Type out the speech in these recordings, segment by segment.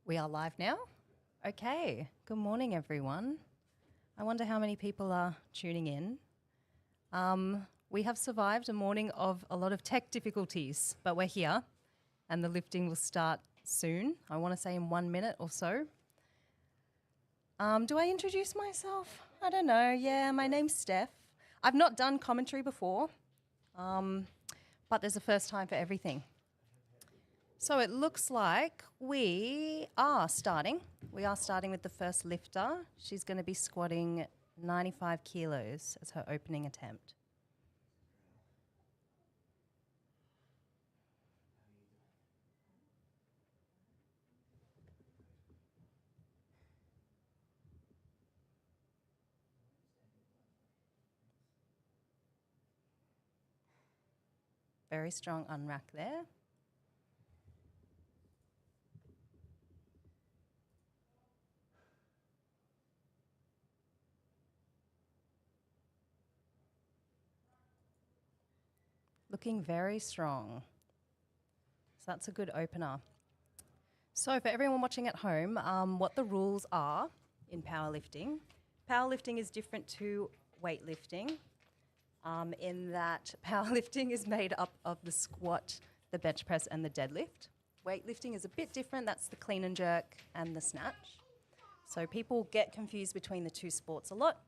We are live now? Okay. Good morning, everyone. I wonder how many people are tuning in. We have survived a morning of a lot of tech difficulties, but we're here and the lifting will start soon. I want to say in 1 minute or so. Do I introduce myself? I don't know. Yeah, my name's Steph. I've not done commentary before, but there's a first time for everything. So it looks like we are starting. We are starting with the first lifter. She's going to be squatting 95 kilos as her opening attempt. Very strong unrack there. Looking very strong. So that's a good opener. So for everyone watching at home, what the rules are in powerlifting. Powerlifting is different to weightlifting in that powerlifting is made up of the squat, the bench press and the deadlift. Weightlifting is a bit different. That's the clean and jerk and the snatch. So people get confused between the two sports a lot.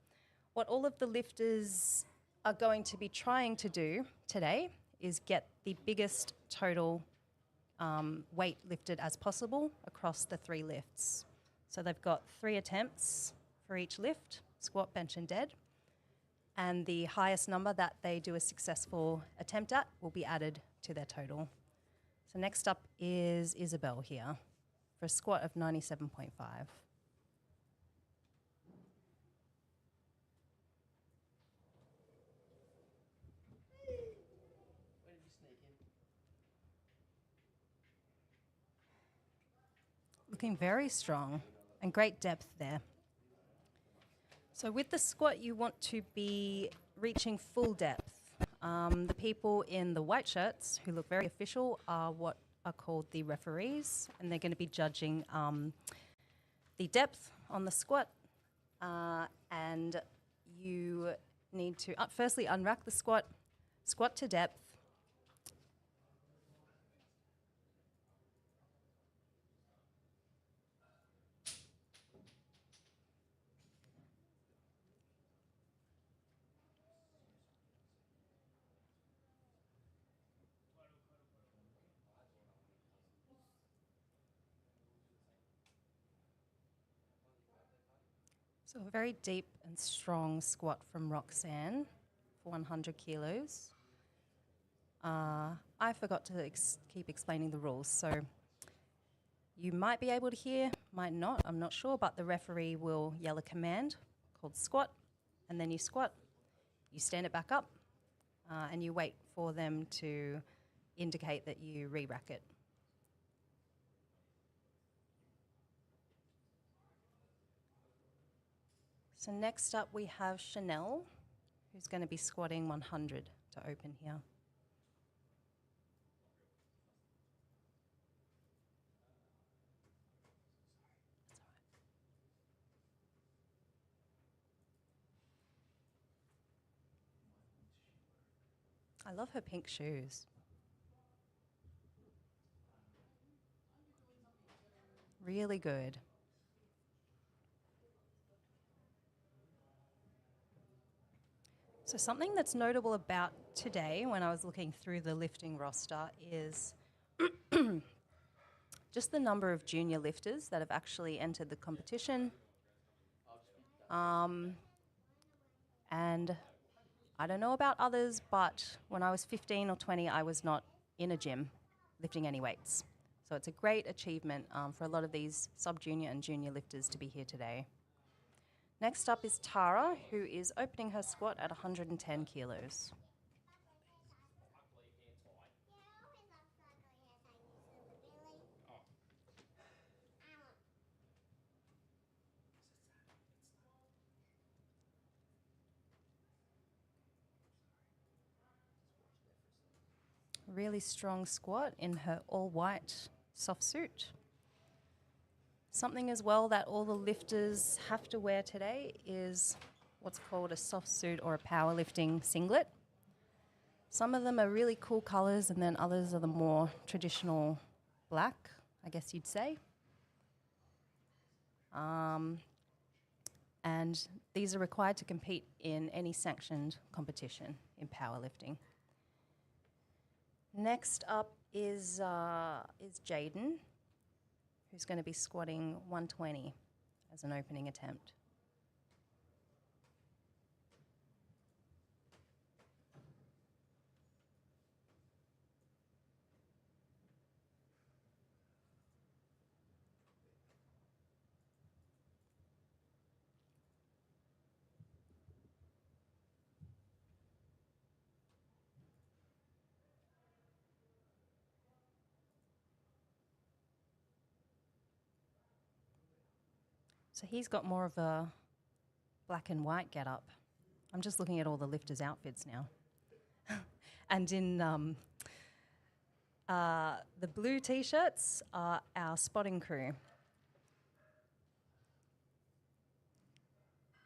What all of the lifters are going to be trying to do today is get the biggest total weight lifted as possible across the 3 lifts. So they've got 3 attempts for each lift, squat, bench and dead. And the highest number that they do a successful attempt at will be added to their total. So next up is Isabel here for a squat of 97.5. Looking very strong and great depth there. So with the squat, you want to be reaching full depth. The people in the white shirts who look very official are what are called the referees, and they're going to be judging the depth on the squat. And you need to firstly unrack the squat, squat to depth. So a very deep and strong squat from Roxanne for 100 kilos. I forgot to keep explaining the rules, so you might be able to hear, might not, I'm not sure, but the referee will yell a command called squat, and then you squat, you stand it back up, and you wait for them to indicate that you re-rack it. So next up we have Chanel, who's going to be squatting 100 to open here. I love her pink shoes. Really good. So something that's notable about today when I was looking through the lifting roster is just the number of junior lifters that have actually entered the competition. And I don't know about others, but when I was 15 or 20, I was not in a gym lifting any weights. So it's a great achievement for a lot of these sub-junior and junior lifters to be here today. Next up is Tara, who is opening her squat at 110 kilos. Really strong squat in her all-white soft suit. Something as well that all the lifters have to wear today is what's called a soft suit or a powerlifting singlet. Some of them are really cool colours and then others are the more traditional black, I guess you'd say. And these are required to compete in any sanctioned competition in powerlifting. Next up is Jaden, who's going to be squatting 120 as an opening attempt. So he's got more of a black and white getup. I'm just looking at all the lifters' outfits now. And in the blue T-shirts are our spotting crew.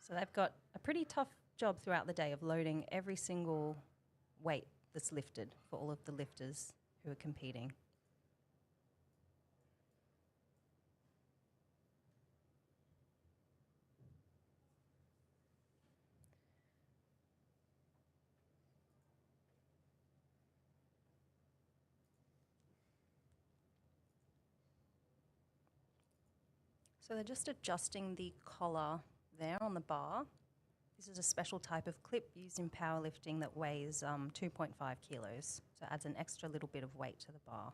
So they've got a pretty tough job throughout the day of loading every single weight that's lifted for all of the lifters who are competing. So they're just adjusting the collar there on the bar. This is a special type of clip used in powerlifting that weighs 2.5 kilos. So it adds an extra little bit of weight to the bar.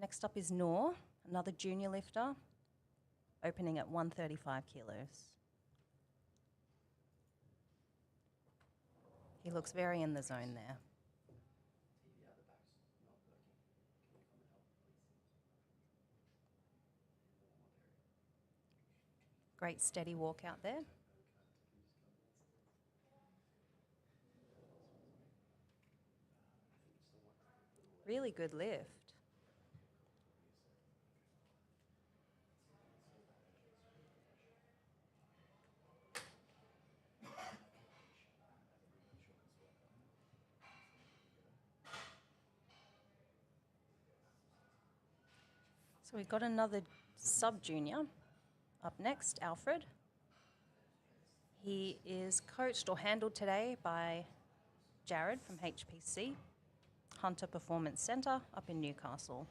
Next up is Noor, another junior lifter, opening at 135 kilos. He looks very in the zone there. Great steady walk out there. Really good lift. So we've got another sub-junior up next, Alfred. He is coached or handled today by Jared from HPC, Hunter Performance Centre up in Newcastle.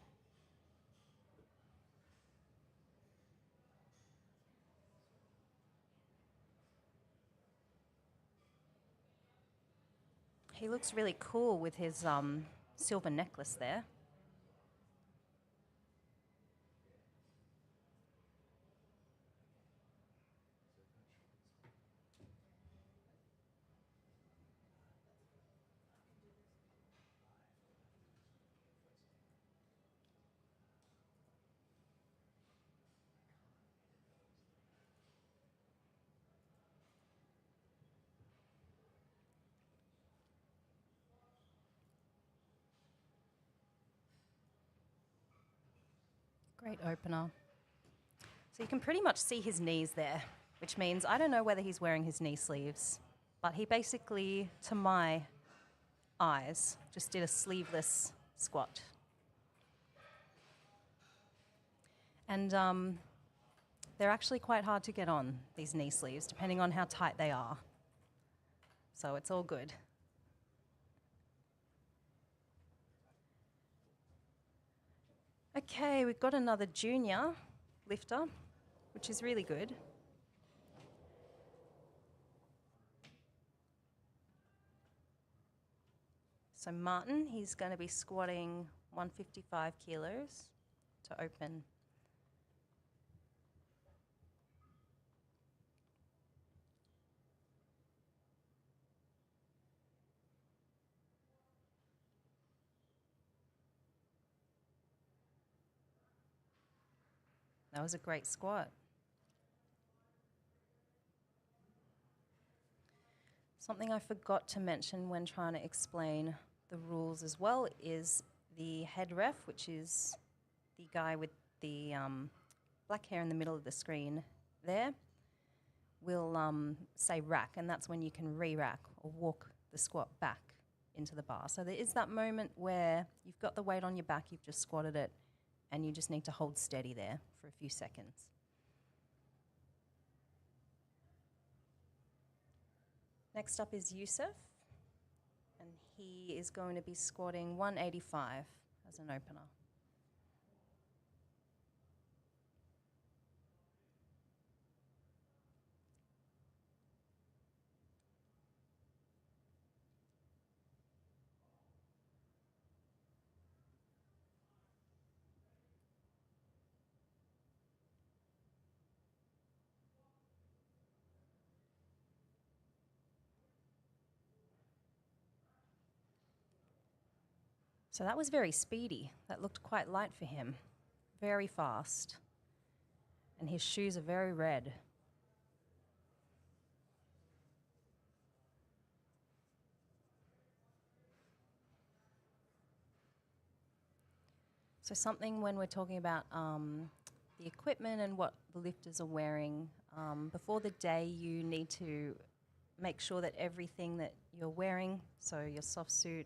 He looks really cool with his silver necklace there. Great opener. So you can pretty much see his knees there, which means I don't know whether he's wearing his knee sleeves, but he basically, to my eyes, just did a sleeveless squat. And they're actually quite hard to get on, these knee sleeves, depending on how tight they are. So it's all good. Okay, we've got another junior lifter, which is really good. So Martin, he's going to be squatting 155 kilos to open. That was a great squat. Something I forgot to mention when trying to explain the rules as well is the head ref, which is the guy with the black hair in the middle of the screen there will say rack, and that's when you can re-rack or walk the squat back into the bar. So there is that moment where you've got the weight on your back, you've just squatted it, and you just need to hold steady there for a few seconds. Next up is Yusuf, and he is going to be squatting 185 as an opener. So that was very speedy. That looked quite light for him. Very fast. And his shoes are very red. So something when we're talking about the equipment and what the lifters are wearing, before the day you need to make sure that everything that you're wearing, so your soft suit,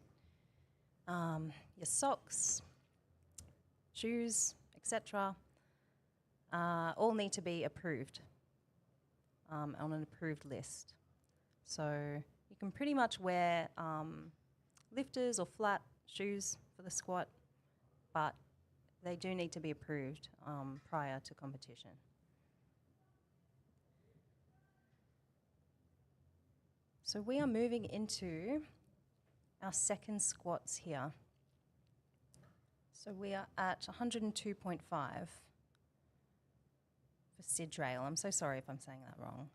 your socks, shoes, etc., all need to be approved on an approved list. So you can pretty much wear lifters or flat shoes for the squat, but they do need to be approved prior to competition. So we are moving into our second squats here. So we are at 102.5 for Sid Rail. I'm so sorry if I'm saying that wrong.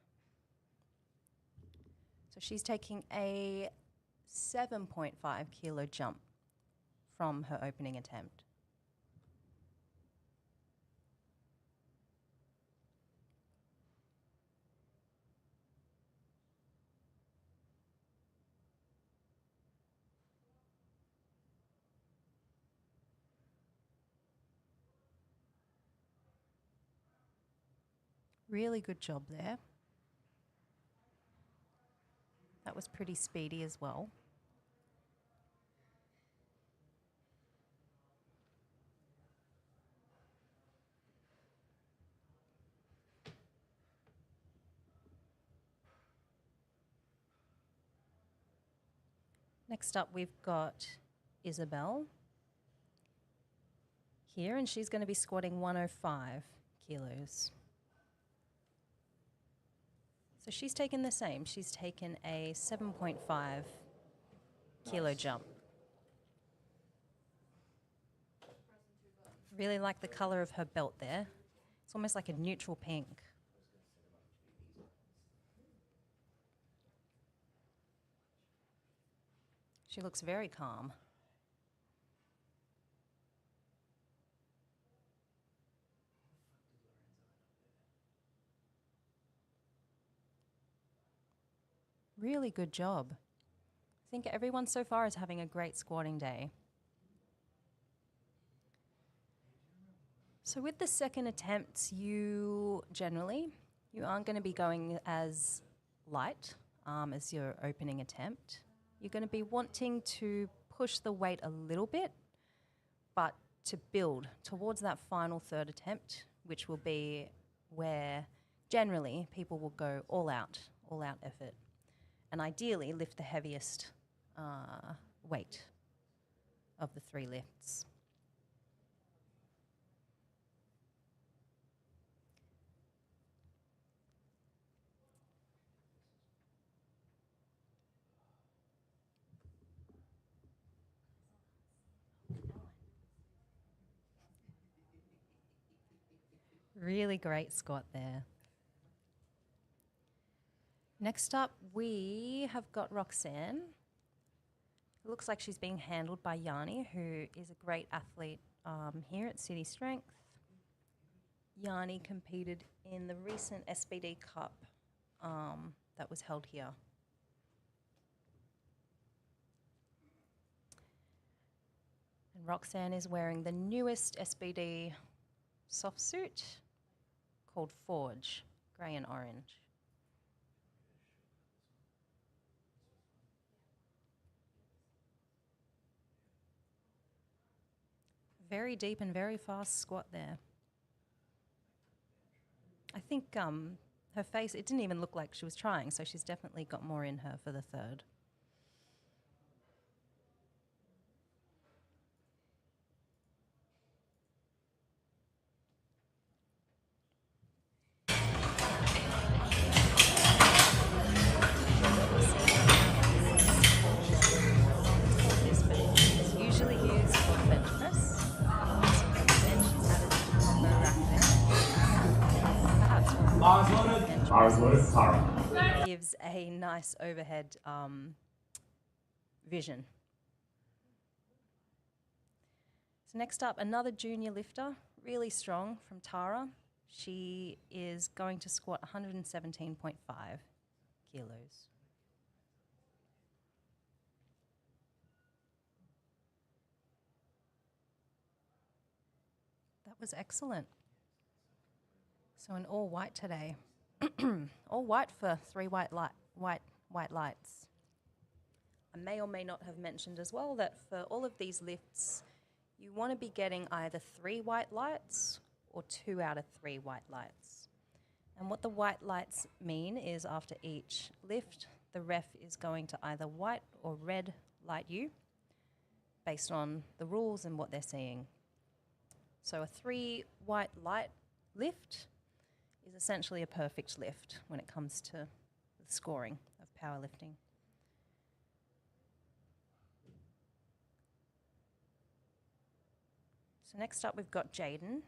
So she's taking a 7.5 kilo jump from her opening attempt. Really good job there. That was pretty speedy as well. Next up, we've got Isabel here, and she's going to be squatting 105 kilos. So she's taken the same. She's taken a 7.5 kilo jump. Really like the color of her belt there. It's almost like a neutral pink. She looks very calm. Really good job. I think everyone so far is having a great squatting day. So with the second attempts, you aren't going to be going as light as your opening attempt. You're going to be wanting to push the weight a little bit, but to build towards that final third attempt, which will be where generally people will go all out effort, and ideally lift the heaviest weight of the three lifts. Really great squat there. Next up, we have got Roxanne. It looks like she's being handled by Yanni, who is a great athlete here at City Strength. Yanni competed in the recent SBD Cup that was held here. And Roxanne is wearing the newest SBD soft suit called Forge, grey and orange. Very deep and very fast squat there. I think her face, it didn't even look like she was trying, so she's definitely got more in her for the third. It's usually used for bench press. Then she's added the combo rack there. Perhaps Bars loaded, Tara. gives a nice overhead vision. So next up, another junior lifter, really strong from Tara. She is going to squat 117.5 kilos. That was excellent. So an all white today. All white for 3 white lights. I may or may not have mentioned as well that for all of these lifts, you want to be getting either 3 white lights or 2 out of 3 white lights. And what the white lights mean is after each lift, the ref is going to either white or red light you based on the rules and what they're seeing. So a 3 white light lift is essentially a perfect lift when it comes to the scoring of powerlifting. So next up we've got Jaden,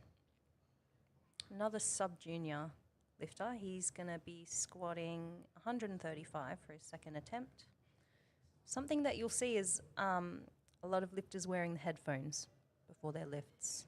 another sub-junior lifter. He's going to be squatting 135 for his second attempt. Something that you'll see is a lot of lifters wearing the headphones before their lifts.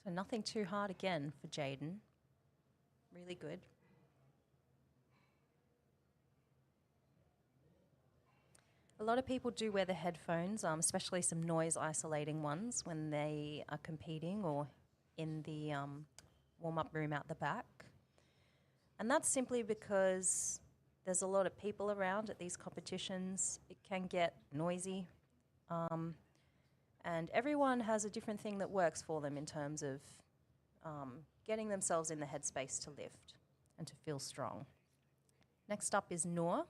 So nothing too hard again for Jaden. Really good. A lot of people do wear the headphones, especially some noise isolating ones when they are competing or in the warm-up room out the back. And that's simply because there's a lot of people around at these competitions. It can get noisy. And everyone has a different thing that works for them in terms of getting themselves in the headspace to lift and to feel strong. Next up is Noor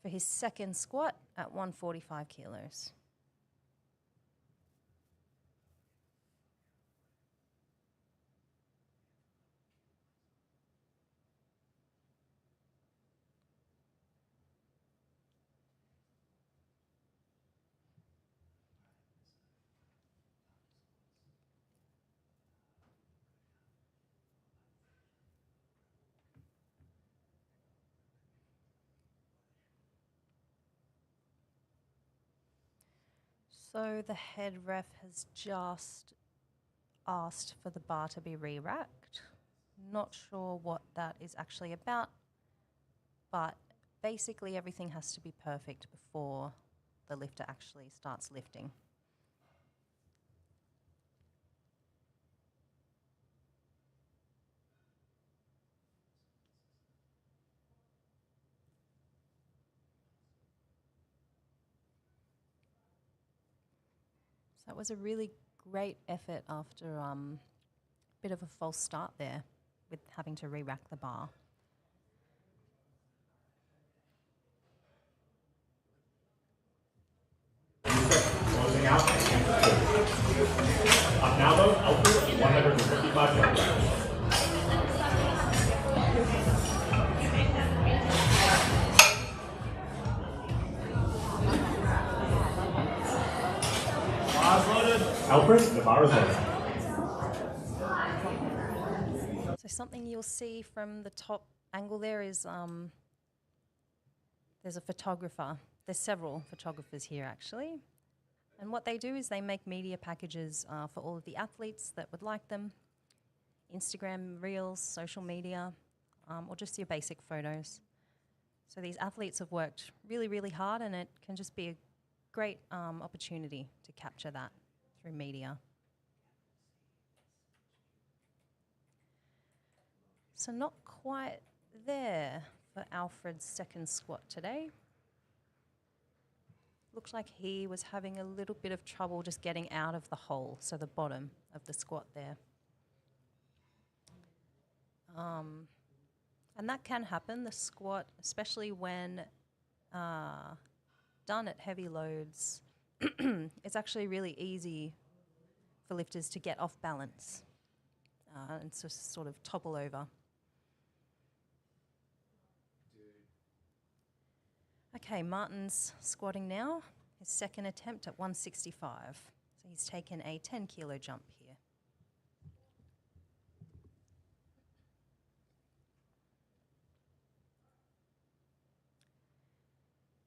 for his second squat at 145 kilos. So the head ref has just asked for the bar to be re-racked. Not sure what that is actually about, but basically everything has to be perfect before the lifter actually starts lifting. That was a really great effort after a bit of a false start there with having to re-rack the bar. Closing out. Up now though, Alfred, 155 kilograms. Alfred, the bar is loaded. So something you'll see from the top angle there is there's a photographer. There's several photographers here actually. And what they do is they make media packages for all of the athletes that would like them, Instagram Reels, social media, or just your basic photos. So these athletes have worked really, really hard, and it can just be a great opportunity to capture that through media. So not quite there for Alfred's second squat today. Looks like he was having a little bit of trouble just getting out of the hole, so the bottom of the squat there. And that can happen, the squat, especially when done at heavy loads. It's actually really easy for lifters to get off balance and to sort of topple over. Okay, Martin's squatting now, his second attempt at 165. So he's taken a 10 kilo jump here.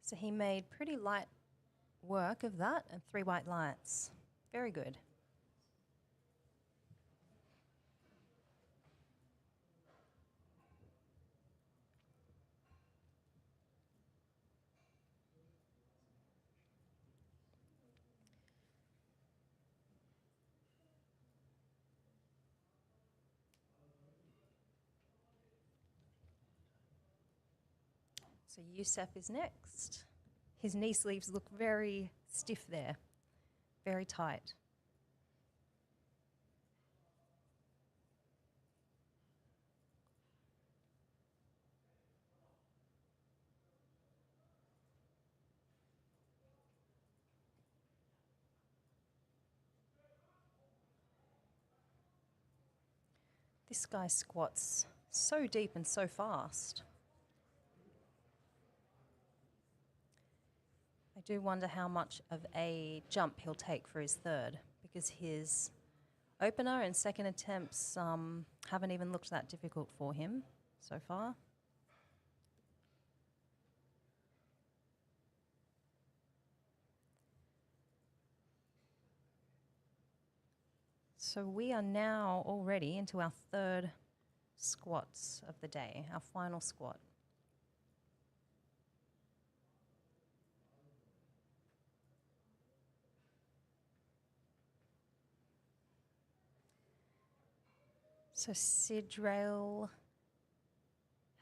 So he made pretty light work of that and 3 white lights. Very good. So Youssef is next. His knee sleeves look very stiff there, very tight. This guy squats so deep and so fast. I do wonder how much of a jump he'll take for his third, because his opener and second attempts haven't even looked that difficult for him so far. So we are now already into our third squats of the day, our final squat. So Sidrail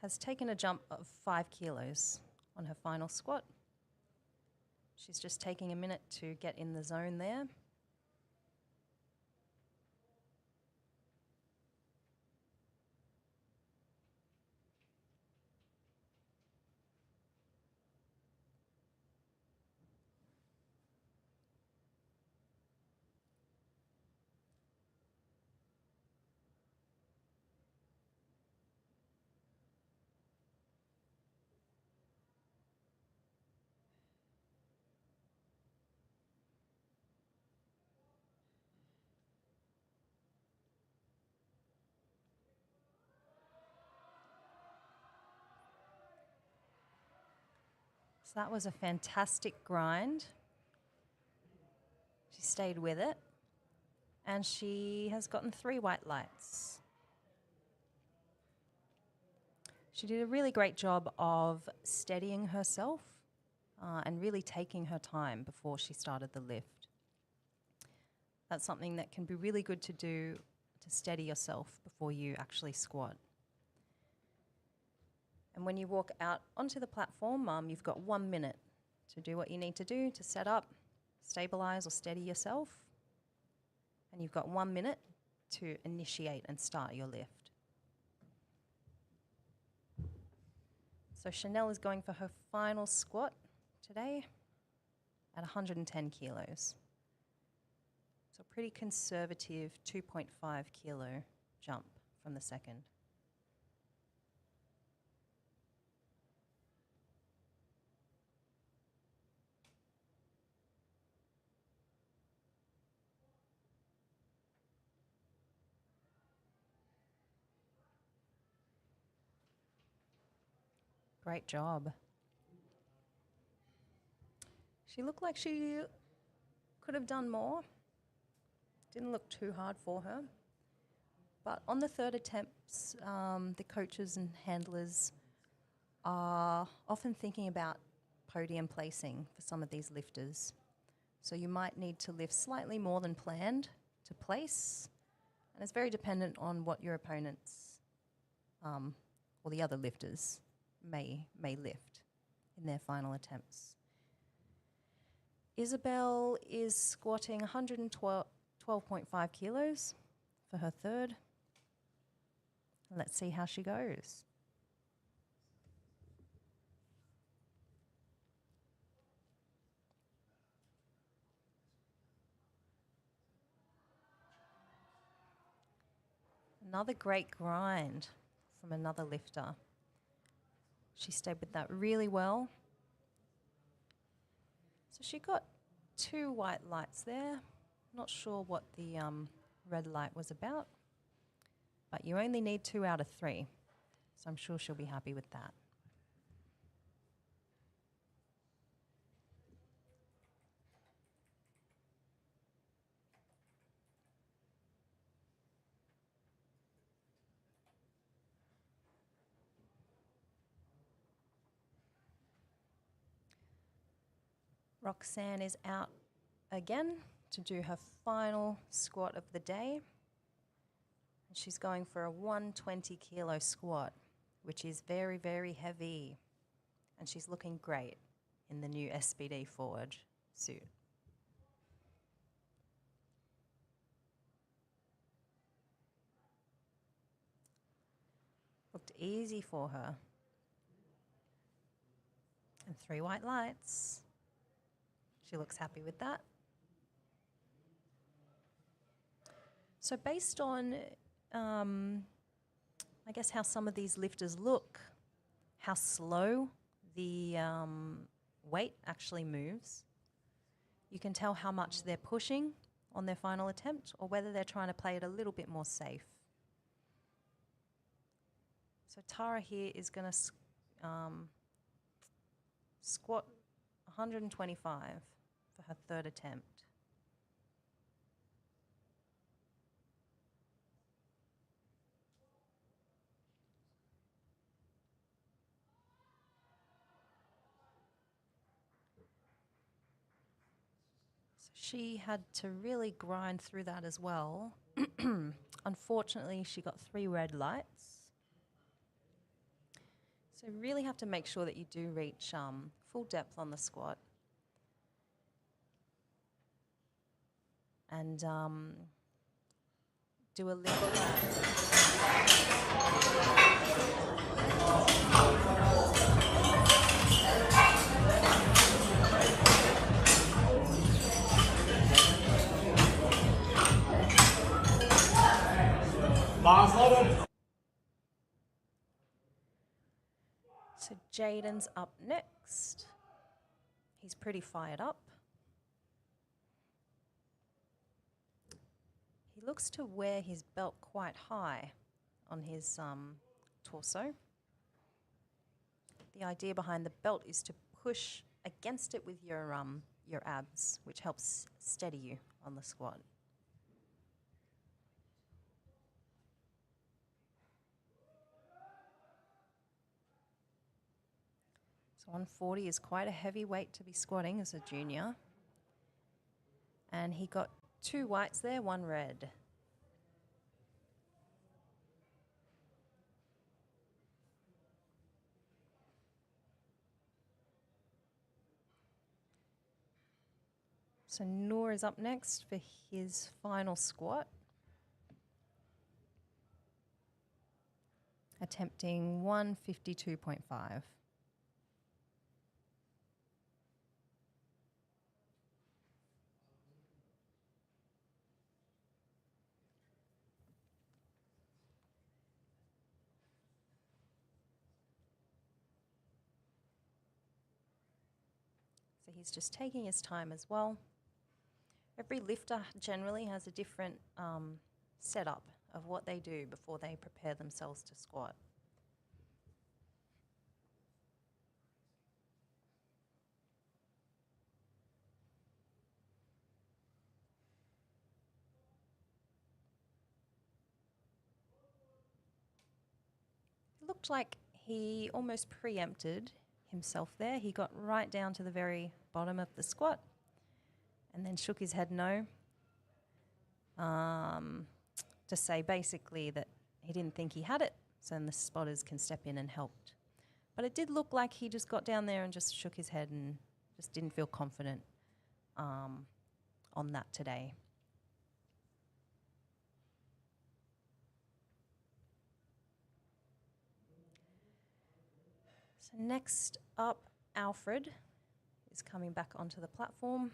has taken a jump of 5 kilos on her final squat. She's just taking a minute to get in the zone there. So that was a fantastic grind. She stayed with it, and she has gotten 3 white lights. She did a really great job of steadying herself and really taking her time before she started the lift. That's something that can be really good to do to steady yourself before you actually squat. And when you walk out onto the platform, you've got 1 minute to do what you need to do to set up, stabilize or steady yourself. And you've got 1 minute to initiate and start your lift. So Chanel is going for her final squat today at 110 kilos. So pretty conservative 2.5 kilo jump from the second. Great job. She looked like she could have done more. Didn't look too hard for her. But on the third attempts, the coaches and handlers are often thinking about podium placing for some of these lifters. So you might need to lift slightly more than planned to place. And it's very dependent on what your opponents or the other lifters may lift in their final attempts. Isabel is squatting 112.5 kilos for her third. Let's see how she goes. Another great grind from another lifter. She stayed with that really well. So she got 2 white lights there. Not sure what the red light was about, but you only need 2 out of 3. So I'm sure she'll be happy with that. Roxanne is out again to do her final squat of the day. And she's going for a 120 kilo squat, which is very, very heavy. And she's looking great in the new SPD Forward suit. Looked easy for her. And 3 white lights. She looks happy with that. So based on, I guess, how some of these lifters look, how slow the weight actually moves, you can tell how much they're pushing on their final attempt or whether they're trying to play it a little bit more safe. So Tara here is going to squat 125 for her third attempt. So she had to really grind through that as well. Unfortunately, she got 3 red lights. So you really have to make sure that you do reach full depth on the squat. And do a little Bars loaded. So Jaden's up next. He's pretty fired up. He looks to wear his belt quite high on his torso. The idea behind the belt is to push against it with your abs, which helps steady you on the squat. So 140 is quite a heavy weight to be squatting as a junior. And he got 2 whites there, 1 red. So Noor is up next for his final squat. Attempting 152.5. So he's just taking his time as well. Every lifter generally has a different setup of what they do before they prepare themselves to squat. looked like he almost preempted himself there. He got right down to the very bottom of the squat and then shook his head no, to say basically that he didn't think he had it, so then the spotters can step in and help. But it did look like he just got down there and just shook his head and just didn't feel confident on that today. So next up, Alfred is coming back onto the platform.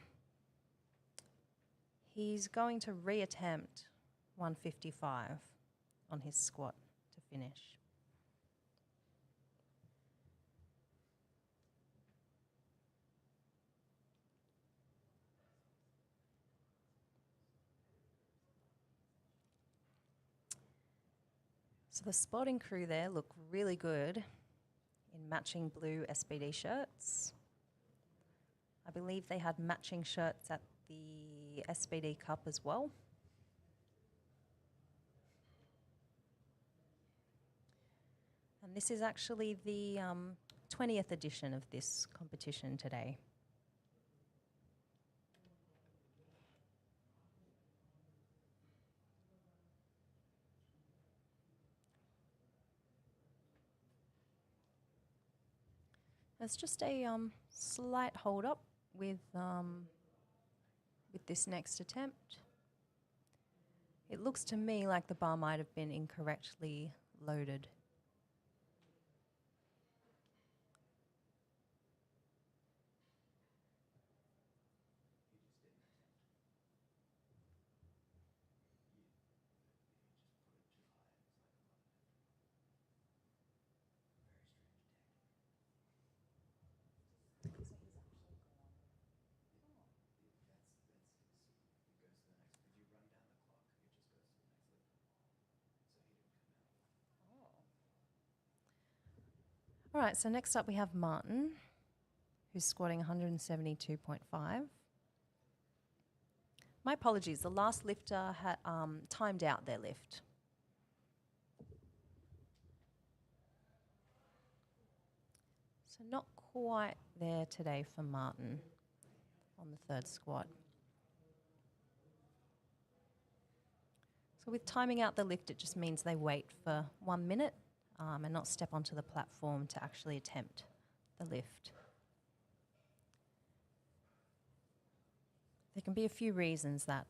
He's going to reattempt 155 on his squat to finish. So the spotting crew there look really good in matching blue SBD shirts. I believe they had matching shirts at the SBD Cup as well. And this is actually the 20th edition of this competition today. There's just a slight hold up with this next attempt. It looks to me like the bar might have been incorrectly loaded. All right, so next up we have Martin, who's squatting 172.5. My apologies, the last lifter had timed out their lift. So not quite there today for Martin on the third squat. So with timing out the lift, it just means they wait for 1 minute and not step onto the platform to actually attempt the lift. There can be a few reasons that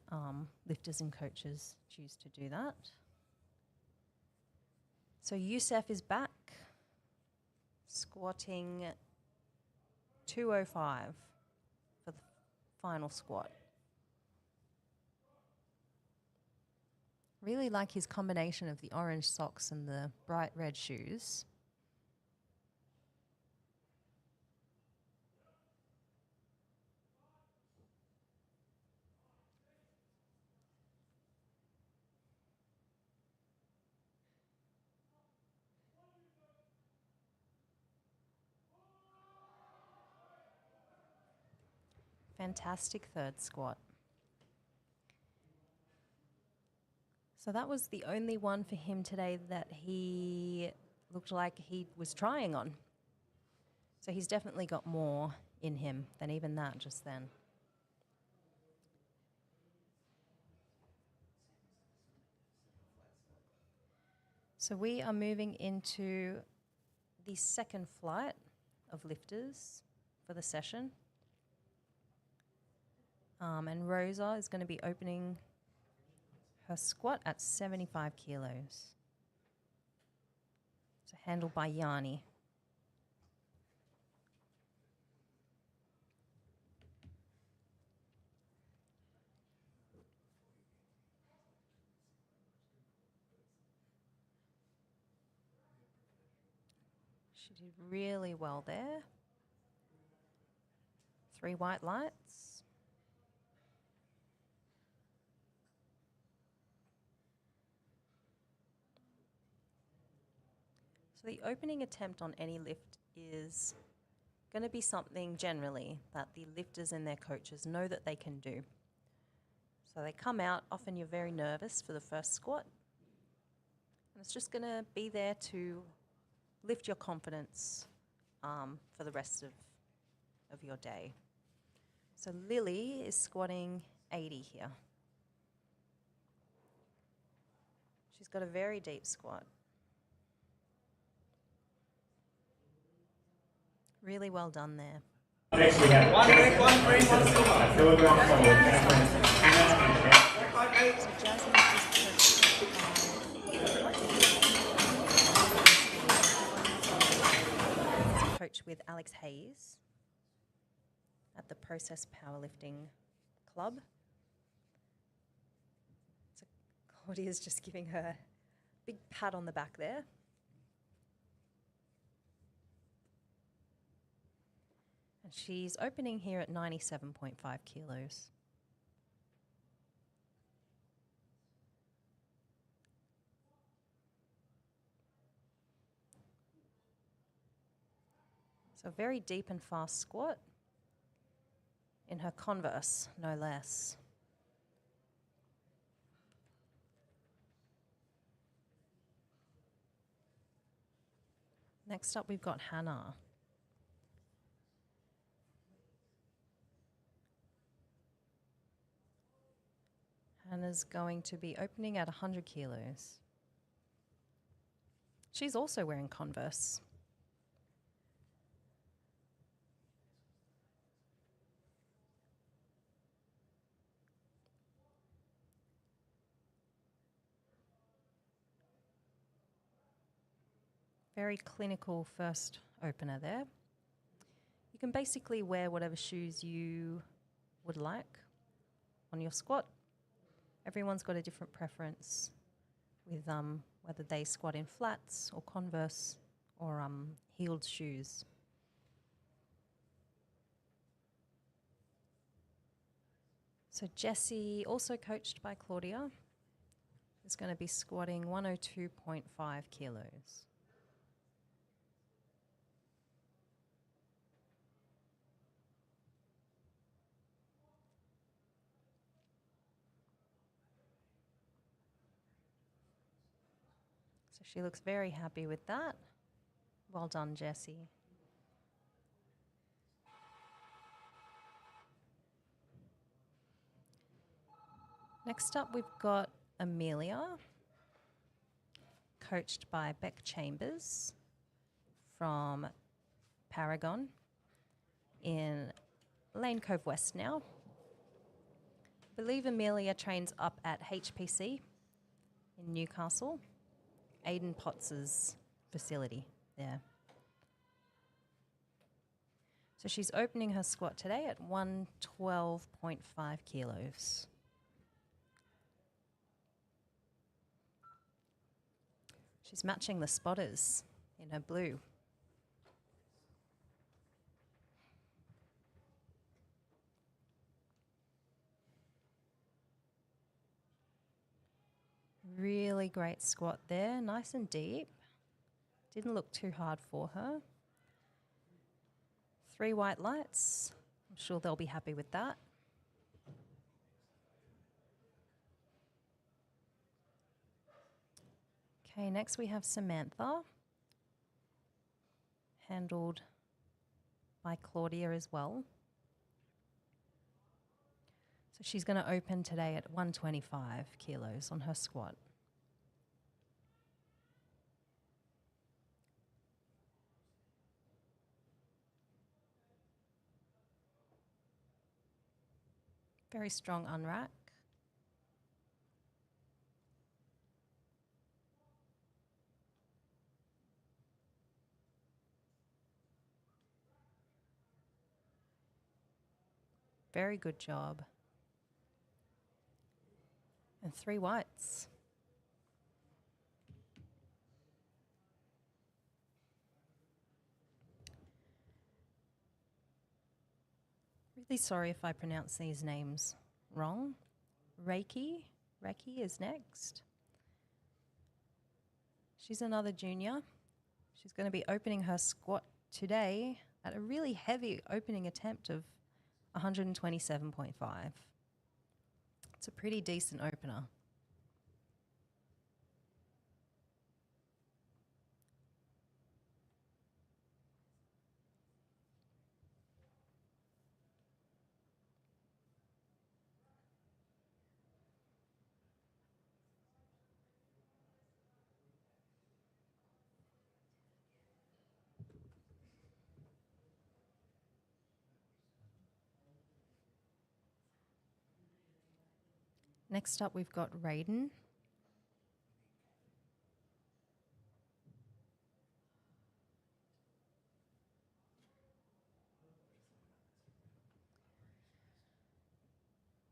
lifters and coaches choose to do that. So Youssef is back, squatting 205 for the final squat. Really like his combination of the orange socks and the bright red shoes. Fantastic third squat. So that was the only one for him today that he looked like he was trying on. So he's definitely got more in him than even that just then. So we are moving into the second flight of lifters for the session. And Rosa is going to be opening her squat at 75 kilos. So handled by Yanni. She did really well there. 3 white lights. So the opening attempt on any lift is going to be something generally that the lifters and their coaches know that they can do. So they come out, often you're very nervous for the first squat. And it's just going to be there to lift your confidence for the rest of your day. So Lily is squatting 80 here. She's got a very deep squat. Really well done there. Next we have one red, one green, one silver. So Jasmine is coached with Alex Hayes at the Process Powerlifting Club. So Claudia's just giving her a big pat on the back there. And she's opening here at 97.5 kilos. So very deep and fast squat in her Converse, no less. Next up, we've got Hannah. Hannah's going to be opening at 100 kilos. She's also wearing Converse. Very clinical first opener there. You can basically wear whatever shoes you would like on your squat. Everyone's got a different preference with whether they squat in flats or Converse or heeled shoes. So Jessie, also coached by Claudia, is going to be squatting 102.5 kilos. So she looks very happy with that. Well done, Jessie. Next up, we've got Amelia, coached by Beck Chambers from Paragon in Lane Cove West now. I believe Amelia trains up at HPC in Newcastle, Aidan Potts's facility there. So she's opening her squat today at 112.5 kilos. She's matching the spotters in her blue. Really great squat there, nice and deep. Didn't look too hard for her. 3 white lights. I'm sure they'll be happy with that. Okay, next we have Samantha, handled by Claudia as well. So she's going to open today at 125 kilos on her squat. Very strong unrack. Very good job. And 3 whites. Really sorry if I pronounce these names wrong. Reiki is next. She's another junior. She's going to be opening her squat today at a really heavy opening attempt of 127.5. It's a pretty decent opener. Next up, we've got Raiden.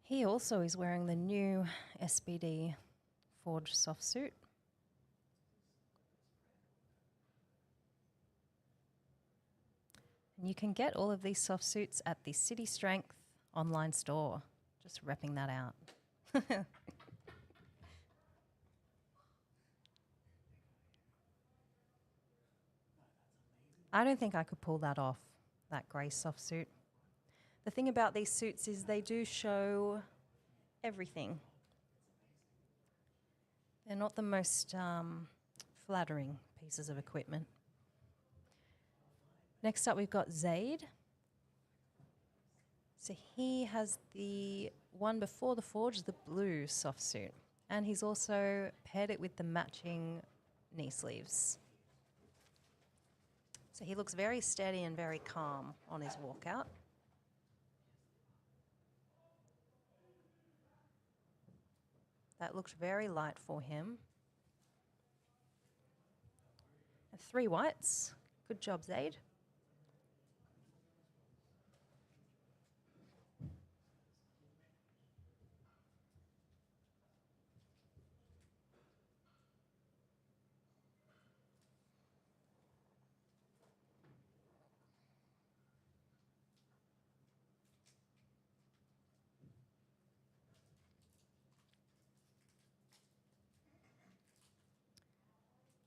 He also is wearing the new SBD Forge soft suit. And you can get all of these soft suits at the City Strength online store. Just repping that out. I don't think I could pull that off, that grey soft suit. The thing about these suits is they do show everything. They're not the most flattering pieces of equipment. Next up, we've got Zaid. So he has the one before the Forge, the blue soft suit. And he's also paired it with the matching knee sleeves. So he looks very steady and very calm on his walkout. That looked very light for him. And 3 whites. Good job, Zaid.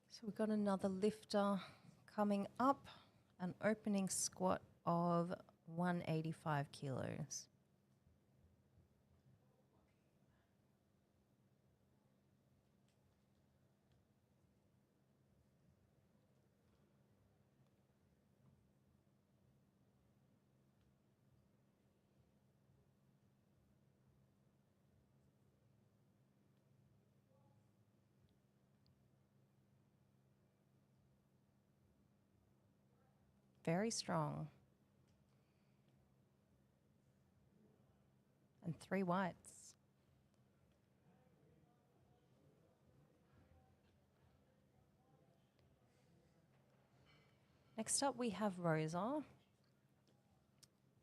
So we've got another lifter coming up, an opening squat of 185 kilos. Very strong. And 3 whites. Next up we have Rosa.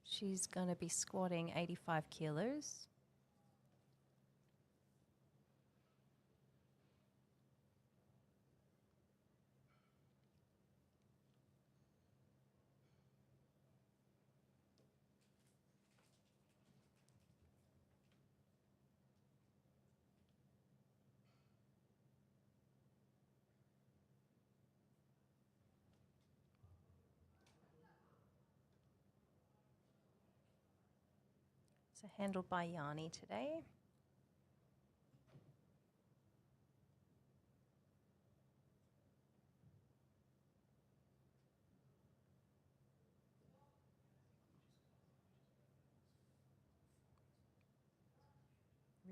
She's going to be squatting 85 kilos. So handled by Yanni today.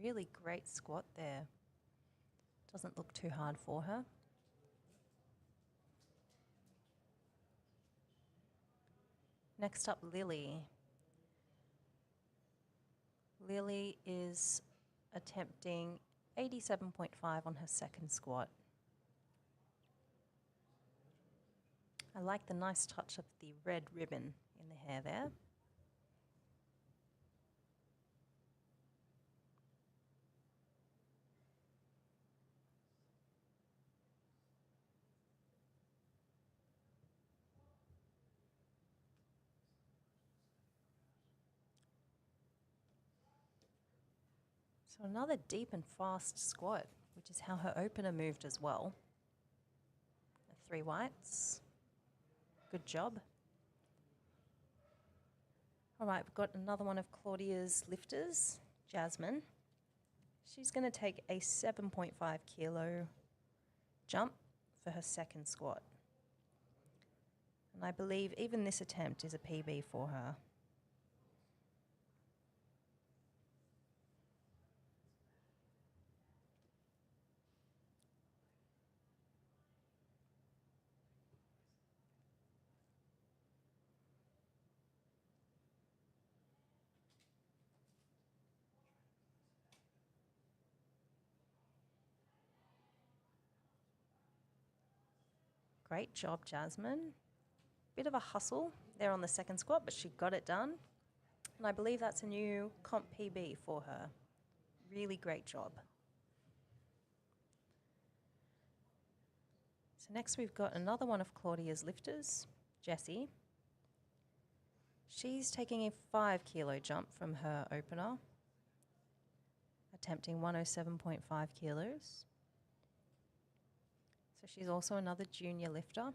Really great squat there. Doesn't look too hard for her. Next up, Lily. Lily is attempting 87.5 on her second squat. I like the nice touch of the red ribbon in the hair there. So another deep and fast squat, which is how her opener moved as well. 3 whites. Good job. All right, we've got another one of Claudia's lifters, Jasmine. She's going to take a 7.5 kilo jump for her second squat. And I believe even this attempt is a PB for her. Great job, Jasmine. Bit of a hustle there on the second squat, but she got it done. And I believe that's a new comp PB for her. Really great job. So next we've got another one of Claudia's lifters, Jessie. She's taking a 5 kilo jump from her opener, attempting 107.5 kilos. So she's also another junior lifter.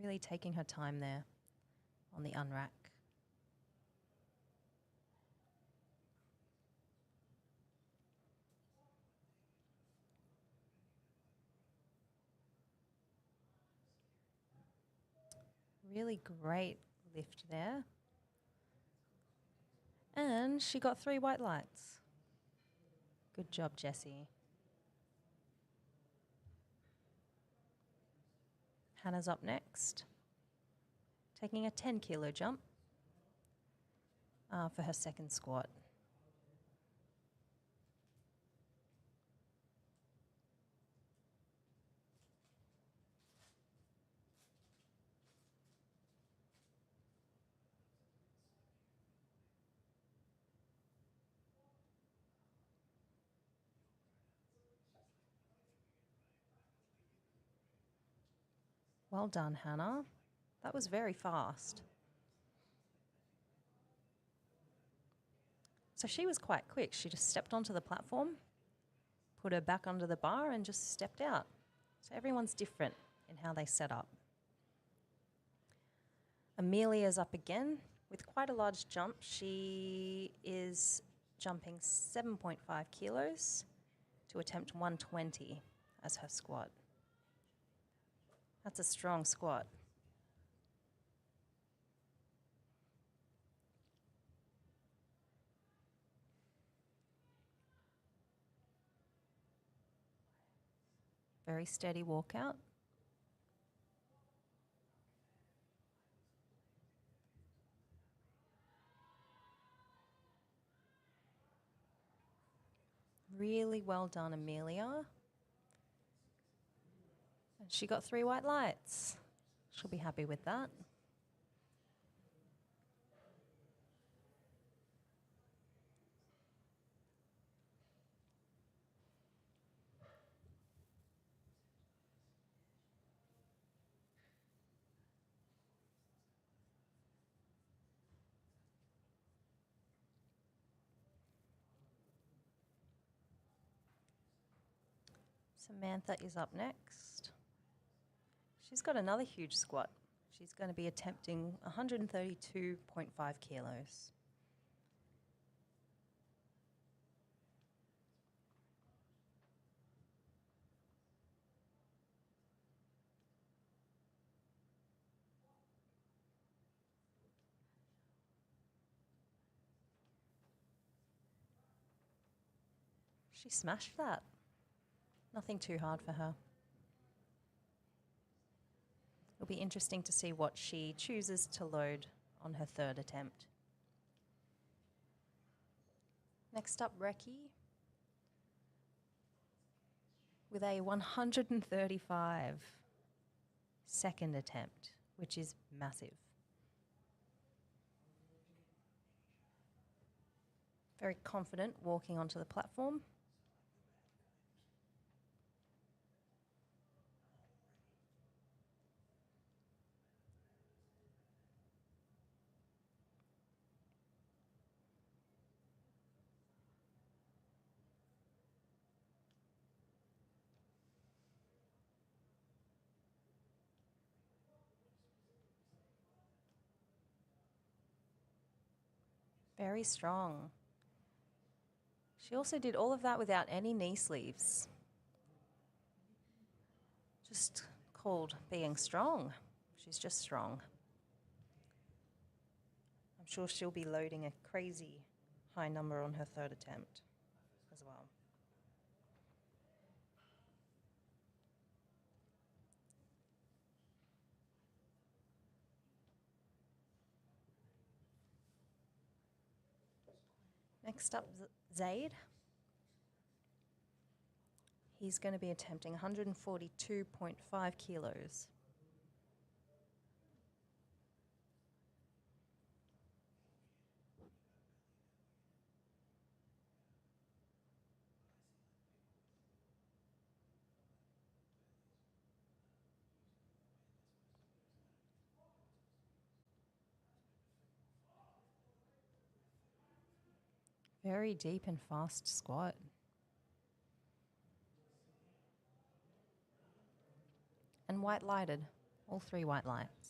Really taking her time there on the unrack. Really great lift there. And she got 3 white lights. Good job, Jessie. Hannah's up next, taking a 10 kilo jump for her second squat. Well done, Hannah. That was very fast. So she was quite quick. She just stepped onto the platform, put her back under the bar and just stepped out. So everyone's different in how they set up. Amelia's up again with quite a large jump. She is jumping 7.5 kilos to attempt 120 as her squat. That's a strong squat. Very steady walkout. Really well done, Amelia. And she got 3 white lights. She'll be happy with that. Samantha is up next. She's got another huge squat. She's going to be attempting 132.5 kilos. She smashed that. Nothing too hard for her. It'll be interesting to see what she chooses to load on her third attempt. Next up, Reki with a 135 second attempt, which is massive. Very confident walking onto the platform. Very strong. She also did all of that without any knee sleeves. Just called being strong. She's just strong. I'm sure she'll be loading a crazy high number on her third attempt as well. Next up, Zaid. He's going to be attempting 142.5 kilos. Very deep and fast squat. And white lighted, all 3 white lights.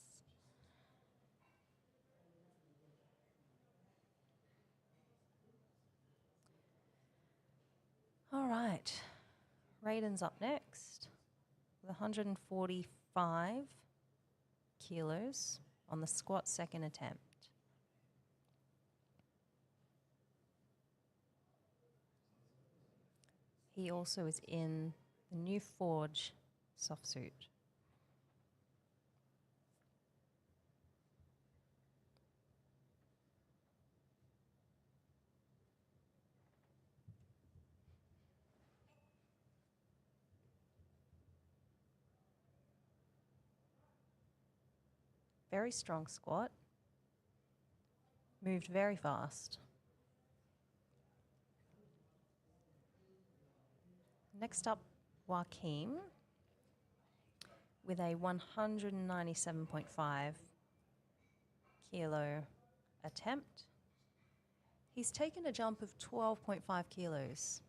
All right, Raiden's up next with 145 kilos on the squat second attempt. He also is in the new Forge soft suit. Very strong squat. Moved very fast. Next up, Joaquim with a 197.5 kilo attempt. He's taken a jump of 12.5 kilos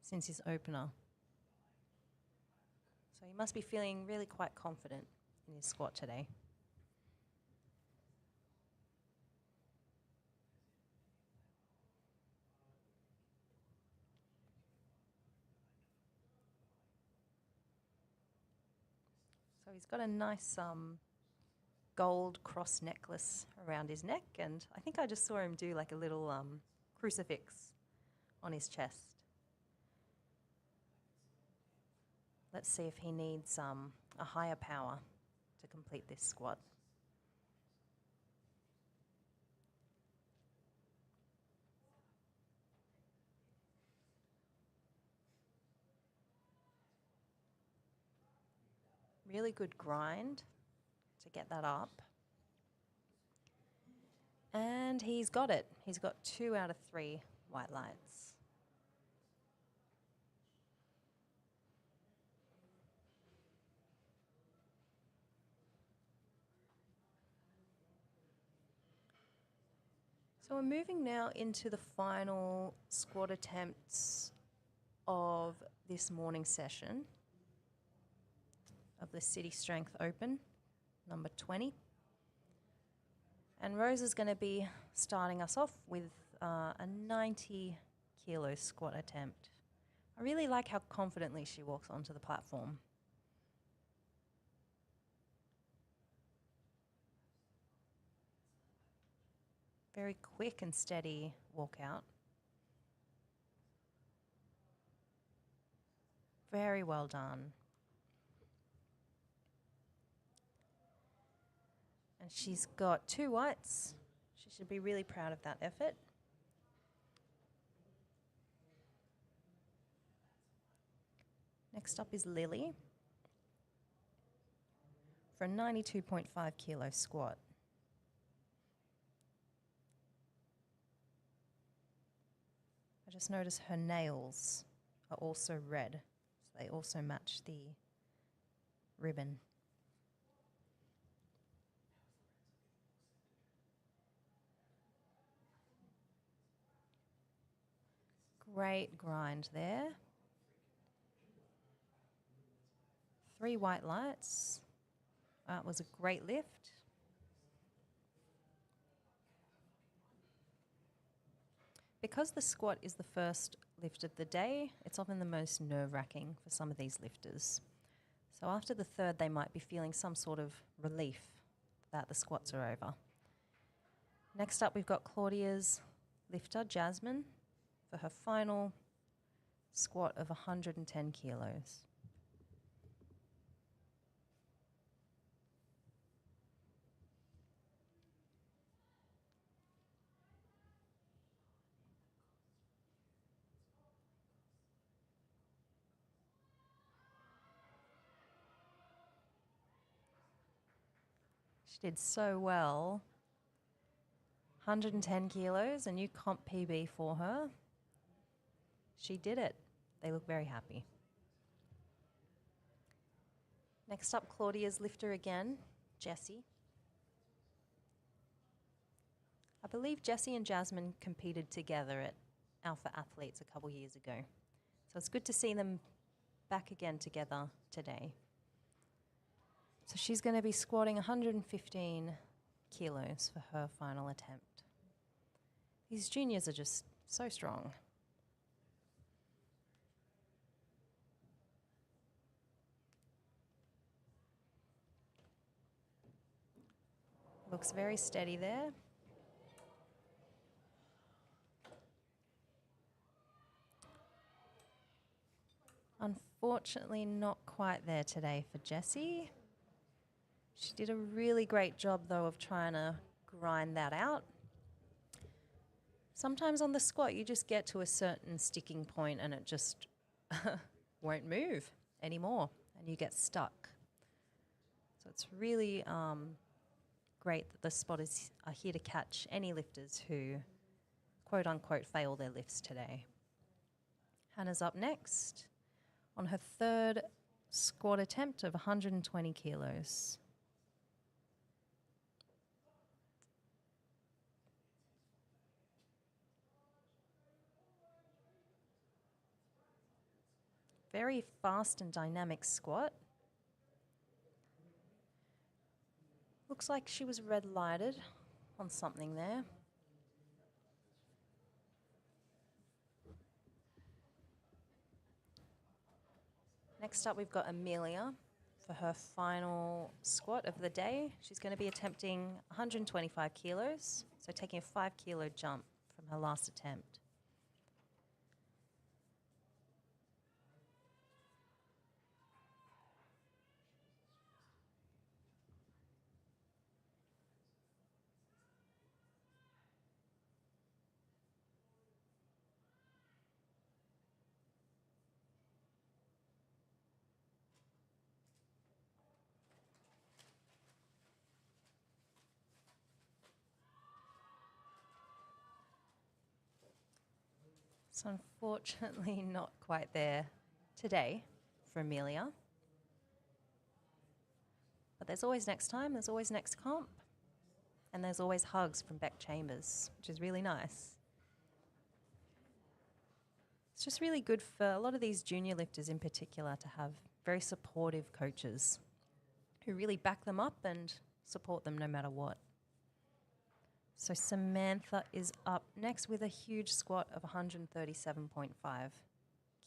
since his opener. So he must be feeling really quite confident in his squat today. So he's got a nice gold cross necklace around his neck, and I think I just saw him do like a little crucifix on his chest. Let's see if he needs a higher power to complete this squat. Really good grind to get that up. And he's got it. He's got 2 out of 3 white lights. So we're moving now into the final squat attempts of this morning session of the City Strength Open, number 20. And Rose is going to be starting us off with a 90 kilo squat attempt. I really like how confidently she walks onto the platform. Very quick and steady walkout. Very well done. And she's got 2 whites. She should be really proud of that effort. Next up is Lily for a 92.5 kilo squat. I just noticed her nails are also red, so they also match the ribbon. Great grind there. 3 white lights. It was a great lift. Because the squat is the first lift of the day, it's often the most nerve-wracking for some of these lifters. So after the 3rd, they might be feeling some sort of relief that the squats are over. Next up, we've got Claudia's lifter, Jasmine, for her final squat of 110 kilos. She did so well. 110 kilos, a new comp PB for her. She did it. They look very happy. Next up, Claudia's lifter again, Jessie. I believe Jessie and Jasmine competed together at Alpha Athletes a couple years ago. So it's good to see them back again together today. So she's going to be squatting 115 kilos for her final attempt. These juniors are just so strong. Looks very steady there. Unfortunately, not quite there today for Jessie. She did a really great job, though, of trying to grind that out. Sometimes on the squat, you just get to a certain sticking point and it just won't move anymore and you get stuck. So it's really great that the spotters are here to catch any lifters who, quote unquote, fail their lifts today. Hannah's up next on her third squat attempt of 120 kilos. Very fast and dynamic squat. Looks like she was red lighted on something there. Next up, we've got Amelia for her final squat of the day. She's going to be attempting 125 kilos, so taking a 5 kilo jump from her last attempt. So unfortunately not quite there today for Amelia. But there's always next time, there's always next comp, and there's always hugs from Beck Chambers, which is really nice. It's just really good for a lot of these junior lifters in particular to have very supportive coaches who really back them up and support them no matter what. So Samantha is up next with a huge squat of 137.5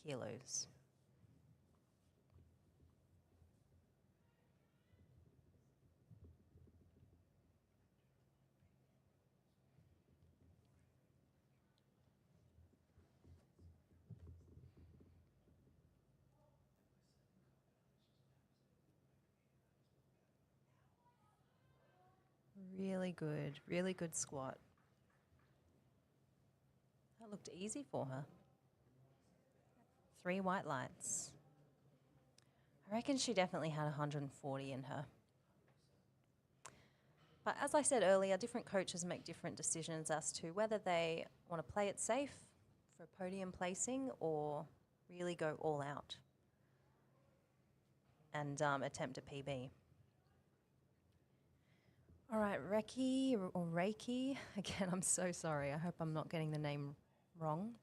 kilos. Really good squat. That looked easy for her. 3 white lights. I reckon she definitely had 140 in her. But as I said earlier, different coaches make different decisions as to whether they want to play it safe for podium placing or really go all out and attempt a PB. All right, Reiki, again, I'm so sorry. I hope I'm not getting the name wrong,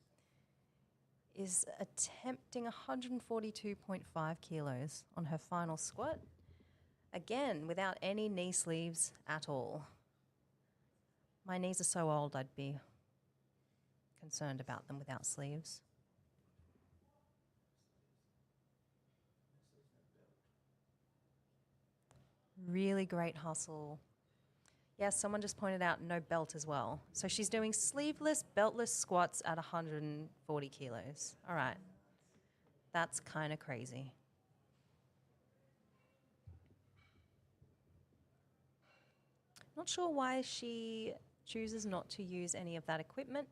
is attempting 142.5 kilos on her final squat. Again, without any knee sleeves at all. My knees are so old, I'd be concerned about them without sleeves. Really great hustle. Yes, someone just pointed out no belt as well. So she's doing sleeveless, beltless squats at 140 kilos. All right. That's kind of crazy. Not sure why she chooses not to use any of that equipment,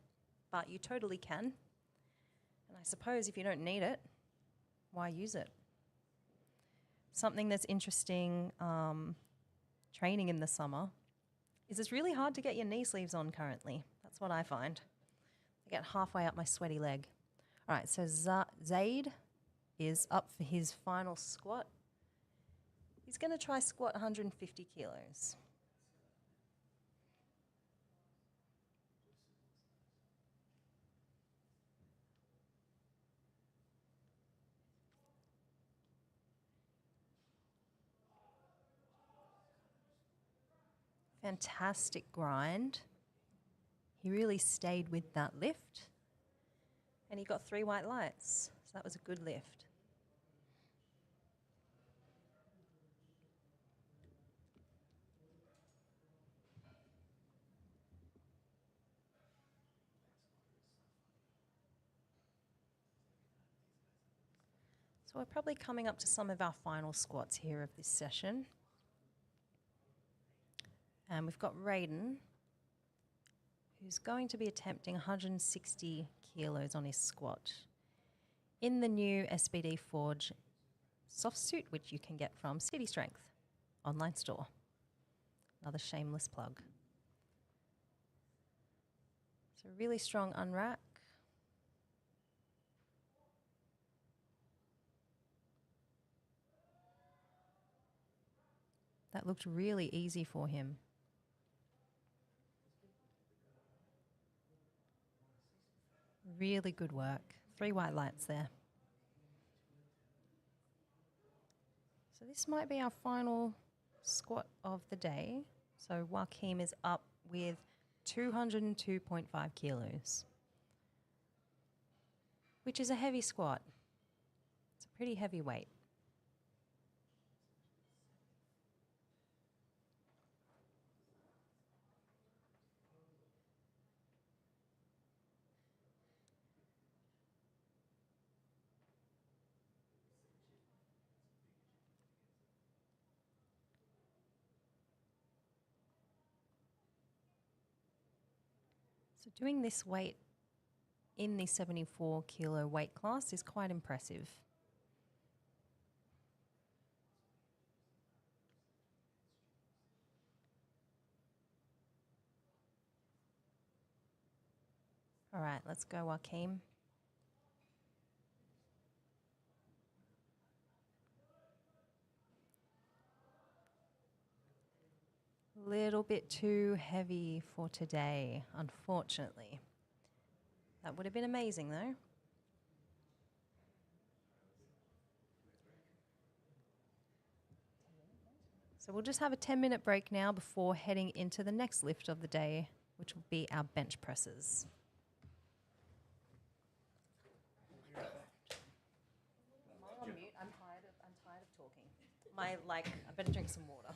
but you totally can. And I suppose if you don't need it, why use it? Something that's interesting training in the summer is it's really hard to get your knee sleeves on currently. That's what I find. I get halfway up my sweaty leg. All right, so Zaid is up for his final squat. He's going to try squat 150 kilos. Fantastic grind. He really stayed with that lift. And he got 3 white lights. So that was a good lift. So we're probably coming up to some of our final squats here of this session. And we've got Raiden, who's going to be attempting 160 kilos on his squat in the new SBD Forge soft suit, which you can get from City Strength online store. Another shameless plug. So really strong unrack. That looked really easy for him. Really good work. 3 white lights there. So this might be our final squat of the day. So Joaquim is up with 202.5 kilos, which is a heavy squat. It's a pretty heavy weight. So doing this weight in the 74 kilo weight class is quite impressive. All right, let's go, Joaquim. Little bit too heavy for today, unfortunately. That would have been amazing, though. So we'll just have a 10-minute break now before heading into the next lift of the day, which will be our bench presses. Am I on mute? I'm tired of talking. I better drink some water.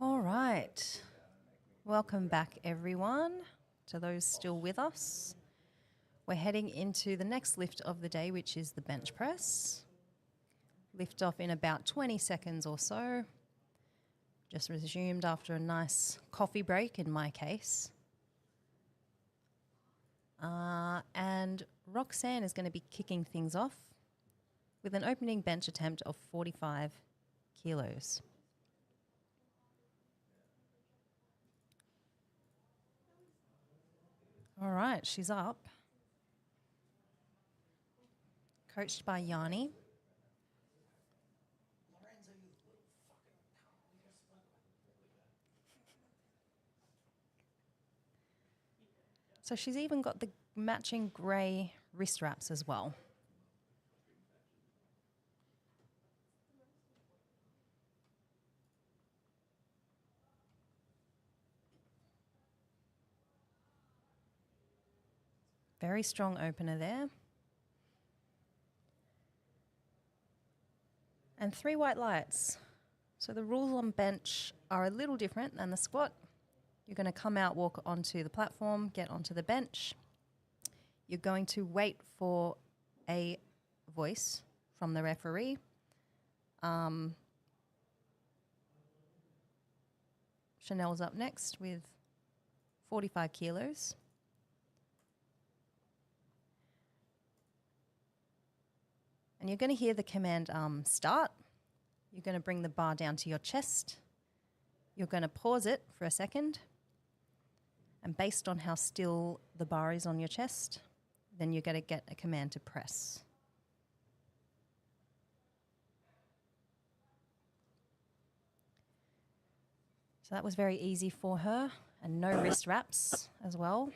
All right. Welcome back, everyone, to those still with us. We're heading into the next lift of the day, which is the bench press. Lift off in about 20 seconds or so. Just resumed after a nice coffee break in my case. And Roxanne is going to be kicking things off with an opening bench attempt of 45 kilos. All right, she's up. Coached by Yanni. So she's even got the matching grey wrist wraps as well. Very strong opener there. And 3 white lights. So the rules on bench are a little different than the squat. You're going to come out, walk onto the platform, get onto the bench. You're going to wait for a voice from the referee. Chanel's up next with 45 kilos. And you're going to hear the command start. You're going to bring the bar down to your chest. You're going to pause it for a second. And based on how still the bar is on your chest, then you're going to get a command to press. So that was very easy for her, and no wrist wraps as well.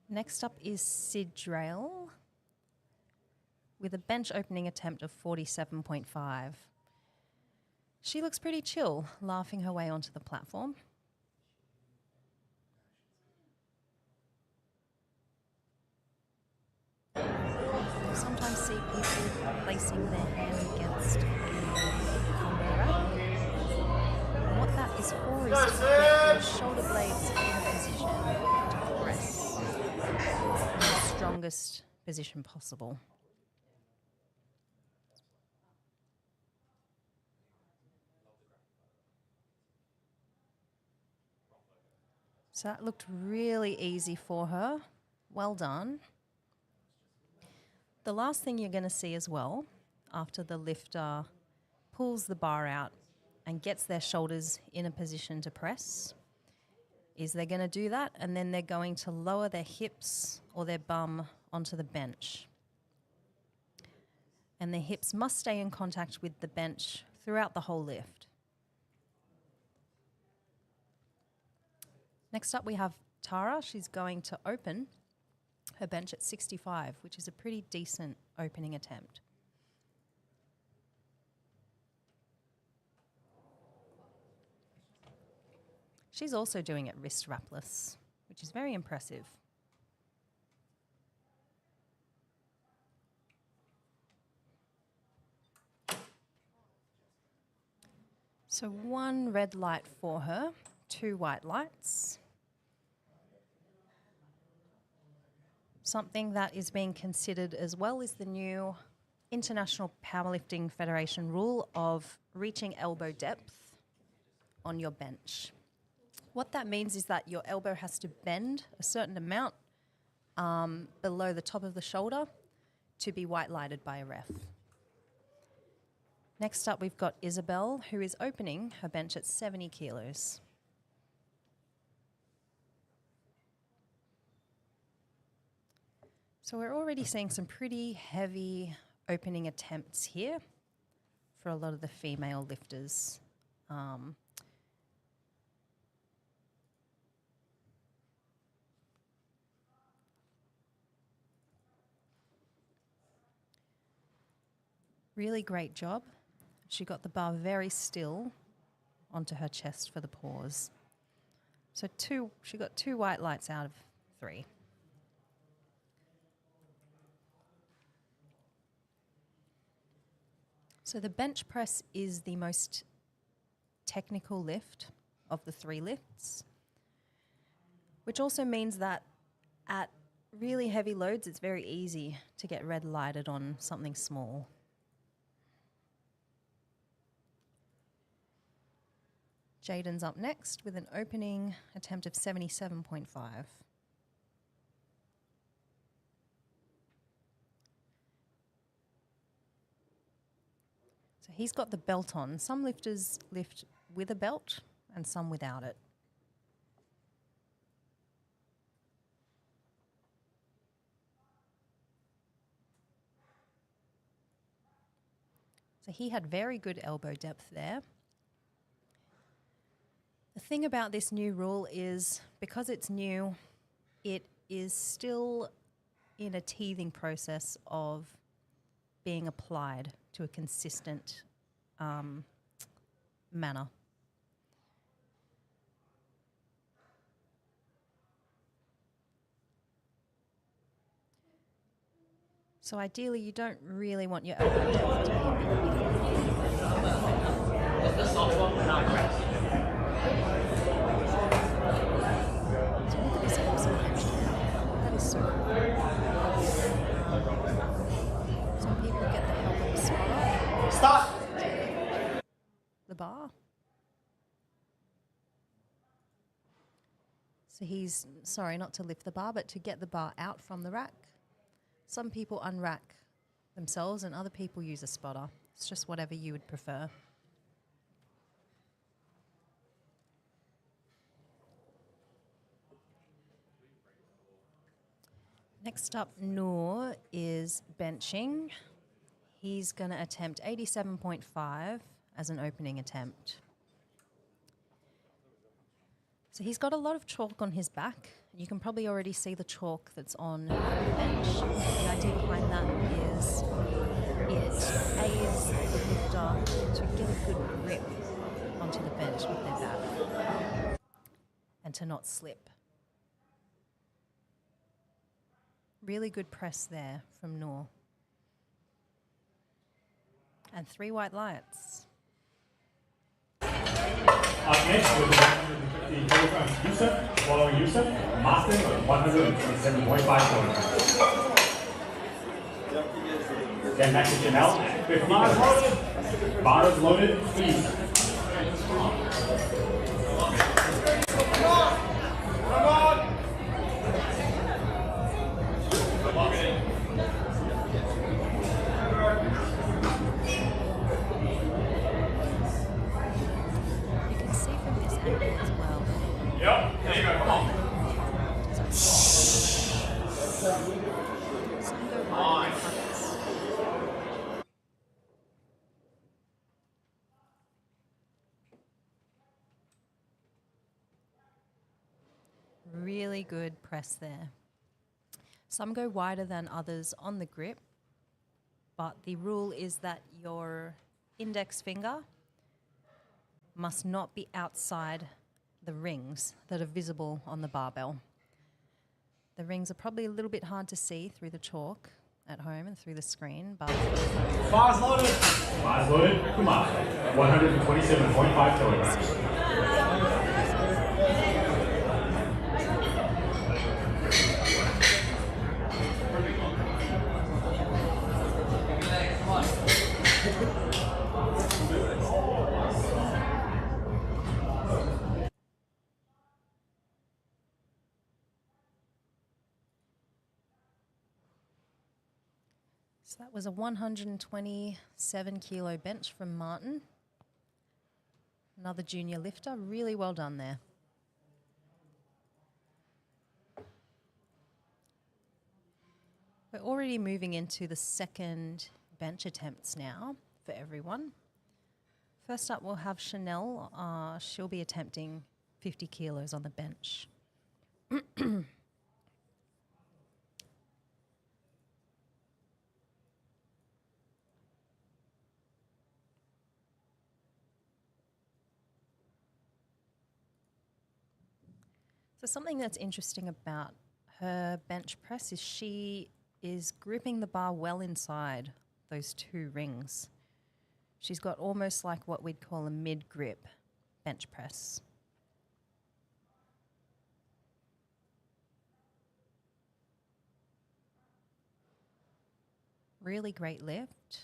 Next up is Sidrail with a bench opening attempt of 47.5. She looks pretty chill, laughing her way onto the platform. You sometimes see people placing their hand against the combo rack. And what that is for is to get your shoulder blades in a position to press in the strongest position possible. So that looked really easy for her. Well done. The last thing you're going to see as well, after the lifter pulls the bar out and gets their shoulders in a position to press, is they're going to do that and then they're going to lower their hips or their bum onto the bench. And their hips must stay in contact with the bench throughout the whole lift. Next up, we have Tara. She's going to open her bench at 65, which is a pretty decent opening attempt. She's also doing it wrist wrapless, which is very impressive. So 1 red light for her, 2 white lights. Something that is being considered as well is the new International Powerlifting Federation rule of reaching elbow depth on your bench. What that means is that your elbow has to bend a certain amount below the top of the shoulder to be white lighted by a ref. Next up, we've got Isabel, who is opening her bench at 70 kilos. So we're already seeing some pretty heavy opening attempts here for a lot of the female lifters. Really great job. She got the bar very still onto her chest for the pause. So she got 2 white lights out of 3. So the bench press is the most technical lift of the 3 lifts, which also means that at really heavy loads, it's very easy to get red lighted on something small. Jaden's up next with an opening attempt of 77.5. So he's got the belt on. Some lifters lift with a belt and some without it. So he had very good elbow depth there. The thing about this new rule is because it's new, it is still in a teething process of being applied to a consistent manner. So ideally, you don't really want your elbow depth to be So look at this awesome bench. That is so cool. Some people get the help of a spotter. Stop. The bar. So he's, sorry, not to lift the bar, but to get the bar out from the rack. Some people unrack themselves and other people use a spotter. It's just whatever you would prefer. Next up, Noor is benching. He's going to attempt 87.5 as an opening attempt. So he's got a lot of chalk on his back. You can probably already see the chalk that's on the bench. The idea behind that is it aids the lifter to get a good grip onto the bench with their back and to not slip. Really good press there from Noor. And 3 white lights. Up next with the 150 kilograms Yusuf, following Yusuf, Master with 127.5 kilograms. Then next to Janelle, 50 kilograms. Bars loaded, please. Really good press there. Some go wider than others on the grip, but the rule is that your index finger must not be outside the rings that are visible on the barbell. The rings are probably a little bit hard to see through the chalk at home and through the screen, but... Bars loaded. Bars loaded, Kumar, 127.5 kilograms. So that was a 127 kilo bench from Martin. Another junior lifter. Really well done there. We're already moving into the second bench attempts now for everyone. First up, we'll have Chanel. She'll be attempting 50 kilos on the bench. So something that's interesting about her bench press is she is gripping the bar well inside those 2 rings. She's got almost like what we'd call a mid-grip bench press. Really great lift.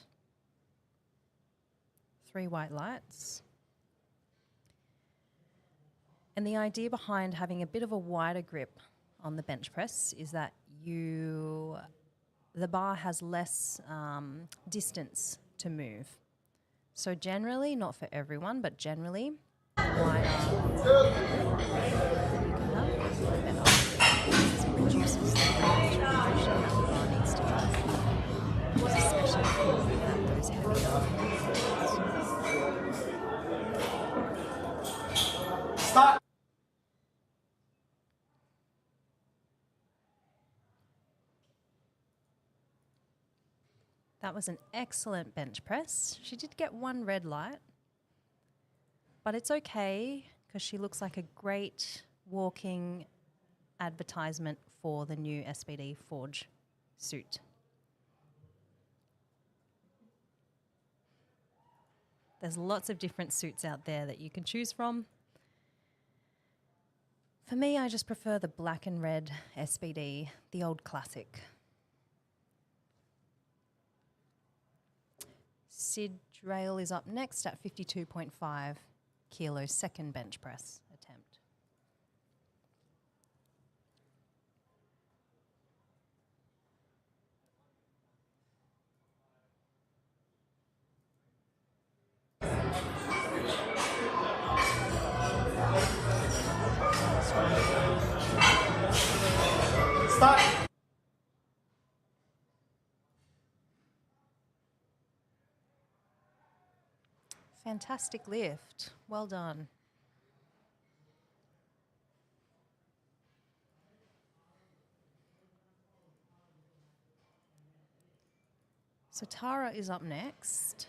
3 white lights. And the idea behind having a bit of a wider grip on the bench press is that the bar has less distance to move. So generally, not for everyone, but generally, wider you can have, the better. This reduces the range of motion that the bar needs to drive, especially at those heavier levels. Start. That was an excellent bench press. She did get 1 red light, but it's okay because she looks like a great walking advertisement for the new SBD Forge suit. There's lots of different suits out there that you can choose from. For me, I just prefer the black and red SBD, the old classic. Sid Drail is up next at 52.5 kilos, second bench press attempt. Start. Fantastic lift. Well done. So Tara is up next.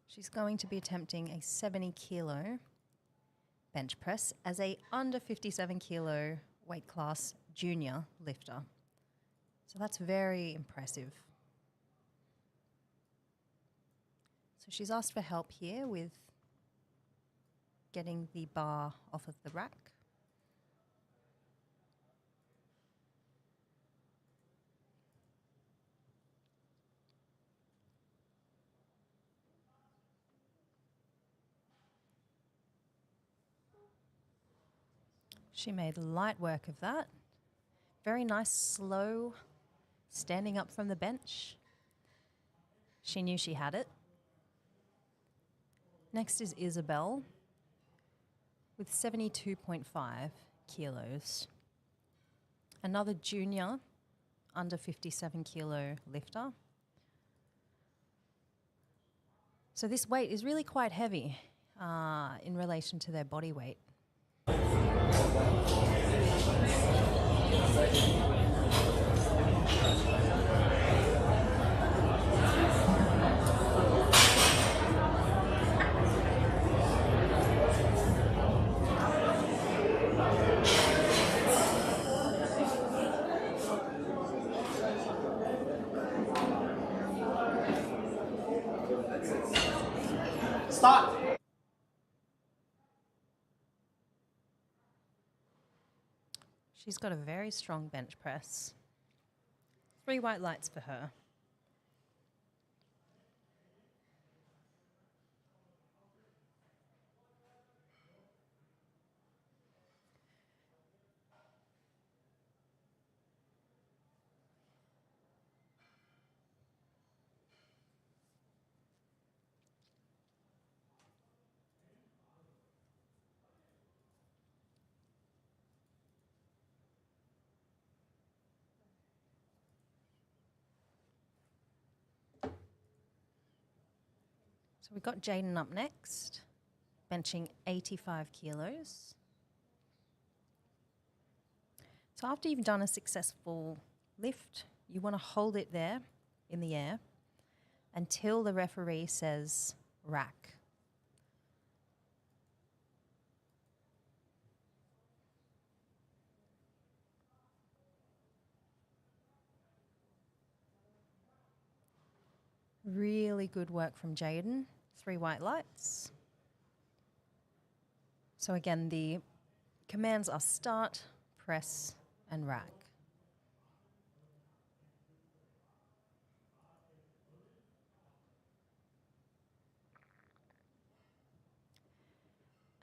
She's going to be attempting a 70 kilo bench press as a under 57 kilo weight class junior lifter. So that's very impressive. So she's asked for help here with getting the bar off of the rack. She made light work of that. Very nice, slow, standing up from the bench. She knew she had it. Next is Isabel with 72.5 kilos. Another junior under 57 kilo lifter. So this weight is really quite heavy in relation to their body weight. Start. She's got a very strong bench press. 3 white lights for her. So we've got Jaden up next, benching 85 kilos. So after you've done a successful lift, you want to hold it there in the air until the referee says rack. Really good work from Jaden. 3 white lights. So again, the commands are start, press, and rack.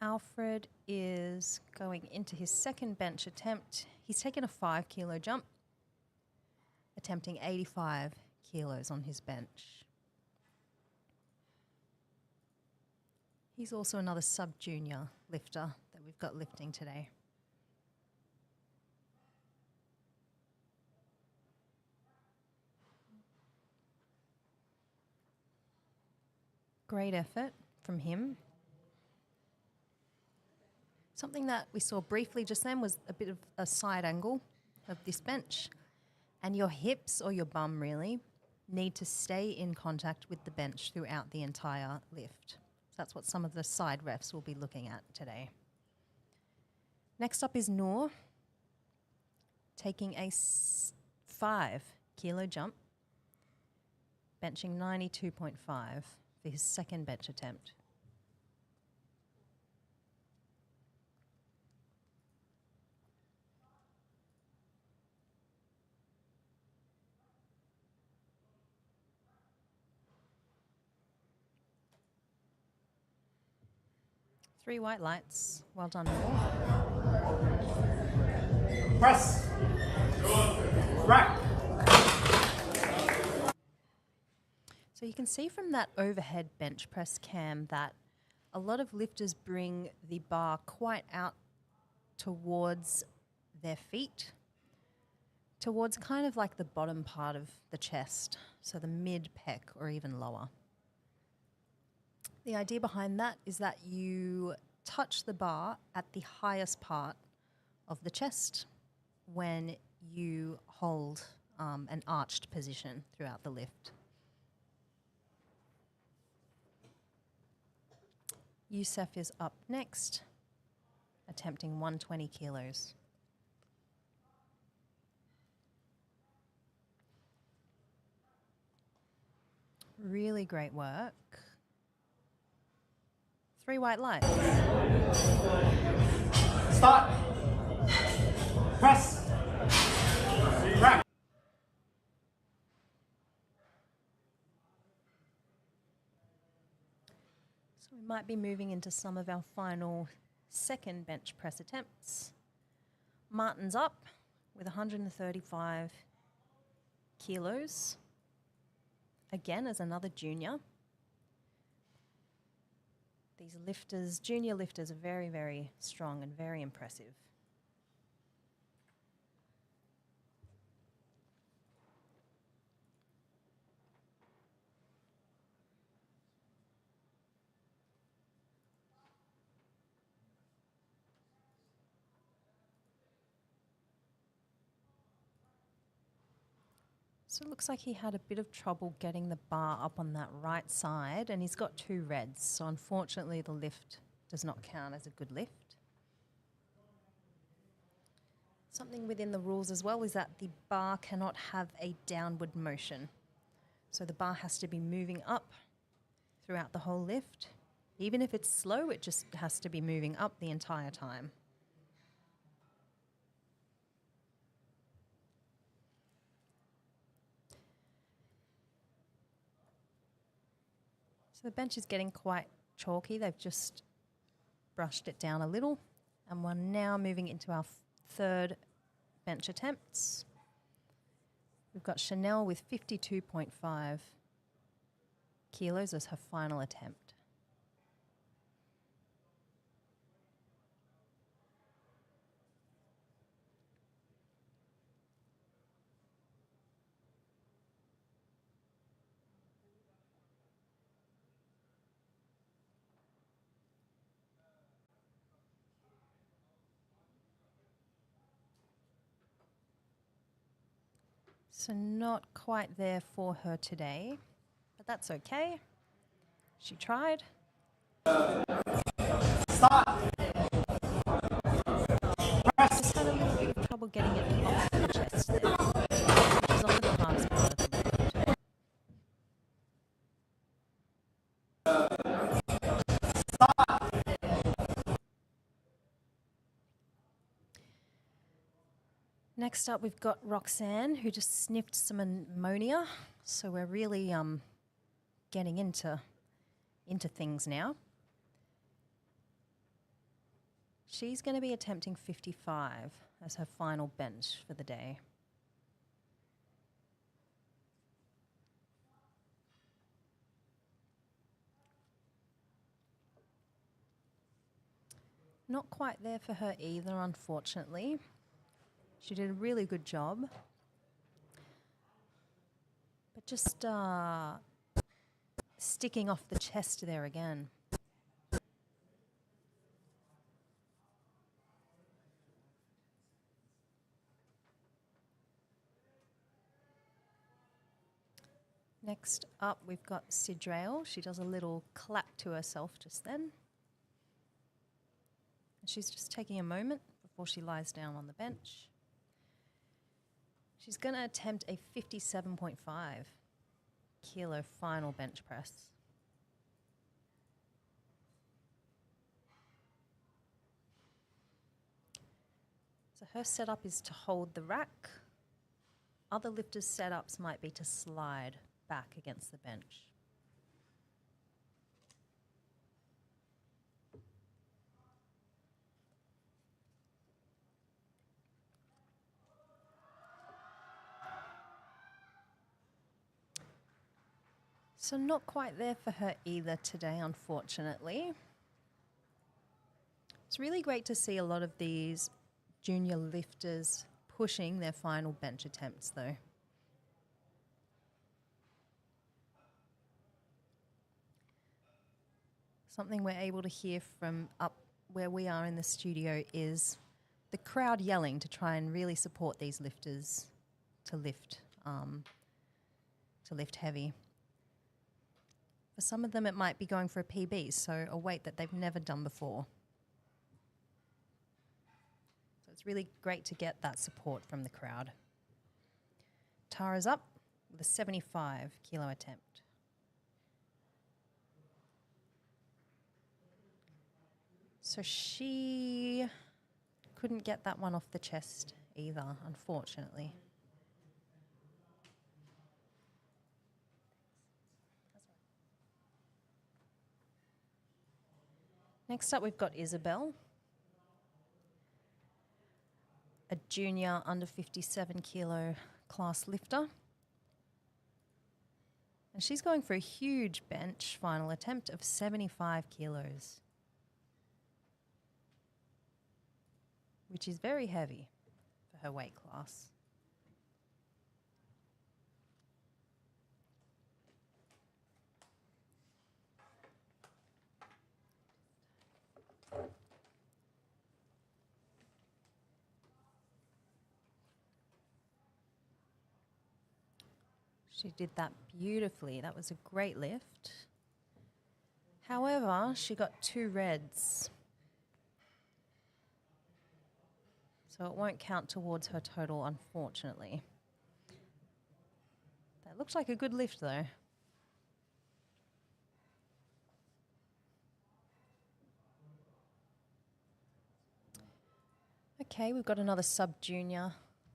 Alfred is going into his second bench attempt. He's taken a 5 kilo jump, attempting 85 kilos on his bench. He's also another sub-junior lifter that we've got lifting today. Great effort from him. Something that we saw briefly just then was a bit of a side angle of this bench. And your hips, or your bum really, need to stay in contact with the bench throughout the entire lift. So that's what some of the side refs will be looking at today. Next up is Noor, taking a 5 kilo jump, benching 92.5 for his second bench attempt. Three white lights. Well done, Noor. Press. Rack. So you can see from that overhead bench press cam that a lot of lifters bring the bar quite out towards their feet, towards kind of like the bottom part of the chest, so the mid-pec or even lower. The idea behind that is that you touch the bar at the highest part of the chest when you hold an arched position throughout the lift. Youssef is up next, attempting 120 kilos. Really great work. 3 white lights. Start. Press. Rack. So we might be moving into some of our final second bench press attempts. Martin's up with 135 kilos. Again, as another junior. These lifters, junior lifters, are very, very strong and very impressive. So it looks like he had a bit of trouble getting the bar up on that right side, and he's got 2 reds, so unfortunately the lift does not count as a good lift. Something within the rules as well is that the bar cannot have a downward motion. So the bar has to be moving up throughout the whole lift. Even if it's slow, it just has to be moving up the entire time. So the bench is getting quite chalky. They've just brushed it down a little. And we're now moving into our third bench attempts. We've got Chanel with 52.5 kilos as her final attempt. So not quite there for her today, but that's okay. She tried. Start. Just had a little bit of trouble getting it off the chest there, which is on the fast part of the lift. Next up, we've got Roxanne, who just sniffed some ammonia. So we're really getting into things now. She's going to be attempting 55 as her final bench for the day. Not quite there for her either, unfortunately. She did a really good job. But just sticking off the chest there again. Next up, we've got Sidrael. She does a little clap to herself just then. And she's just taking a moment before she lies down on the bench. She's going to attempt a 57.5 kilo final bench press. So her setup is to hold the rack. Other lifters' setups might be to slide back against the bench. So not quite there for her either today, unfortunately. It's really great to see a lot of these junior lifters pushing their final bench attempts, though. Something we're able to hear from up where we are in the studio is the crowd yelling to try and really support these lifters to lift heavy. For some of them, it might be going for a PB, so a weight that they've never done before. So it's really great to get that support from the crowd. Tara's up with a 75 kilo attempt. So she couldn't get that one off the chest either, unfortunately. Next up, we've got Isabel, a junior under 57 kilo class lifter. And she's going for a huge bench final attempt of 75 kilos, which is very heavy for her weight class. She did that beautifully. That was a great lift. However, she got 2 reds. So it won't count towards her total, unfortunately. That looked like a good lift, though. Okay, we've got another sub-junior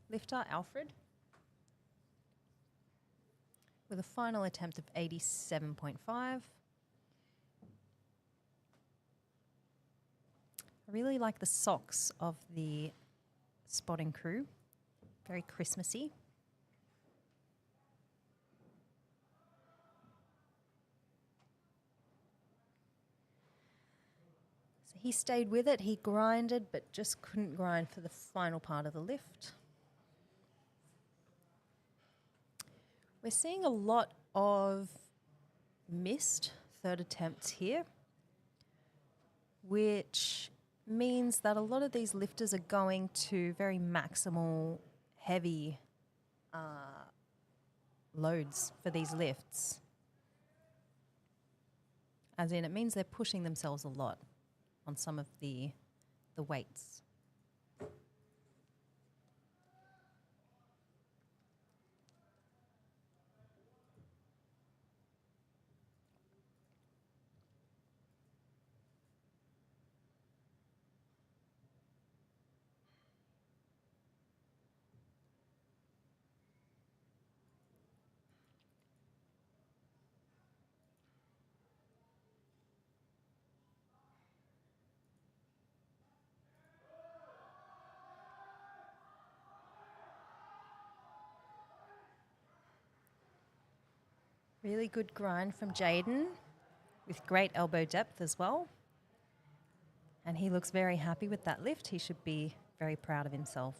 lifter, Alfred, with a final attempt of 87.5. I really like the socks of the spotting crew. Very Christmassy. So he stayed with it. He grinded, but just couldn't grind for the final part of the lift. We're seeing a lot of missed third attempts here, which means that a lot of these lifters are going to very maximal, heavy loads for these lifts. As in, it means they're pushing themselves a lot on some of the weights. Really good grind from Jaden with great elbow depth as well. And he looks very happy with that lift. He should be very proud of himself.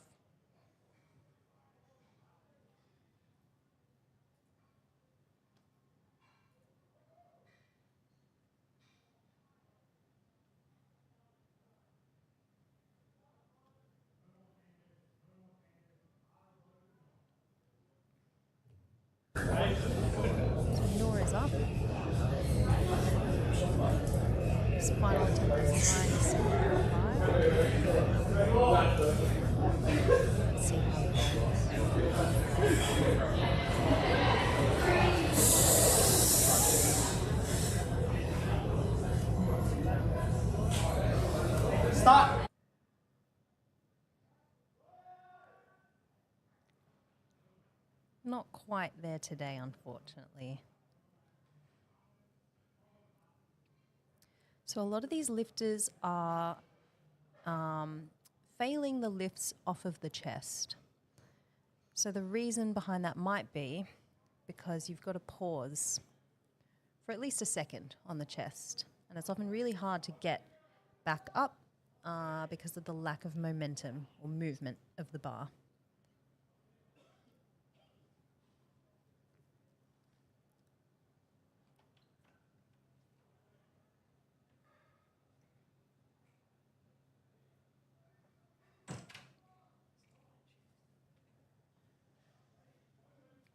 Noor is up. His final attempt is minus 5. Let's see how it goes. Start. Not quite there today, unfortunately. So a lot of these lifters are failing the lifts off of the chest. So the reason behind that might be because you've got to pause for at least a second on the chest. And it's often really hard to get back up because of the lack of momentum or movement of the bar.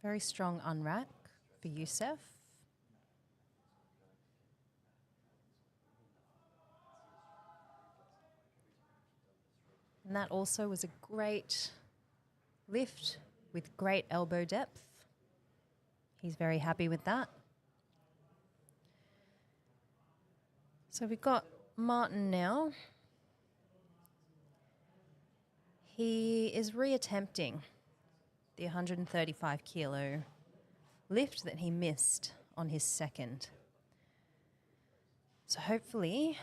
Very strong unrack for Youssef. And that also was a great lift with great elbow depth. He's very happy with that. So we've got Martin now. He is reattempting the 135 kilo lift that he missed on his second. So hopefully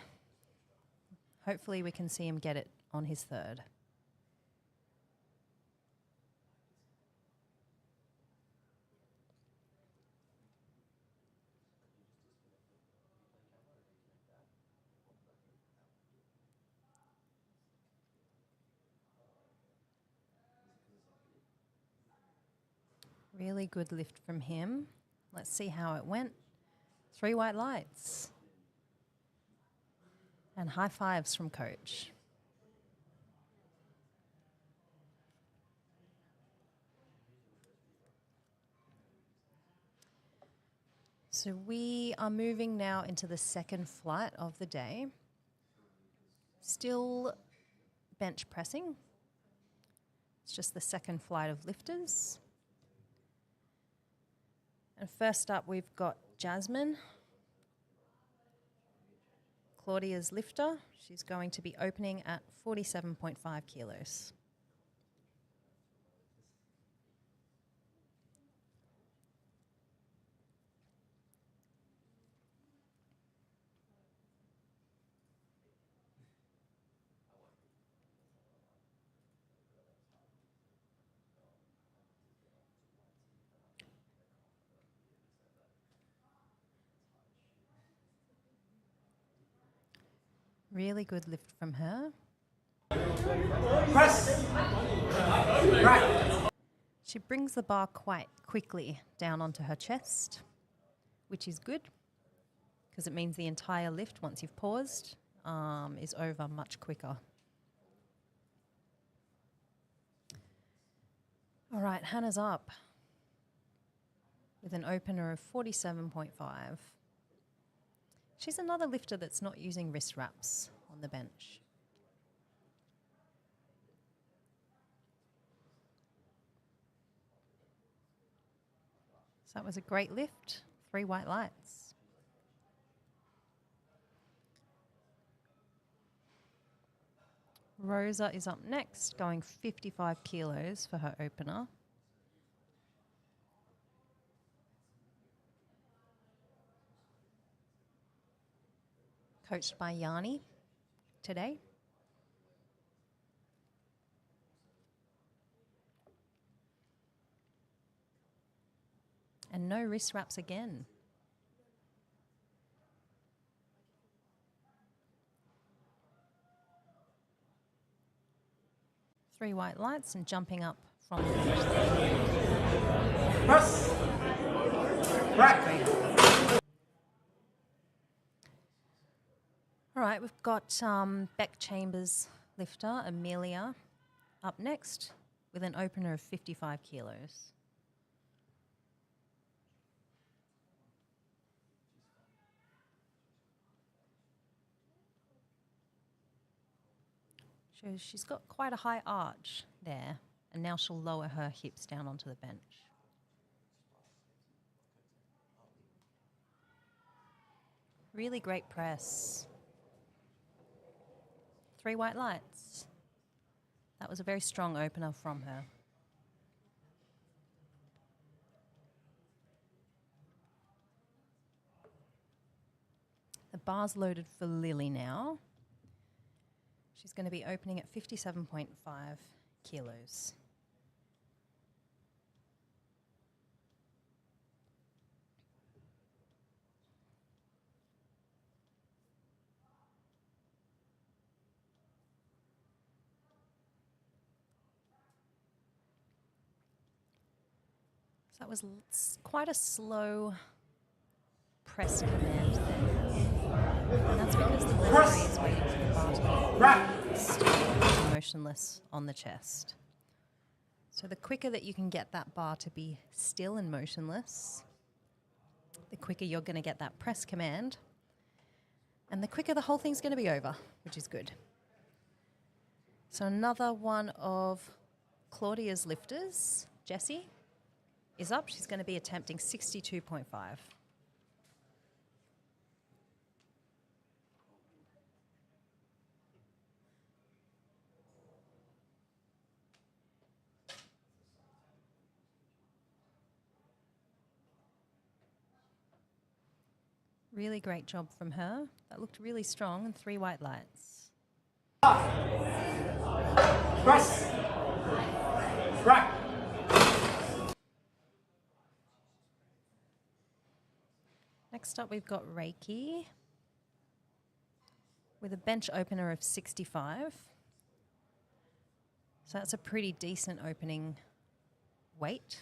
we can see him get it on his third. Really good lift from him. Let's see how it went. 3 white lights. And high fives from coach. So we are moving now into the second flight of the day. Still bench pressing. It's just the second flight of lifters. And first up, we've got Jasmine, Claudia's lifter. She's going to be opening at 47.5 kilos. Really good lift from her. Press. Rack. She brings the bar quite quickly down onto her chest, which is good because it means the entire lift, once you've paused, is over much quicker. All right, Hannah's up with an opener of 47.5. She's another lifter that's not using wrist wraps on the bench. So that was a great lift, 3 white lights. Rosa is up next, going 55 kilos for her opener. Coached by Yanni today. And no wrist wraps again. Three white lights and jumping up from the bench. Press. Rack. All right, we've got Beck Chambers lifter, Amelia, up next with an opener of 55 kilos. So she's got quite a high arch there, and now she'll lower her hips down onto the bench. Really great press. Three white lights. That was a very strong opener from her. The bar's loaded for Lily now. She's going to be opening at 57.5 kilos. So that was quite a slow press command there. And that's because the referee is waiting for the bar to be still and motionless on the chest. So the quicker that you can get that bar to be still and motionless, the quicker you're going to get that press command, and the quicker the whole thing's going to be over, which is good. So another one of Claudia's lifters, Jessie, is up. She's going to be attempting 62.5. Really great job from her. That looked really strong, and three white lights. Press. Rack. Next up, we've got Reiki with a bench opener of 65. So that's a pretty decent opening weight.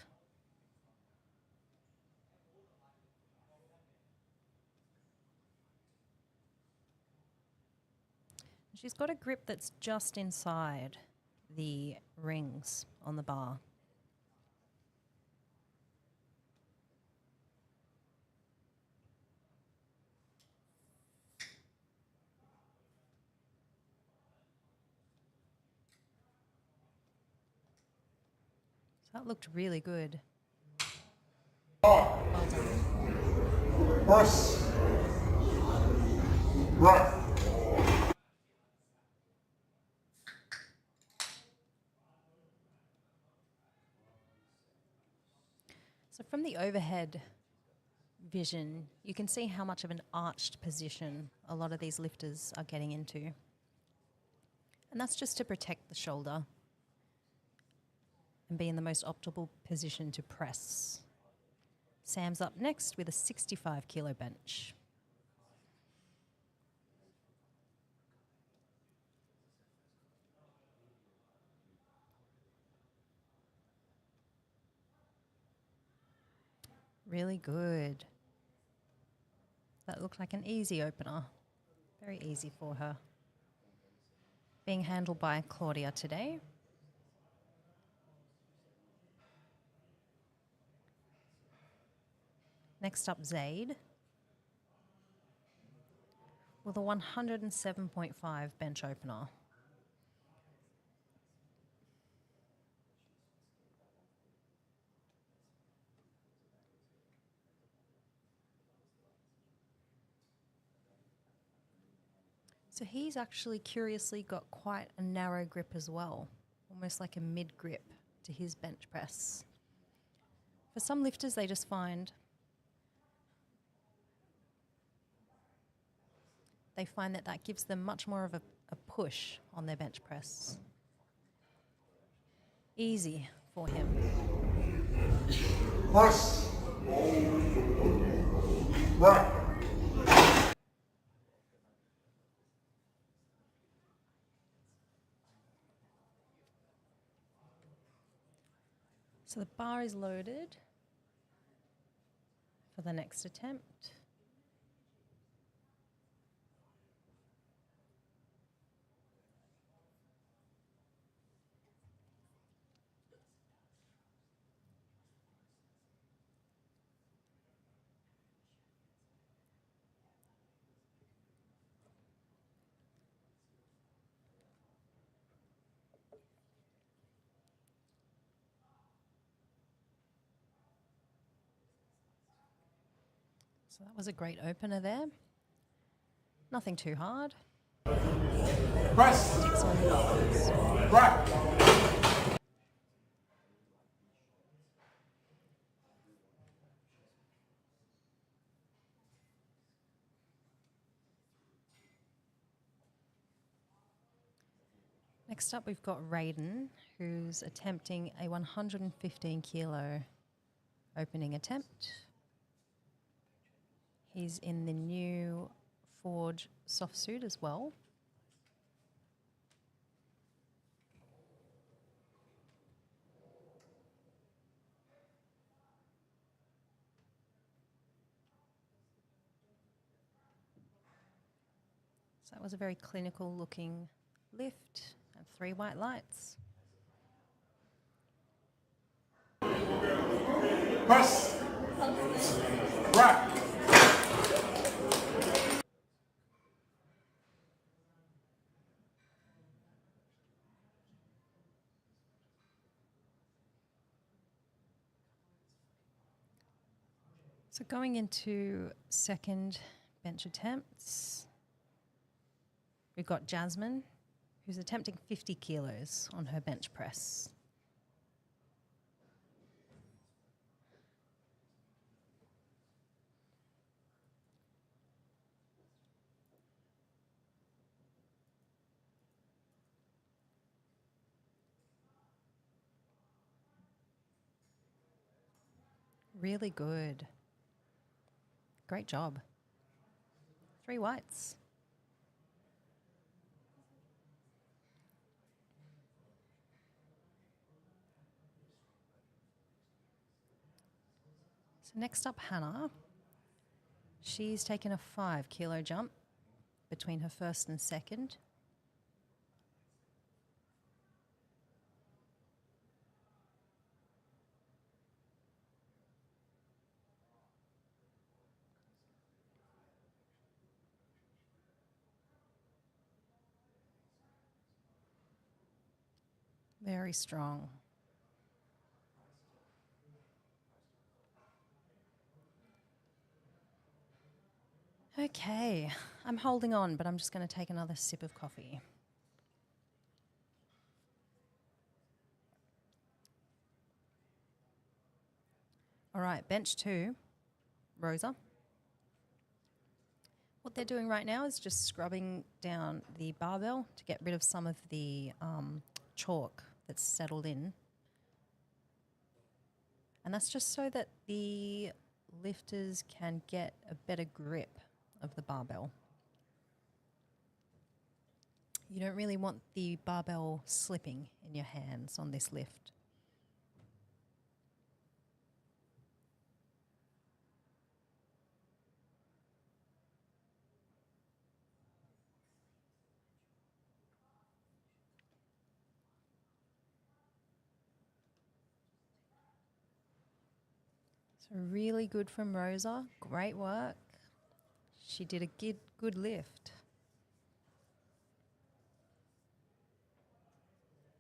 She's got a grip that's just inside the rings on the bar. So that looked really good. Well done. Press. Right. So from the overhead vision, you can see how much of an arched position a lot of these lifters are getting into. And that's just to protect the shoulder and be in the most optimal position to press. Sam's up next with a 65 kilo bench. Really good. That looked like an easy opener. Very easy for her. Being handled by Claudia today. Next up, Zaid with a 107.5 bench opener. So he's actually curiously got quite a narrow grip as well, almost like a mid grip to his bench press. For some lifters, they just find that gives them much more of a push on their bench press. Easy for him. Press. Right. So the bar is loaded for the next attempt. So that was a great opener there. Nothing too hard. Press. Sticks on the bars. Right. Next up, we've got Raiden, who's attempting a 115 kilo opening attempt. He's in the new Forge soft suit as well. So that was a very clinical looking lift and 3 white lights. Press. Right. So going into second bench attempts, we've got Jasmine, who's attempting 50 kilos on her bench press. Really good. Great job. 3 whites. So next up, Hannah. She's taken a 5 kilo jump between her first and second. Very strong. Okay, I'm holding on, but I'm just going to take another sip of coffee. All right, bench 2, Rosa. What they're doing right now is just scrubbing down the barbell to get rid of some of the chalk that's settled in. And that's just so that the lifters can get a better grip of the barbell. You don't really want the barbell slipping in your hands on this lift. So really good from Rosa. Great work. She did a good lift.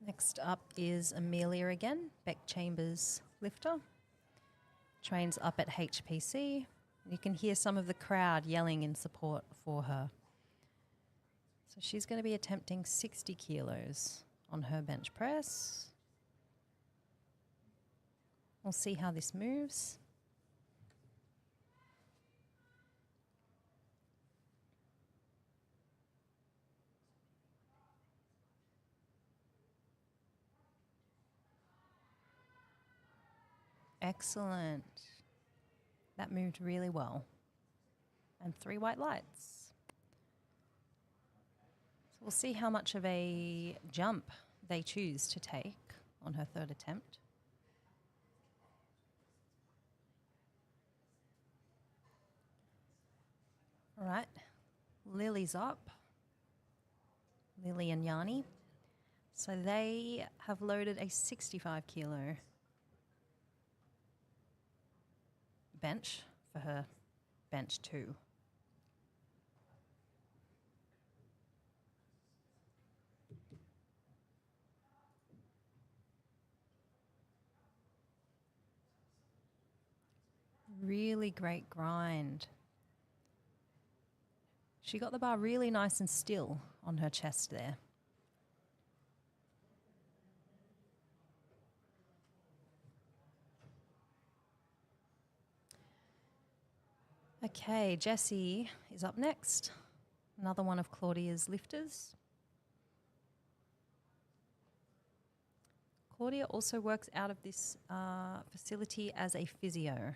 Next up is Amelia again, Beck Chambers lifter. Trains up at HPC. You can hear some of the crowd yelling in support for her. So she's going to be attempting 60 kilos on her bench press. We'll see how this moves. Excellent. That moved really well. And 3 white lights. So we'll see how much of a jump they choose to take on her third attempt. All right, Lily's up. Lily and Yanni. So they have loaded a 65 kilo bench for her bench 2. Really great grind. She got the bar really nice and still on her chest there. Okay, Jessie is up next. Another one of Claudia's lifters. Claudia also works out of this facility as a physio.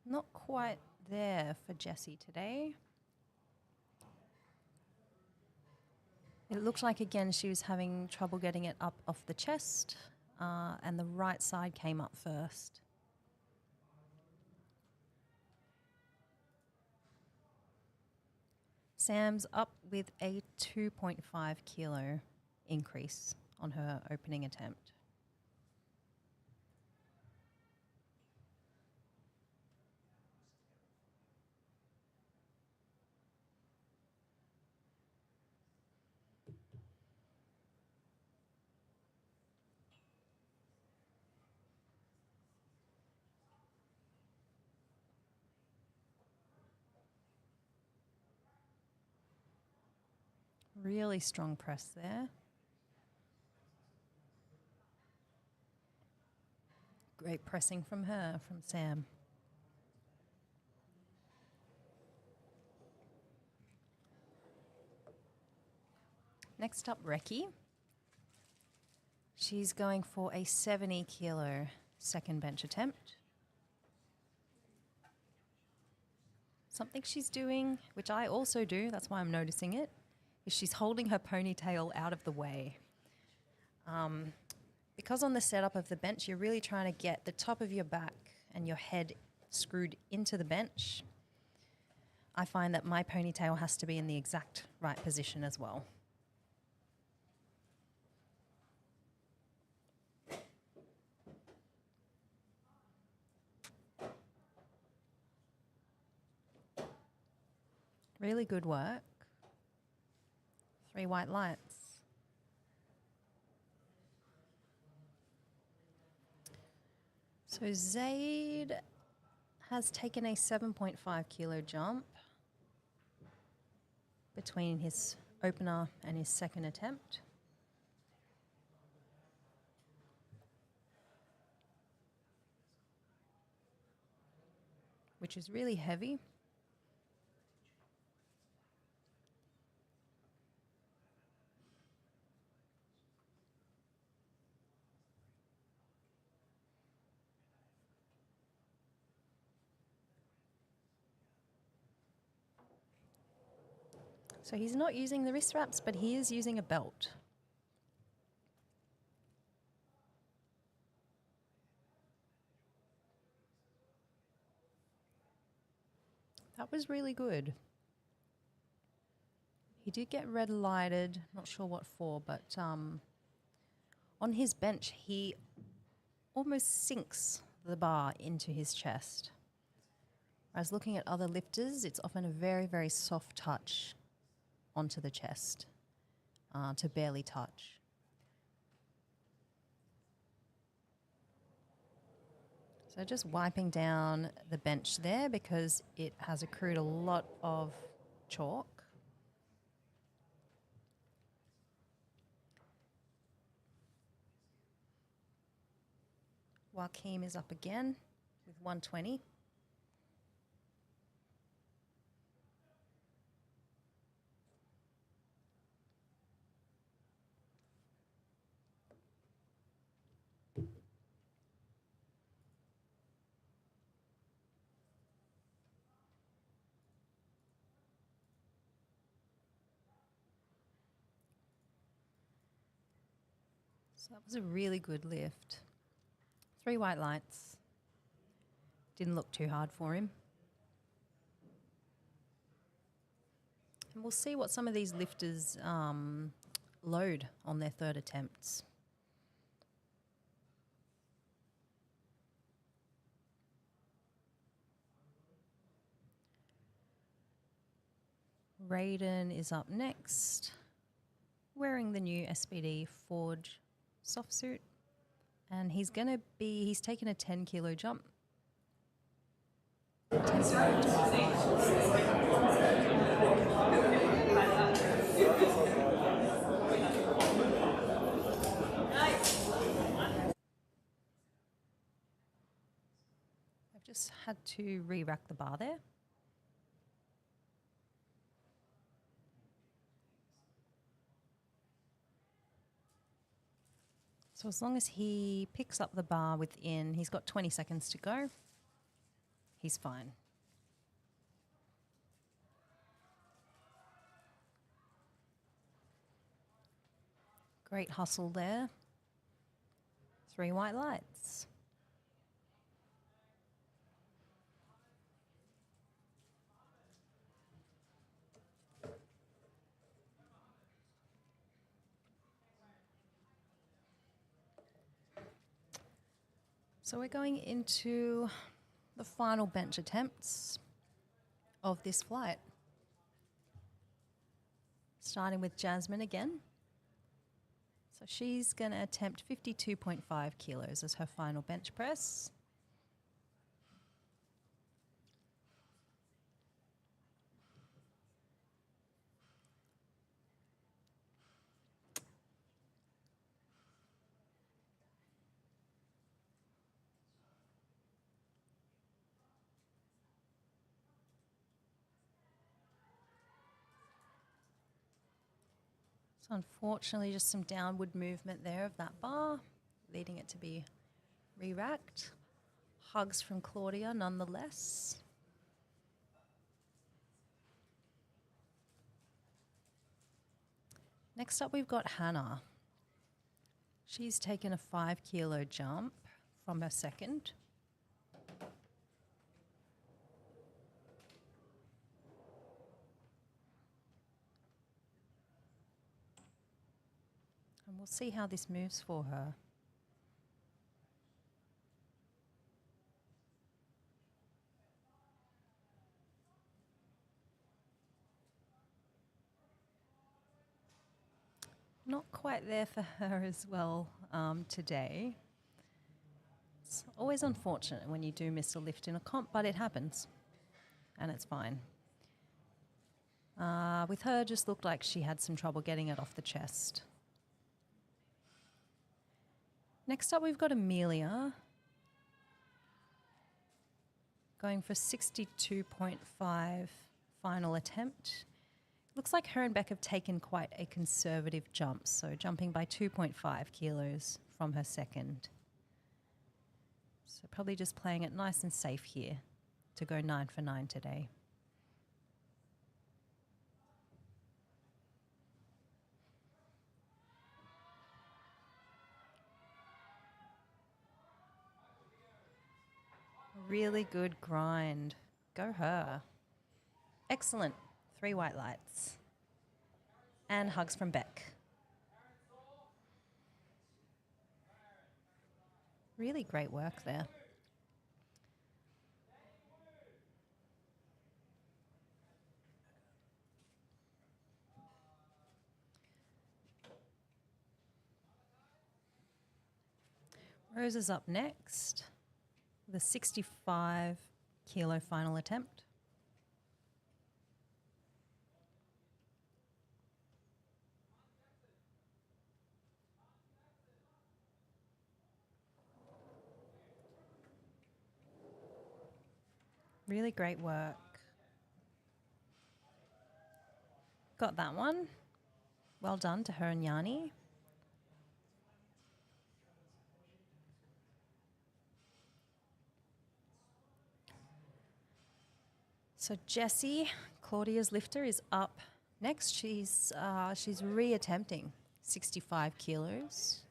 Not quite there for Jessie today. It looked like, again, she was having trouble getting it up off the chest, and the right side came up first. Sam's up with a 2.5 kilo increase on her opening attempt. Really strong press there. Great pressing from her, from Sam. Next up, Reki. She's going for a 70 kilo second bench attempt. Something she's doing, which I also do, that's why I'm noticing it, is she's holding her ponytail out of the way. Because on the setup of the bench, you're really trying to get the top of your back and your head screwed into the bench. I find that my ponytail has to be in the exact right position as well. Really good work. 3 white lights. So Zaid has taken a 7.5 kilo jump between his opener and his second attempt. Which is really heavy. So he's not using the wrist wraps, but he is using a belt. That was really good. He did get red lighted, not sure what for, but on his bench, he almost sinks the bar into his chest. Whereas looking at other lifters, it's often a very, very soft touch onto the chest, to barely touch. So just wiping down the bench there because it has accrued a lot of chalk. Joaquim is up again with 120. So that was a really good lift. 3 white lights. Didn't look too hard for him. And we'll see what some of these lifters load on their third attempts. Raiden is up next, wearing the new SBD Forge soft suit, and he's taken a 10 kilo jump. I've just had to re-rack the bar there. So as long as he picks up the bar within, he's got 20 seconds to go, he's fine. Great hustle there. 3 white lights. So we're going into the final bench attempts of this flight. Starting with Jasmine again. So she's going to attempt 52.5 kilos as her final bench press. So unfortunately, just some downward movement there of that bar, leading it to be re-racked. Hugs from Claudia nonetheless. Next up, we've got Hannah. She's taken a 5 kilo jump from her second. And we'll see how this moves for her. Not quite there for her as well today. It's always unfortunate when you do miss a lift in a comp, but it happens, and it's fine. With her, just looked like she had some trouble getting it off the chest. Next up, we've got Amelia, going for 62.5 final attempt. Looks like her and Beck have taken quite a conservative jump, so jumping by 2.5 kilos from her second. So probably just playing it nice and safe here to go 9 for 9 today. Really good grind. Go her. Excellent. 3 white lights. And hugs from Beck. Really great work there. Rose is up next with a 65 kilo final attempt. Really great work. Got that one. Well done to her and Yanni. So Jessie, Claudia's lifter, is up next. She's re-attempting 65 kilos.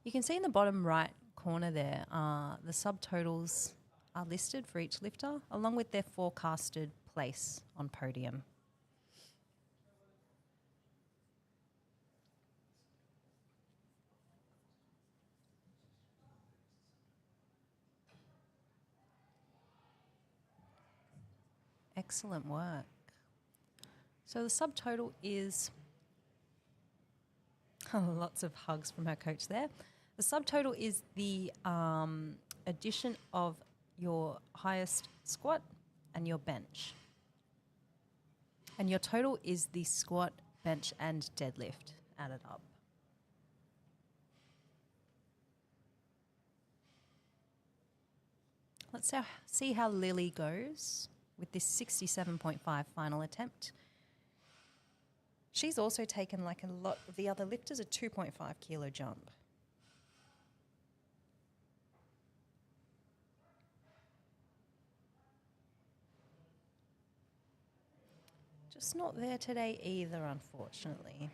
You can see in the bottom right corner there, the subtotals are listed for each lifter, along with their forecasted place on podium. Excellent work. So the subtotal is lots of hugs from her coach there. The subtotal is the addition of your highest squat and your bench. And your total is the squat, bench, and deadlift added up. Let's see how Lily goes with this 67.5 final attempt. She's also taken, like a lot of the other lifters, a 2.5 kilo jump. Just not there today either, unfortunately.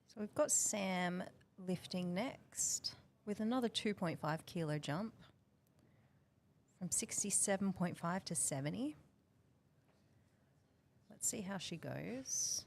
So we've got Sam lifting next with another 2.5 kilo jump from 67.5 to 70. Let's see how she goes.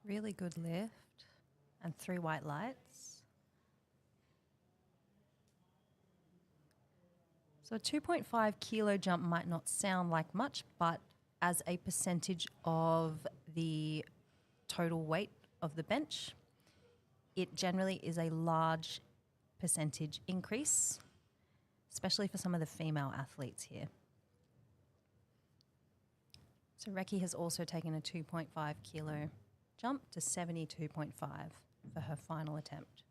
Really good lift and 3 white lights. So a 2.5 kilo jump might not sound like much, but as a percentage of the total weight of the bench, it generally is a large percentage increase, especially for some of the female athletes here. So Reki has also taken a 2.5 kilo jump to 72.5 for her final attempt.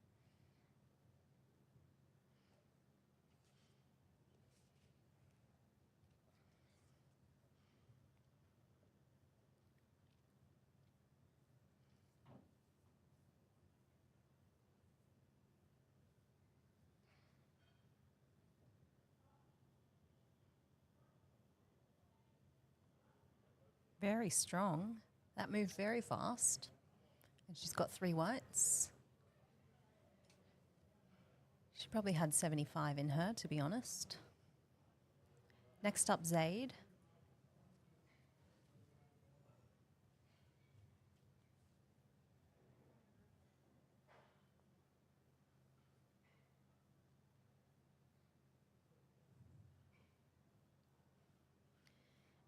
Very strong. That moved very fast. And she's got 3 whites. She probably had 75 in her, to be honest. Next up, Zaid.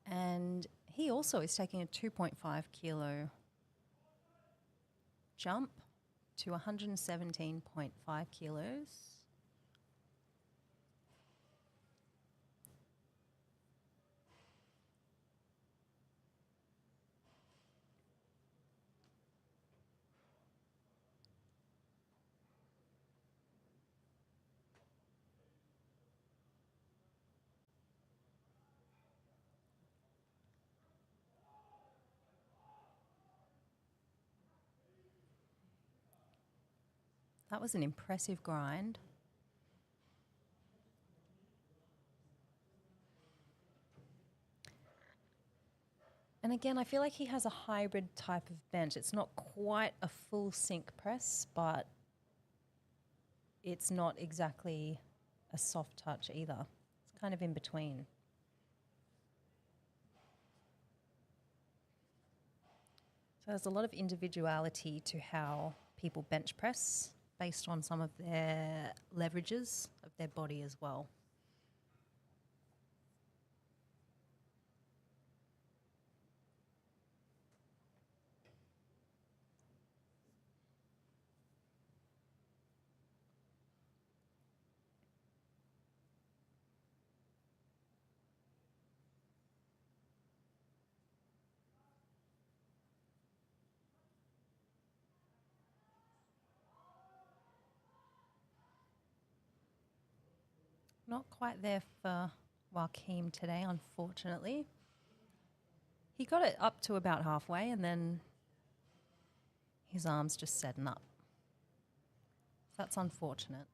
And he also is taking a 2.5 kilo jump to 117.5 kilos. That was an impressive grind. And again, I feel like he has a hybrid type of bench. It's not quite a full sink press, but it's not exactly a soft touch either. It's kind of in between. So there's a lot of individuality to how people bench press based on some of their leverages of their body as well. Not quite there for Joaquim today, unfortunately. He got it up to about halfway and then his arm's just setting up. That's unfortunate.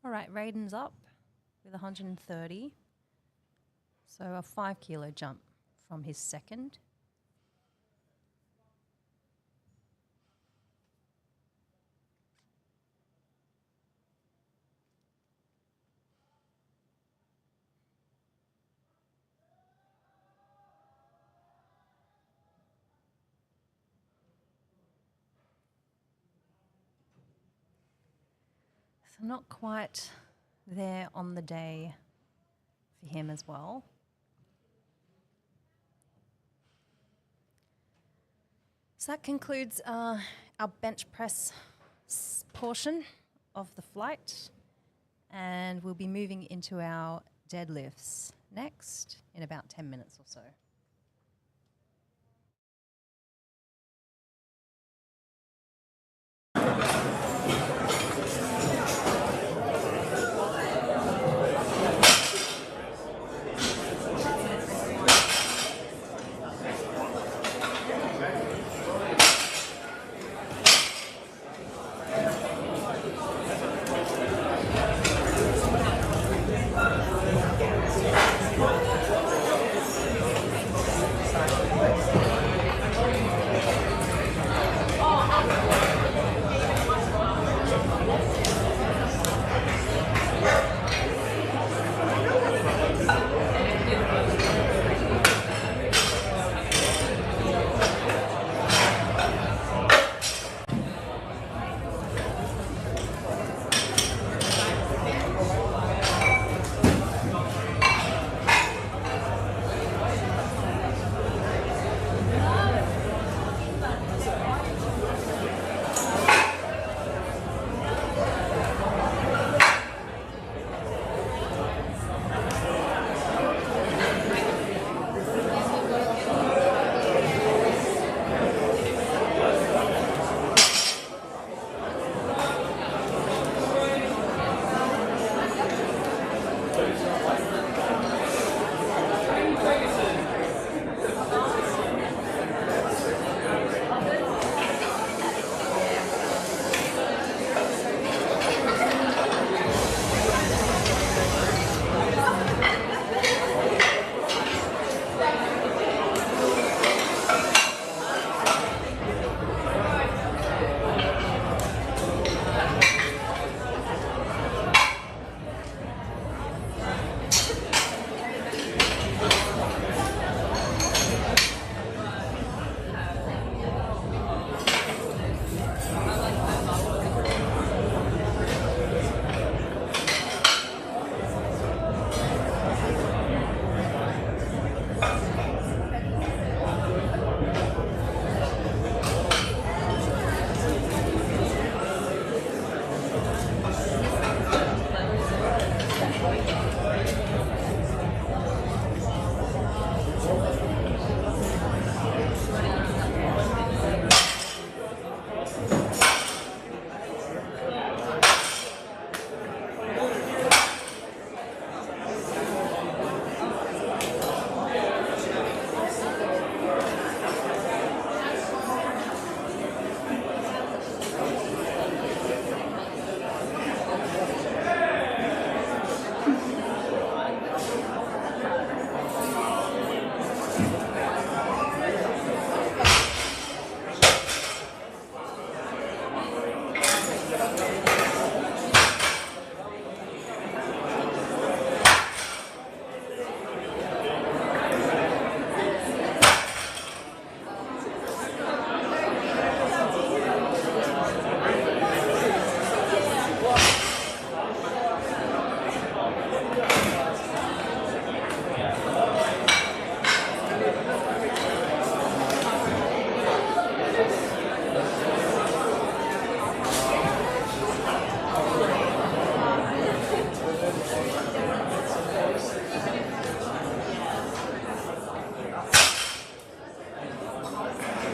All right, Raiden's up with 130. So a 5 kilo jump from his second. So not quite there on the day for him as well. So that concludes our bench press portion of the flight, and we'll be moving into our deadlifts next in about 10 minutes or so.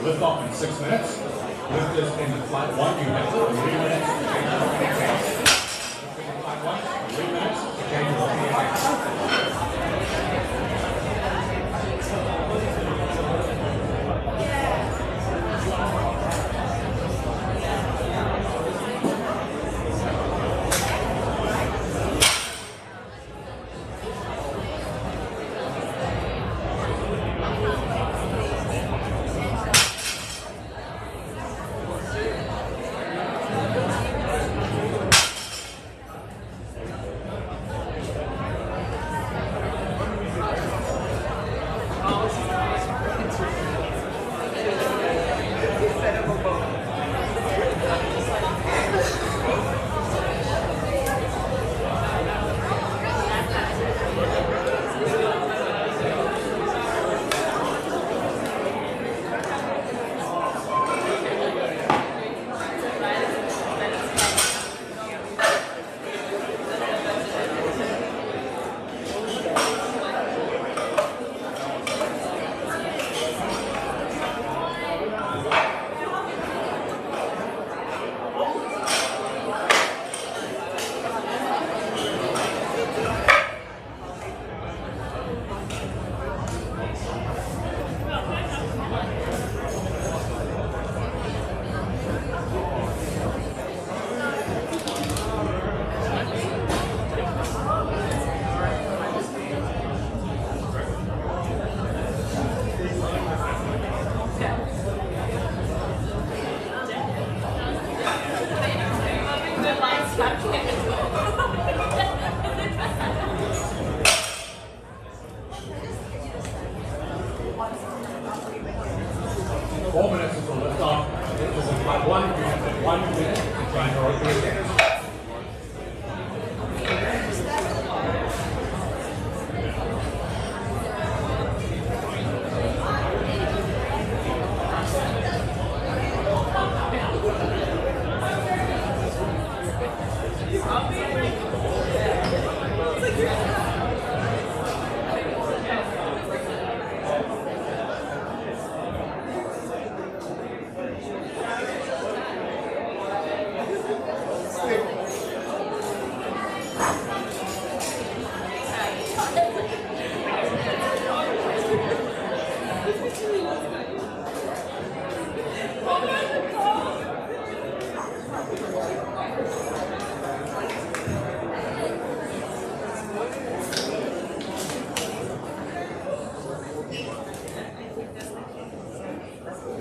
lift off in 6 minutes. Lift this in flat 1 unit, 3 minutes to change your rotating stance. Lift in flat 1, 3 minutes to change your rotating stance.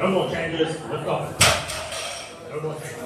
No more changes, lift off. No more changes.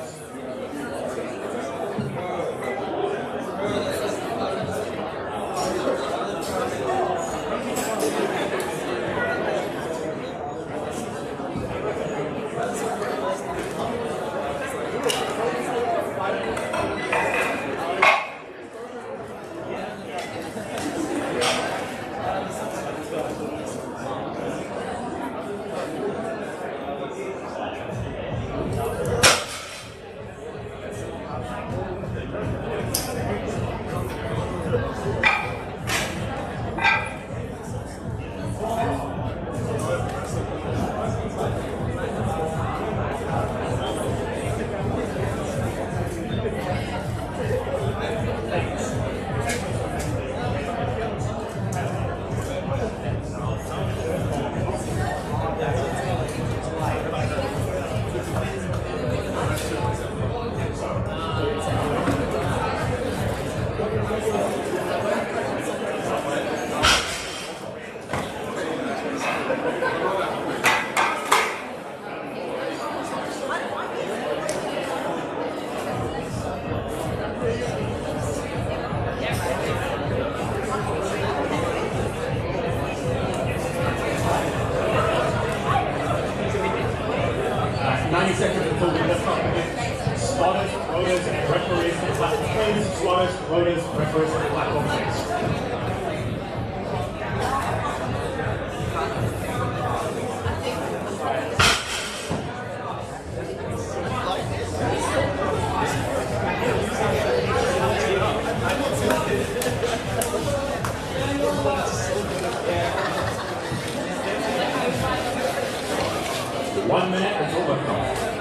1 minute until liftoff.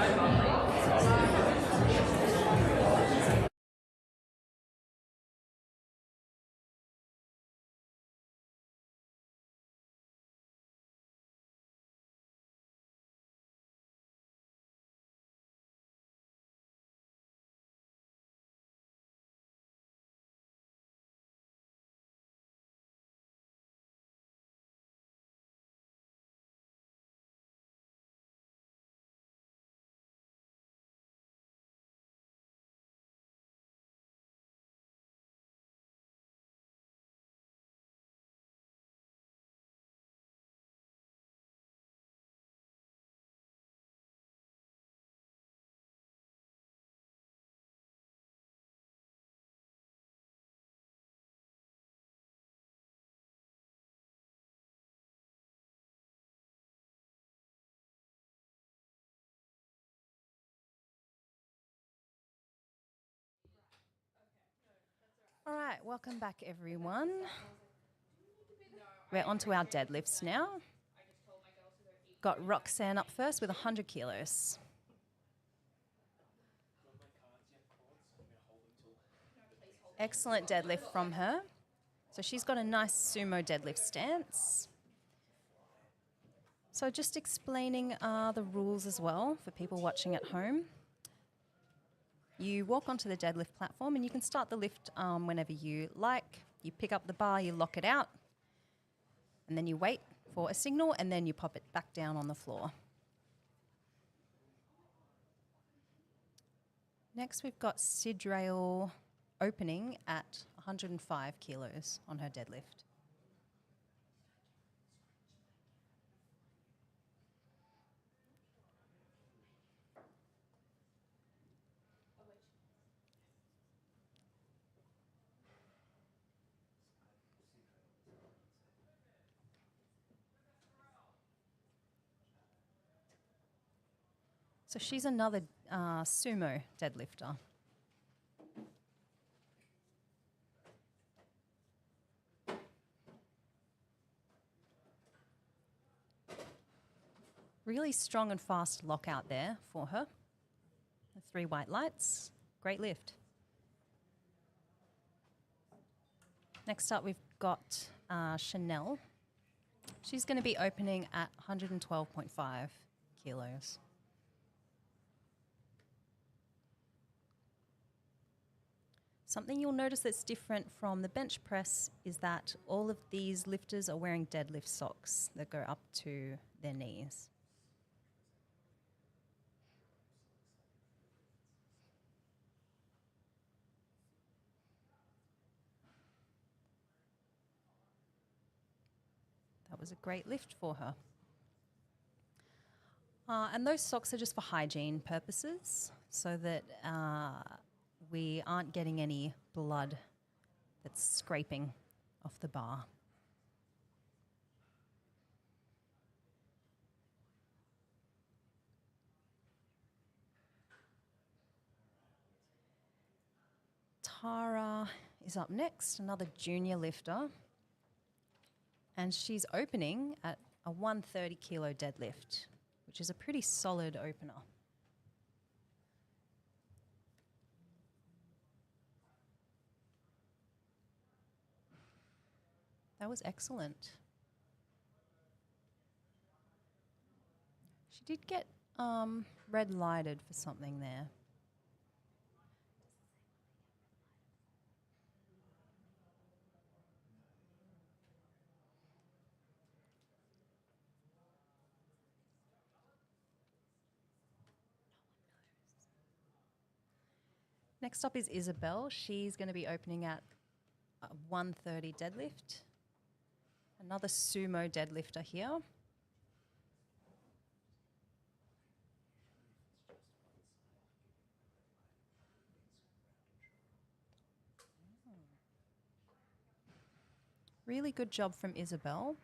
All right, welcome back, everyone. We're on to our deadlifts now. Got Roxanne up first with 100 kilos. Excellent deadlift from her. So she's got a nice sumo deadlift stance. So just explaining the rules as well for people watching at home. You walk onto the deadlift platform and you can start the lift whenever you like. You pick up the bar, you lock it out, and then you wait for a signal and then you pop it back down on the floor. Next we've got Sidrail opening at 105 kilos on her deadlift. So she's another sumo deadlifter. Really strong and fast lockout there for her. The 3 white lights, great lift. Next up we've got Chanel. She's going to be opening at 112.5 kilos. Something you'll notice that's different from the bench press is that all of these lifters are wearing deadlift socks that go up to their knees. That was a great lift for her. And those socks are just for hygiene purposes so that we aren't getting any blood that's scraping off the bar. Tara is up next, another junior lifter. And she's opening at a 130 kilo deadlift, which is a pretty solid opener. That was excellent. She did get red lighted for something there. Next up is Isabel. She's going to be opening at a 130 deadlift. Another sumo deadlifter here. Really good job from Isabel.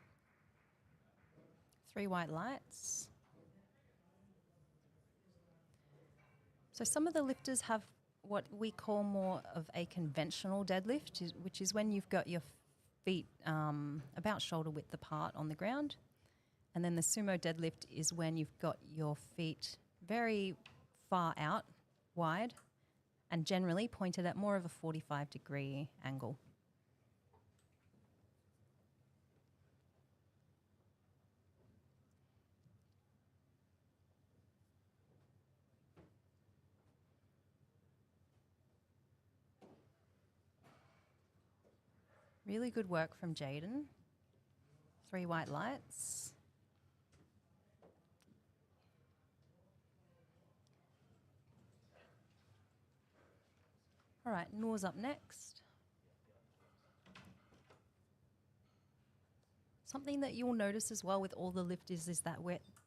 3 white lights. So some of the lifters have what we call more of a conventional deadlift, which is when you've got your feet about shoulder width apart on the ground. And then the sumo deadlift is when you've got your feet very far out, wide, and generally pointed at more of a 45-degree angle. Really good work from Jaden. 3 white lights. All right, Noor's up next. Something that you'll notice as well with all the lifters is that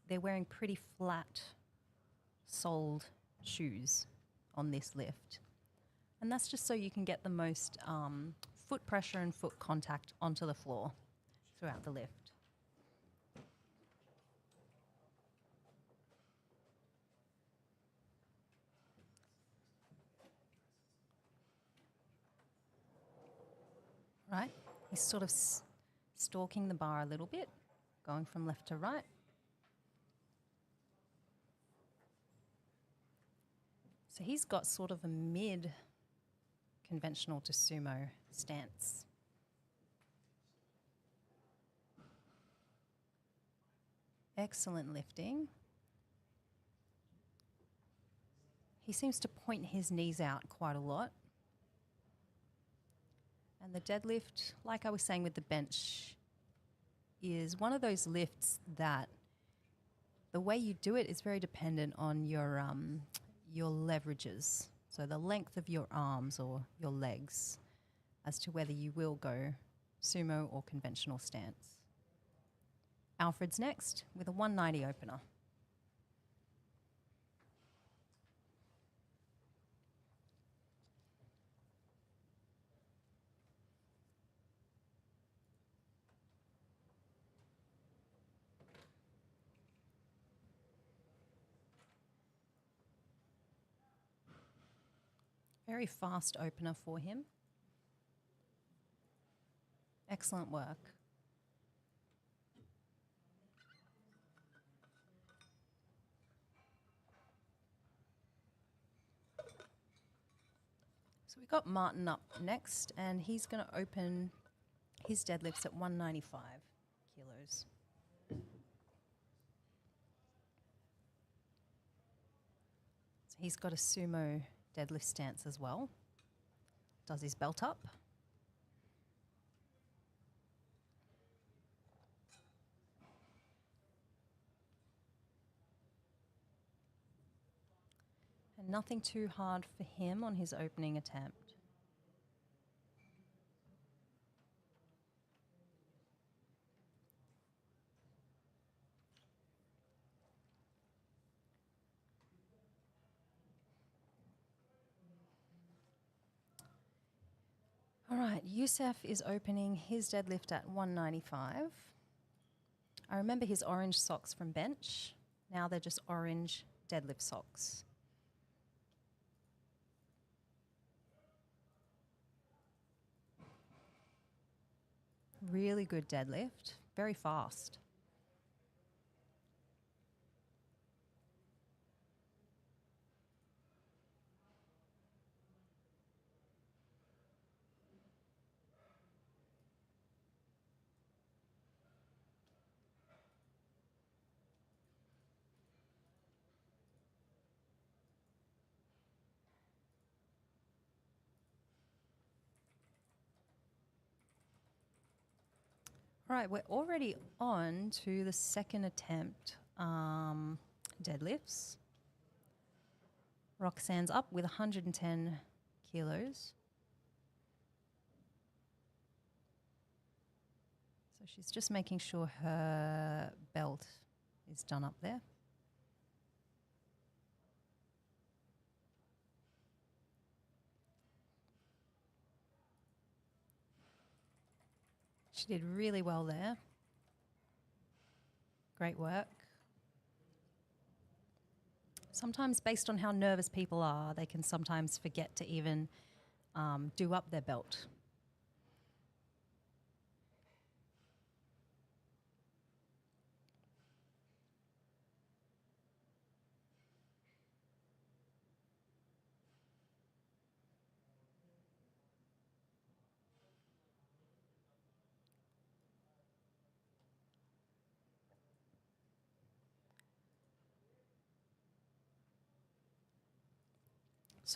they're wearing pretty flat-soled shoes on this lift. And that's just so you can get the most foot pressure and foot contact onto the floor throughout the lift. Right, he's sort of stalking the bar a little bit, going from left to right. So he's got sort of a mid-conventional to sumo stance. Excellent lifting. He seems to point his knees out quite a lot. And the deadlift, like I was saying with the bench, is one of those lifts that the way you do it is very dependent on your leverages. So the length of your arms or your legs as to whether you will go sumo or conventional stance. Alfred's next with a 190 opener. Very fast opener for him. Excellent work. So we've got Martin up next, and he's going to open his deadlifts at 195 kilos. So he's got a sumo deadlift stance as well. Does his belt up. And nothing too hard for him on his opening attempt. All right, Youssef is opening his deadlift at 195. I remember his orange socks from bench. Now they're just orange deadlift socks. Really good deadlift, very fast. All right, we're already on to the second attempt deadlifts. Roxanne's up with 110 kilos. So she's just making sure her belt is done up there. She did really well there. Great work. Sometimes based on how nervous people are, they can sometimes forget to even do up their belt.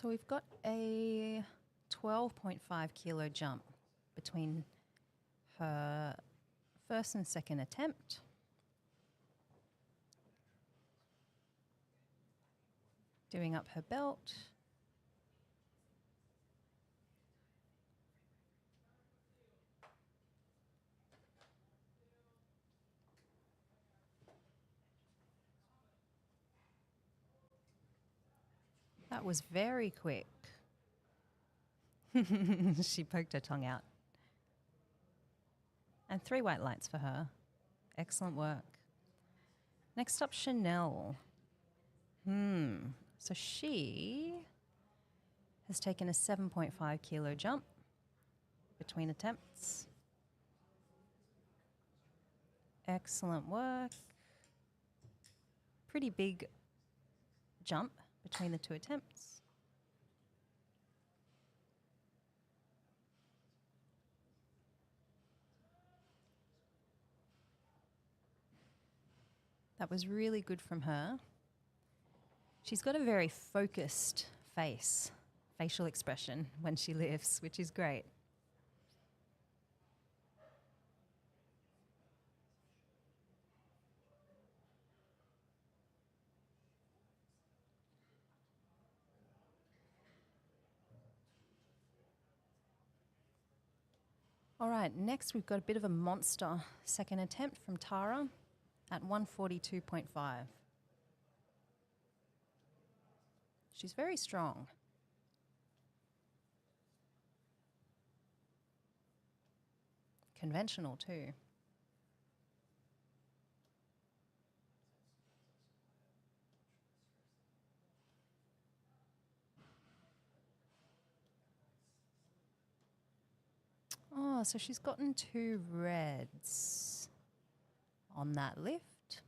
So we've got a 12.5 kilo jump between her first and second attempt. Doing up her belt. That was very quick. She poked her tongue out. And 3 white lights for her. Excellent work. Next up, Chanel. So she has taken a 7.5 kilo jump between attempts. Excellent work. Pretty big jump between the 2 attempts. That was really good from her. She's got a very focused face, facial expression when she lifts, which is great. All right, next we've got a bit of a monster second attempt from Tara at 142.5. She's very strong. Conventional too. Oh, so she's gotten 2 reds on that lift.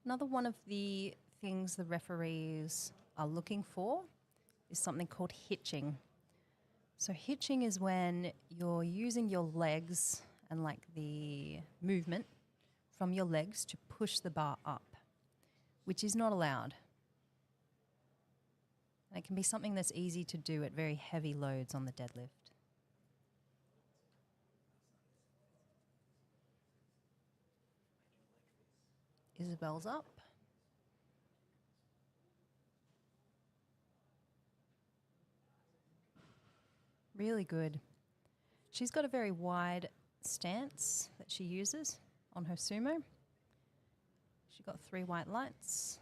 Another one of the things the referees are looking for is something called hitching. So hitching is when you're using your legs and like the movement from your legs to push the bar up, which is not allowed. And it can be something that's easy to do at very heavy loads on the deadlift. Isabel's up. Really good. She's got a very wide stance that she uses on her sumo. She got 3 white lights.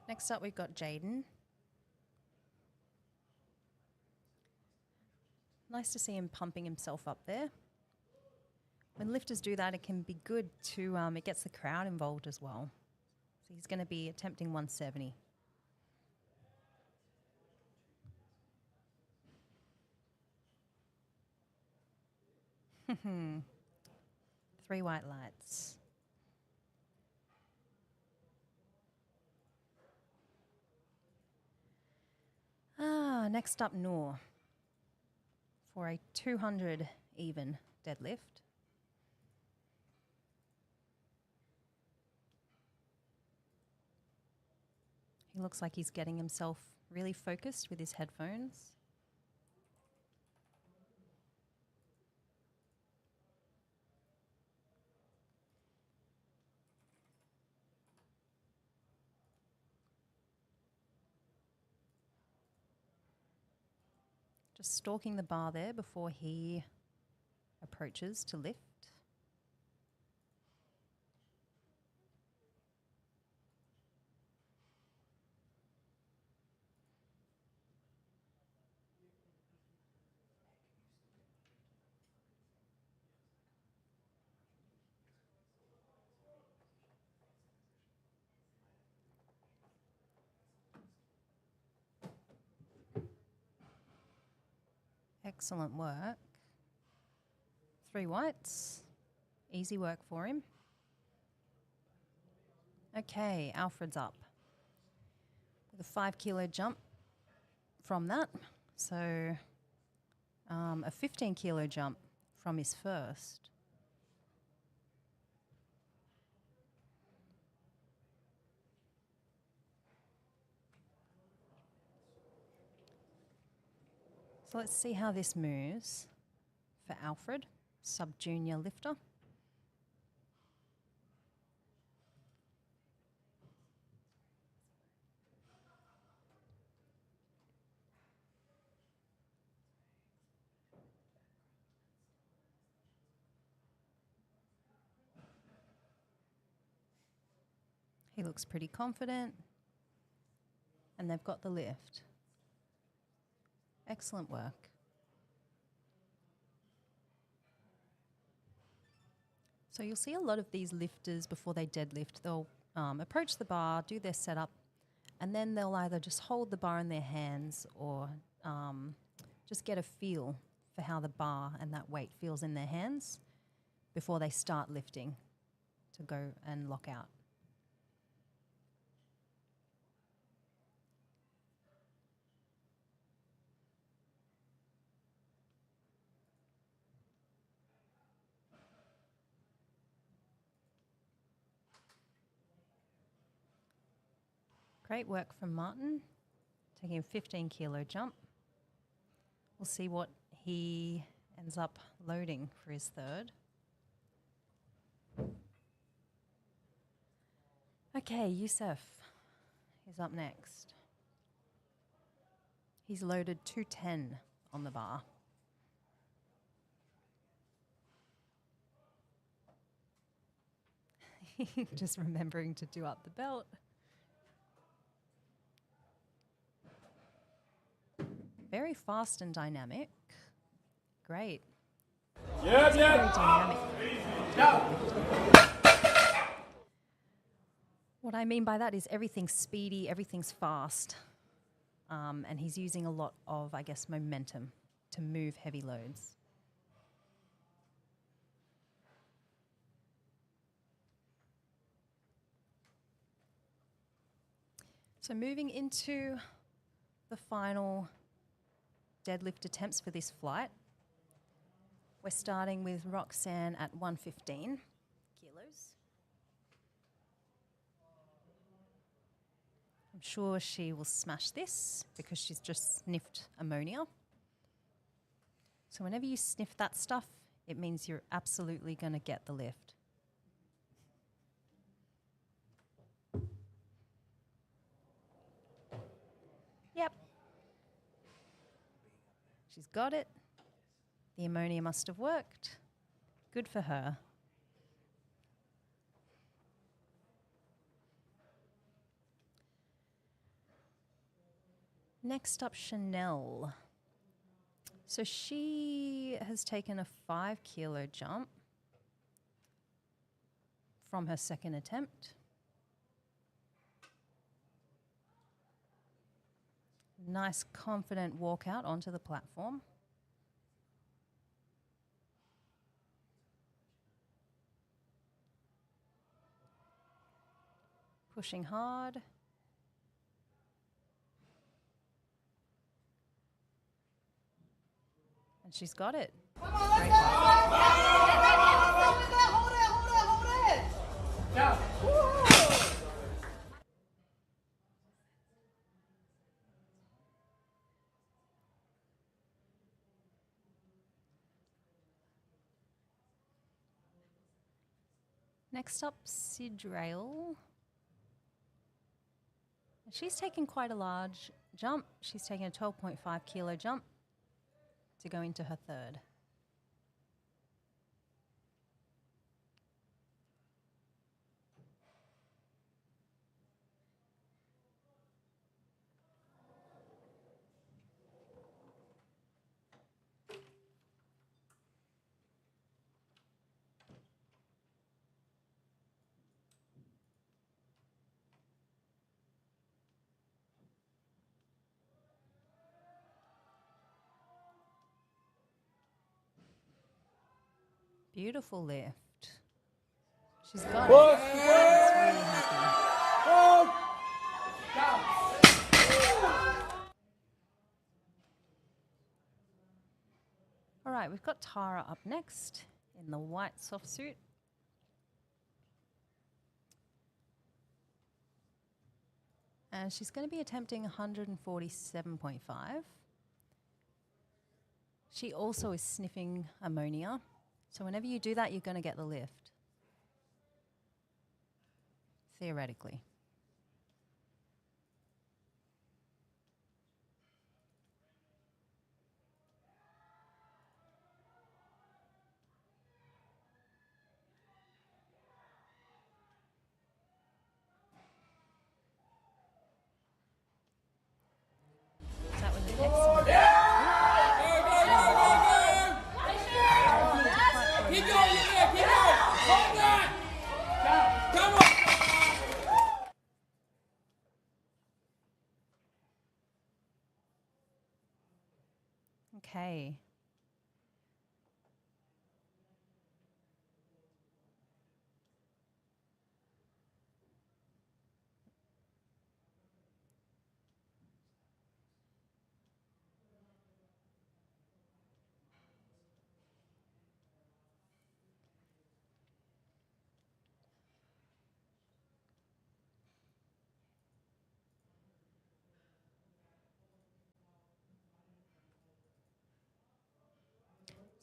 Next up, we've got Jaden. Nice to see him pumping himself up there. When lifters do that, it can be good to, it gets the crowd involved as well. So he's going to be attempting 170. Three white lights. Next up, Noor for a 200 even deadlift. He looks like he's getting himself really focused with his headphones. Just stalking the bar there before he approaches to lift. Excellent work. 3 whites. Easy work for him. Okay, Alfred's up with a 5 kilo jump from that. So a 15 kilo jump from his first. So let's see how this moves for Alfred, sub-junior lifter. He looks pretty confident, and they've got the lift. Excellent work. So you'll see a lot of these lifters before they deadlift. They'll approach the bar, do their setup, and then they'll either just hold the bar in their hands or just get a feel for how the bar and that weight feels in their hands before they start lifting to go and lock out. Great work from Martin, taking a 15 kilo jump. We'll see what he ends up loading for his third. Okay, Youssef is up next. He's loaded 210 on the bar. Just remembering to do up the belt. Very fast and dynamic. Great. Yep, Very yep. dynamic. Go. What I mean by that is everything's speedy, everything's fast, and he's using a lot of, I guess, momentum to move heavy loads. So moving into the final deadlift attempts for this flight, we're starting with Roxanne at 115 kilos. I'm sure she will smash this because she's just sniffed ammonia. So whenever you sniff that stuff, it means you're absolutely going to get the lift. Yep. She's got it. The ammonia must have worked. Good for her. Next up, Chanel. So she has taken a 5 kilo jump from her second attempt. Nice, confident walk out onto the platform. Pushing hard. And she's got it. Come on, let's go! Hold it! Go. Next up, Sidrail. She's taken quite a large jump. She's taken a 12.5 kilo jump to go into her third. Beautiful lift. She's got it. She's really happy. All right, we've got Tara up next in the white soft suit. And she's going to be attempting 147.5. She also is sniffing ammonia. So whenever you do that, you're going to get the lift. Theoretically. That was an excellent. Keep going, keep going. Hold on. Come on. Okay.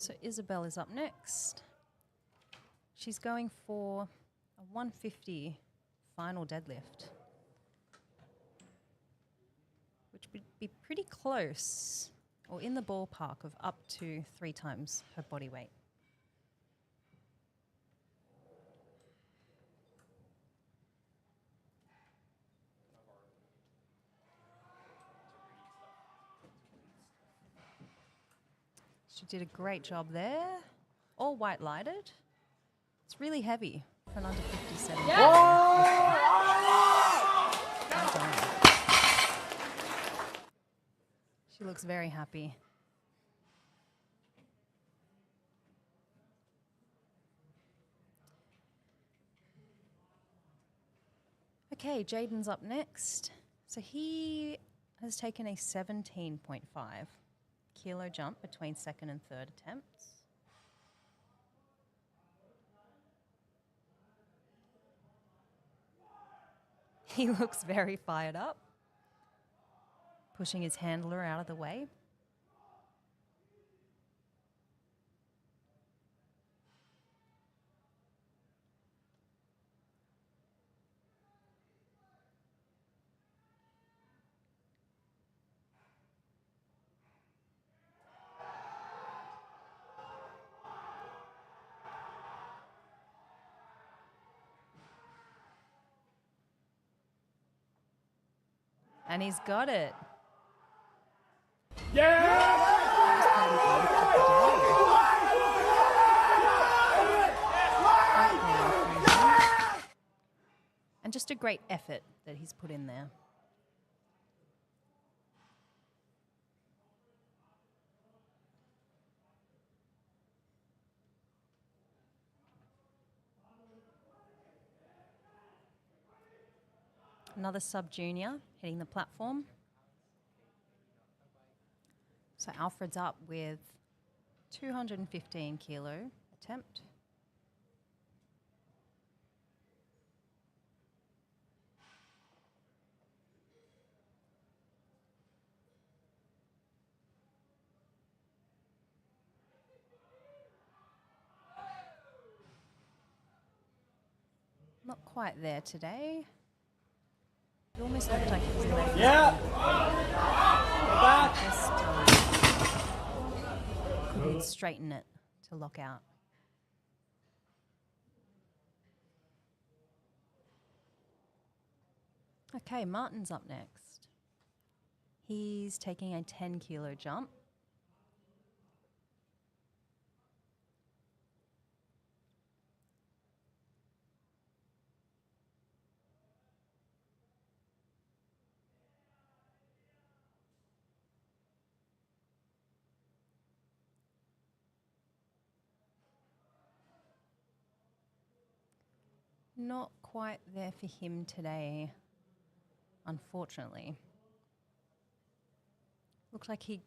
So Isabel is up next. She's going for a 150 final deadlift, which would be pretty close or in the ballpark of up to 3 times her body weight. She did a great job there. All white lighted. It's really heavy for an under 57. She looks very happy. Okay, Jaden's up next. So he has taken a 17.5 kilo jump between second and third attempts. He looks very fired up, pushing his handler out of the way. And he's got it. And just a great effort that he's put in there. Another sub-junior hitting the platform. So Alfred's up with 215 kilo attempt. Not quite there today. It almost looked like it was left. Yeah. Back. Just couldn't straighten it to lock out. Okay, Martin's up next. He's taking a 10 kilo jump. Not quite there for him today, unfortunately. Looks like he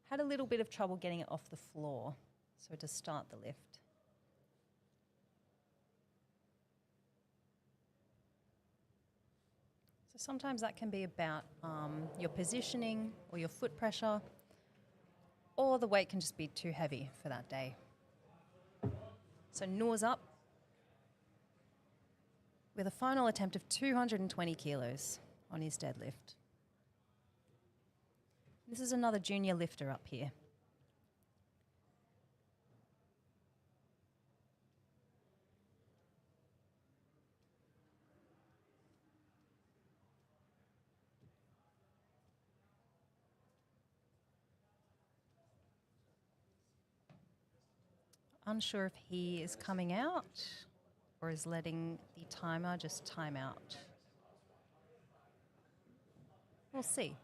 had a little bit of trouble getting it off the floor, so to start the lift. So sometimes that can be about your positioning or your foot pressure, or the weight can just be too heavy for that day. So Noor's up with a final attempt of 220 kilos on his deadlift. This is another junior lifter up here. Unsure if he is coming out or is letting the timer just time out. We'll see.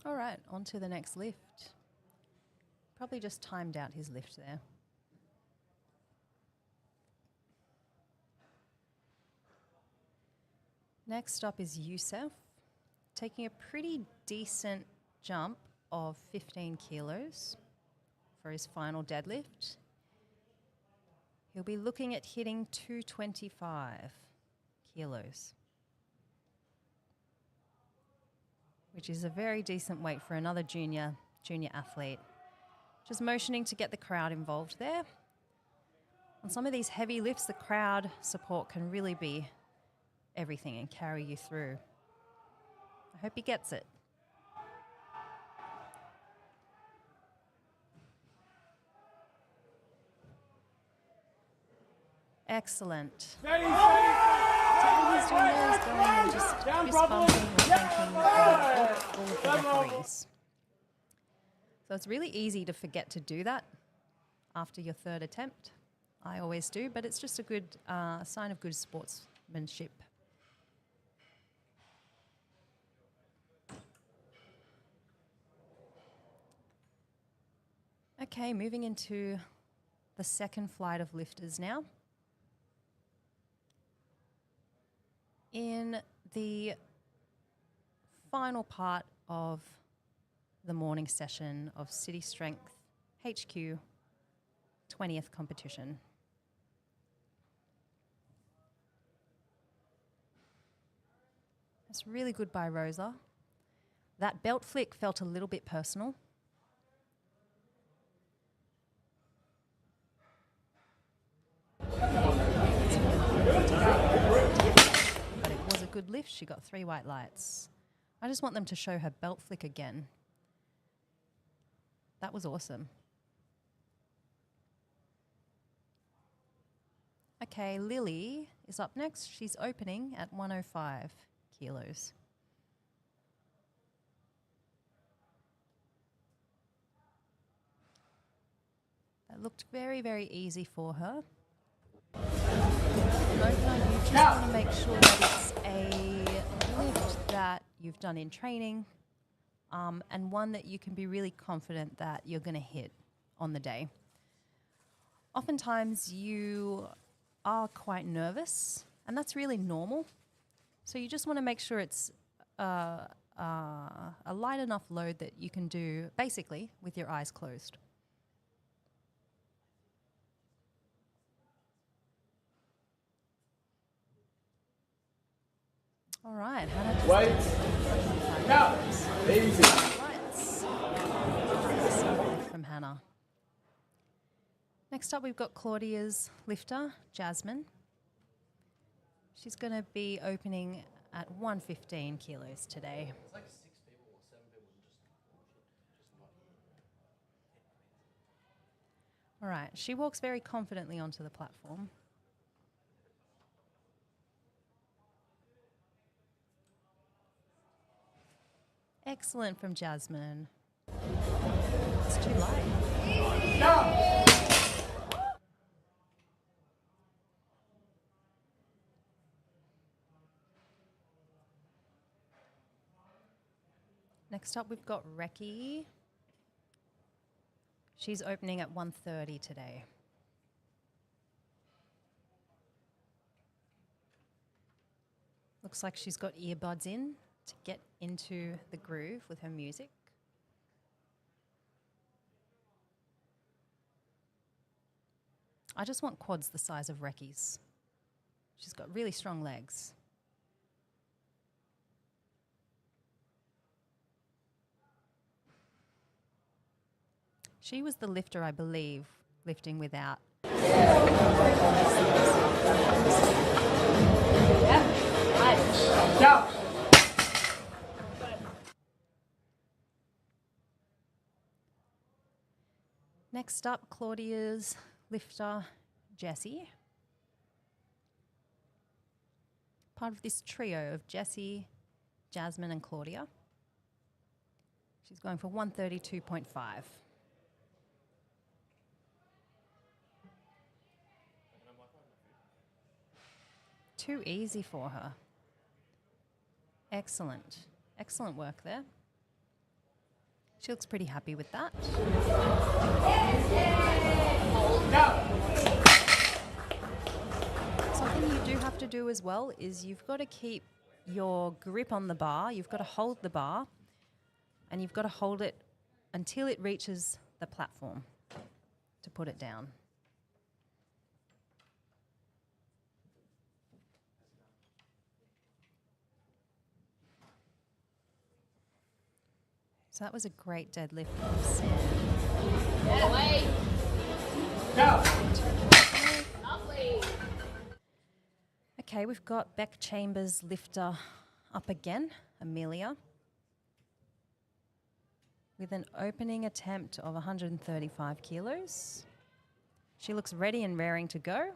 All right, on to the next lift. Probably just timed out his lift there. Next up is Youssef, taking a pretty decent jump of 15 kilos for his final deadlift. He'll be looking at hitting 225 kilos, which is a very decent weight for another junior athlete. Just motioning to get the crowd involved there. On some of these heavy lifts, the crowd support can really be everything and carry you through. I hope he gets it. Excellent. Steady, So all he's doing there is going and just fist bumping or thanking all of the referees. So it's really easy to forget to do that after your third attempt. I always do, but it's just a good sign of good sportsmanship. Okay, moving into the second flight of lifters now. In the final part of the morning session of City Strength HQ 20th competition. That's really good by Rosa. That belt flick felt a little bit personal. But it was a good lift. She got 3 white lights. I just want them to show her belt flick again. That was awesome. Okay, Lily is up next. She's opening at 105 kilos. That looked very, very easy for her. An opener, you just want to make sure that it's a lift that you've done in training, and one that you can be really confident that you're going to hit on the day. Oftentimes you are quite nervous, and that's really normal. So you just want to make sure it's a light enough load that you can do basically with your eyes closed. All right, Hannah just Wait. Now, easy. lights. From Hannah. Next up, we've got Claudia's lifter, Jasmine. She's going to be opening at 115 kilos today. It's like 6 people or 7 people just not here. All right, she walks very confidently onto the platform. Excellent from Jasmine. too light. Down. Next up, we've got Reki. She's opening at 1:30 today. Looks like she's got earbuds in to get into the groove with her music. I just want quads the size of Reki's. She's got really strong legs. She was the lifter, I believe, lifting without. Down. Next up, Claudia's lifter, Jessie. Part of this trio of Jessie, Jasmine and Claudia. She's going for 132.5. Too easy for her. Excellent. Excellent work there. She looks pretty happy with that. Something you do have to do as well is you've got to keep your grip on the bar. You've got to hold the bar and you've got to hold it until it reaches the platform to put it down. So that was a great deadlift from Sam. Lovely. Okay, we've got Beck Chambers lifter up again, Amelia, with an opening attempt of 135 kilos. She looks ready and raring to go.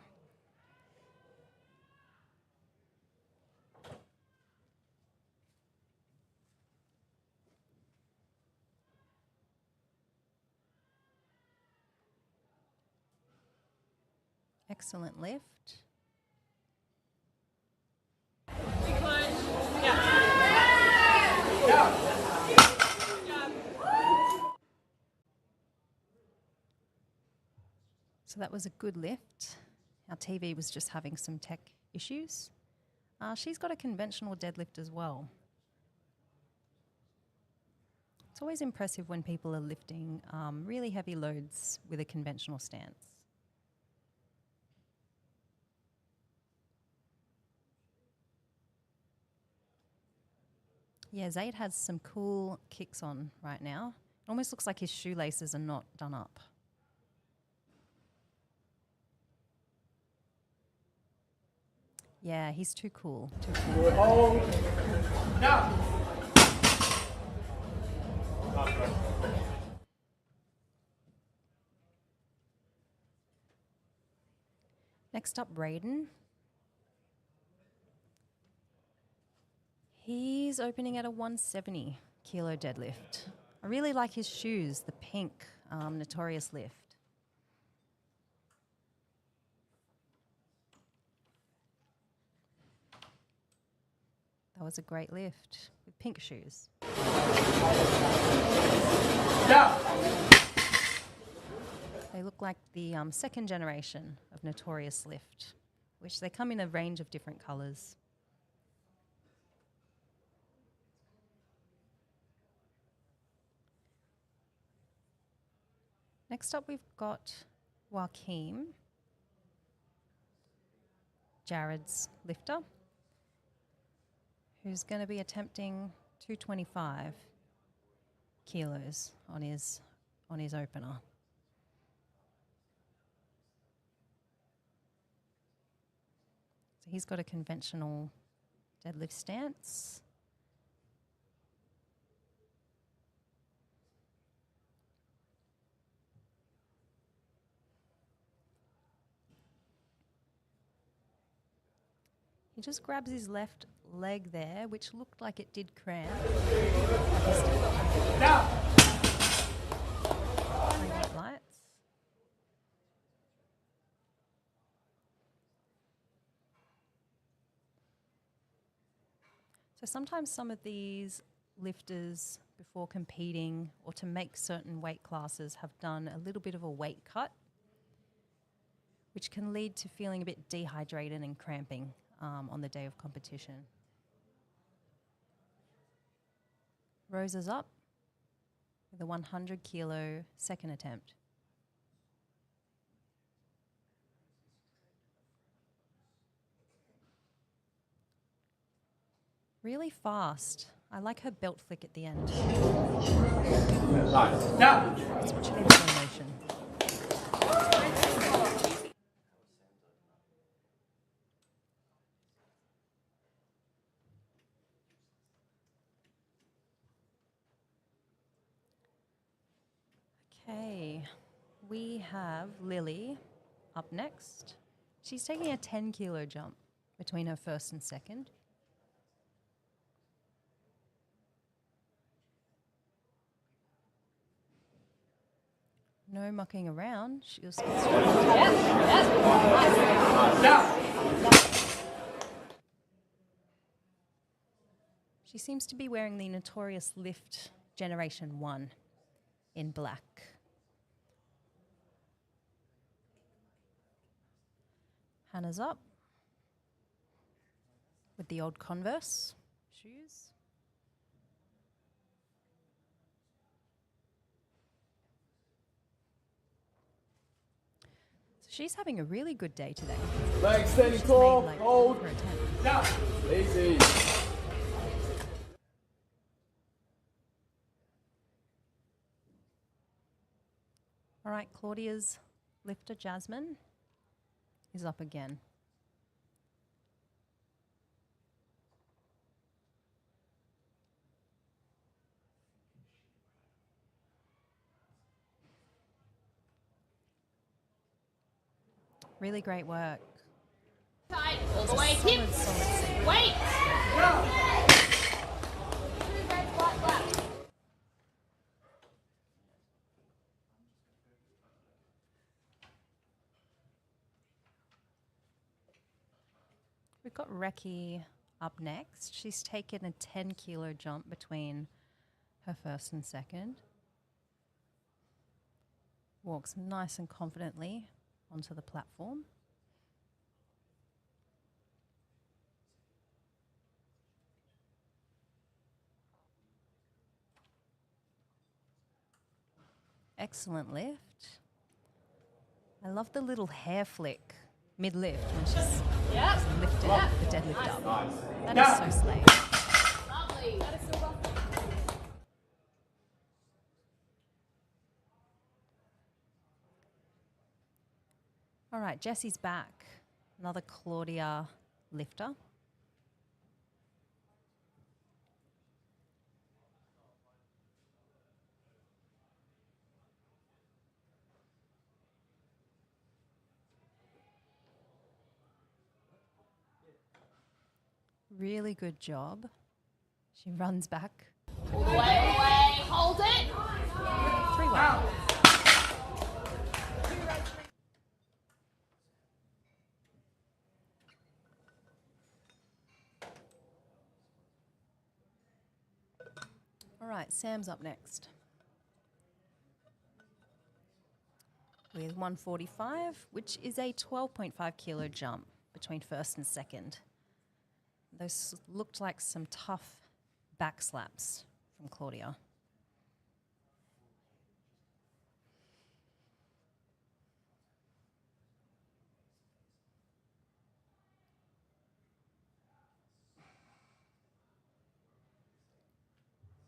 Excellent lift. So that was a good lift. Our TV was just having some tech issues. She's got a conventional deadlift as well. It's always impressive when people are lifting really heavy loads with a conventional stance. Yeah, Zaid has some cool kicks on right now. It almost looks like his shoelaces are not done up. Yeah, he's too cool. Too cool. Good hold. Down. Next up, Raiden. He's opening at a 170 kilo deadlift. I really like his shoes, the pink Notorious lift. That was a great lift with pink shoes. Down. They look like the second generation of Notorious lift, which they come in a range of different colours. Next up, we've got Joaquim, Jared's lifter, who's going to be attempting 225 kilos on his opener. So he's got a conventional deadlift stance. He just grabs his left leg there, which looked like it did cramp. Down. So sometimes some of these lifters before competing or to make certain weight classes have done a little bit of a weight cut, which can lead to feeling a bit dehydrated and cramping on the day of competition. Roses up with a 100 kilo second attempt. Really fast. I like her belt flick at the end. Nice. Down. Let's watch it in slow motion. Okay, we have Lily up next. She's taking a 10 kilo jump between her first and second. No mucking around. She'll spit straight. She seems to be wearing the notorious Lift Generation 1 in black. Hannah's up with the old Converse shoes. So she's having a really good day today. Leg steady, She's core, made, like, hold. over a 10. Down. Easy. All right, Claudia's lifter, Jasmine, is up again. Really great work. Tight, all the way, hips, weight. We've got Reki up next. She's taken a 10 kilo jump between her first and second. Walks nice and confidently onto the platform. Excellent lift. I love the little hair flick mid-lift when she's lifted the deadlift up. That is so slay. Lovely. That is so well. All right, Jessie's back. Another Claudia lifter. Really good job. She runs back. All the way, hold it. 3-1. All right, Sam's up next. With 145, which is a 12.5 kilo jump between first and second. Those looked like some tough back slaps from Claudia.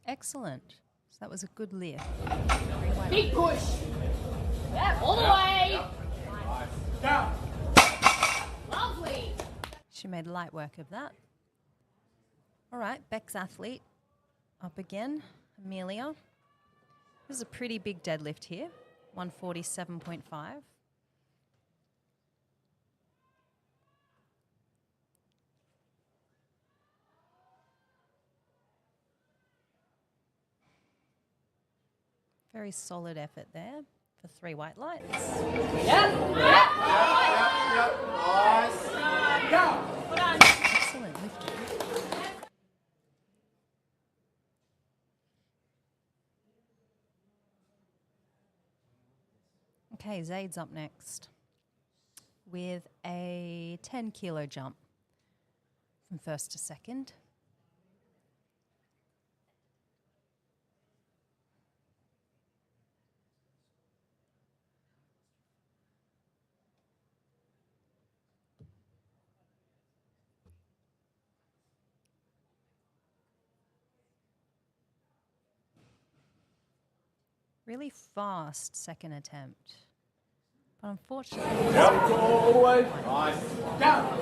Excellent. So that was a good lift. Big push. All the way. Down. Lovely. She made light work of that. All right, Beck's athlete up again, Amelia. This is a pretty big deadlift here, 147.5. Very solid effort there for 3 white lights. Nice. Down. Excellent lifting. Okay, Zaid's up next with a 10 kilo jump from first to second. Really fast second attempt. But unfortunately, All the way. Nice. Down.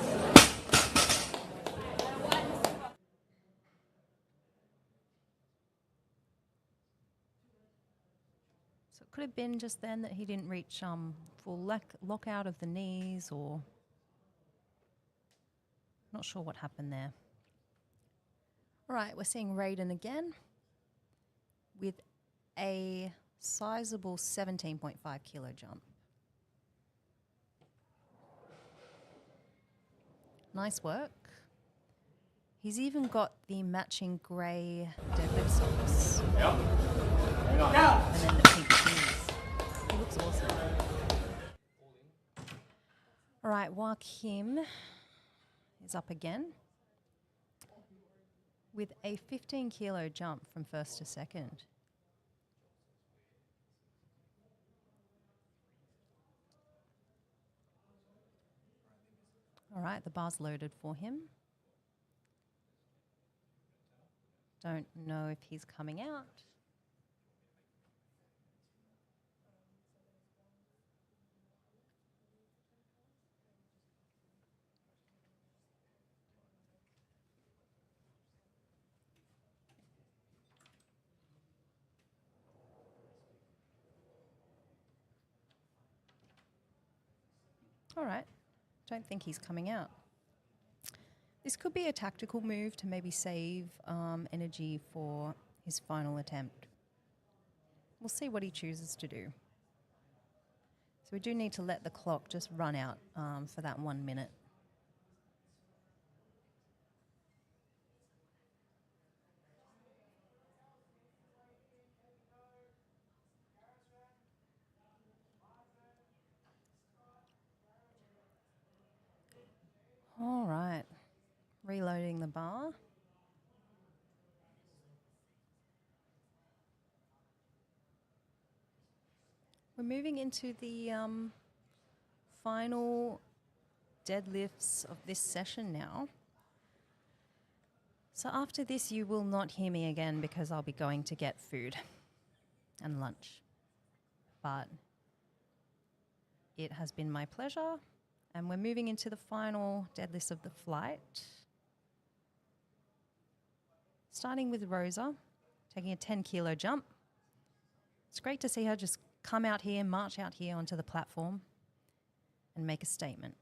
so it could have been just then that he didn't reach full lock out of the knees, or not sure what happened there. All right, we're seeing Raiden again with a sizable 17.5 kilo jump. Nice work. He's even got the matching grey deadlift socks. Yep. And then the pink shoes. He looks awesome. All right, Joaquim is up again with a 15 kilo jump from first to second. All right, the bar's loaded for him. Don't know if he's coming out. All right, don't think he's coming out. This could be a tactical move to maybe save energy for his final attempt. We'll see what he chooses to do. So we do need to let the clock just run out for that 1 minute. All right, reloading the bar. We're moving into the final deadlifts of this session now. So after this, you will not hear me again because I'll be going to get food and lunch. But it has been my pleasure. And we're moving into the final deadlifts of the flight. Starting with Rosa, taking a 10 kilo jump. It's great to see her just come out here, march out here onto the platform and make a statement.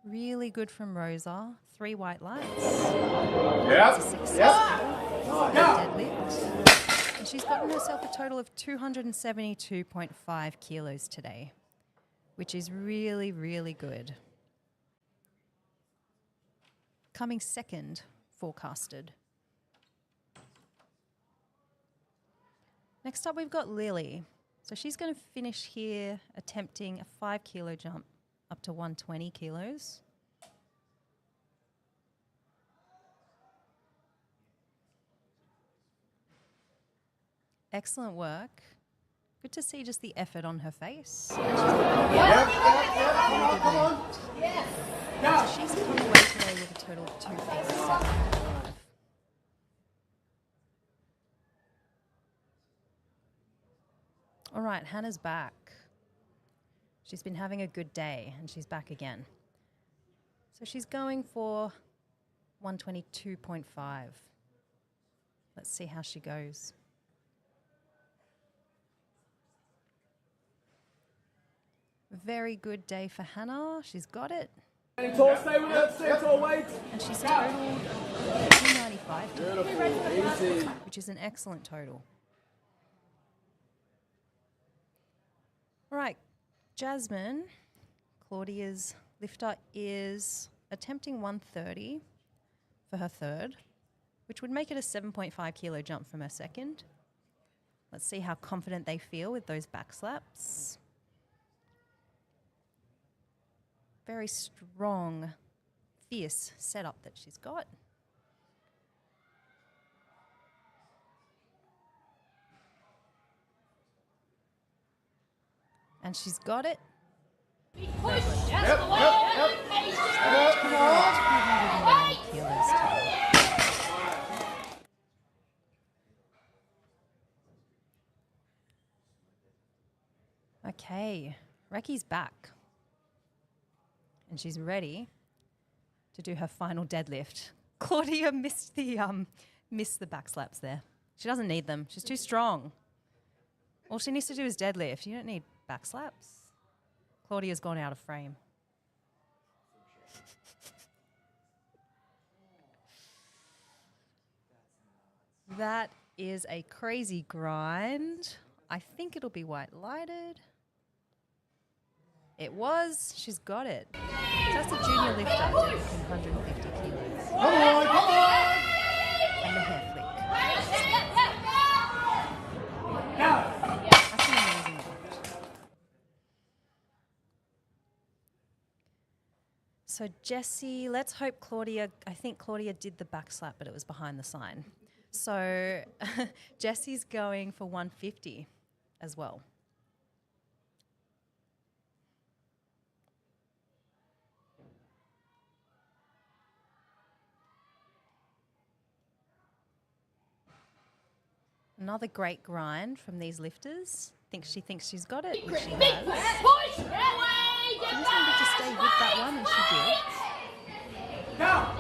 Really good from Rosa. 3 white lights. Yep. Successful deadlift. And she's gotten herself a total of 272.5 kilos today, which is really, really good. Coming second, forecasted. Next up, we've got Lily. So she's going to finish here attempting a 5 kilo jump up to 120 kilos. Excellent work. Good to see just the effort on her face. So she's come away today with a total of 287. All right, Hannah's back. She's been having a good day and she's back again. So she's going for 122.5. Let's see how she goes. Very good day for Hannah. She's got it. Tall, stay with it, stay tall, weight. And she's totaled 295 today, which is an excellent total. All right, Jasmine, Claudia's lifter, is attempting 130 for her third. which would make it a 7.5 kilo jump from her second. Let's see how confident they feel with those back slaps. Very strong, fierce setup that she's got. And she's got it. Push just the way. Come on. 290 kilos total. Okay, Reki's back. And she's ready to do her final deadlift. Claudia missed the back slaps there. She doesn't need them. She's too strong. All she needs to do is deadlift. You don't need back slaps. Claudia's gone out of frame. That is a crazy grind. I think it'll be white lighted. It was. She's got it. That's a junior lifter deadlifting 150 kilos. Come on, come on. And the hair flick. Now. That's an amazing lift. So Jessie, let's hope Claudia, I think Claudia did the back slap, but it was behind the sign. So Jessie's going for 150 as well. Another great grind from these lifters. She thinks she's got it, which she Big has. push that way. She just needed to stay with that one, and she did. Now.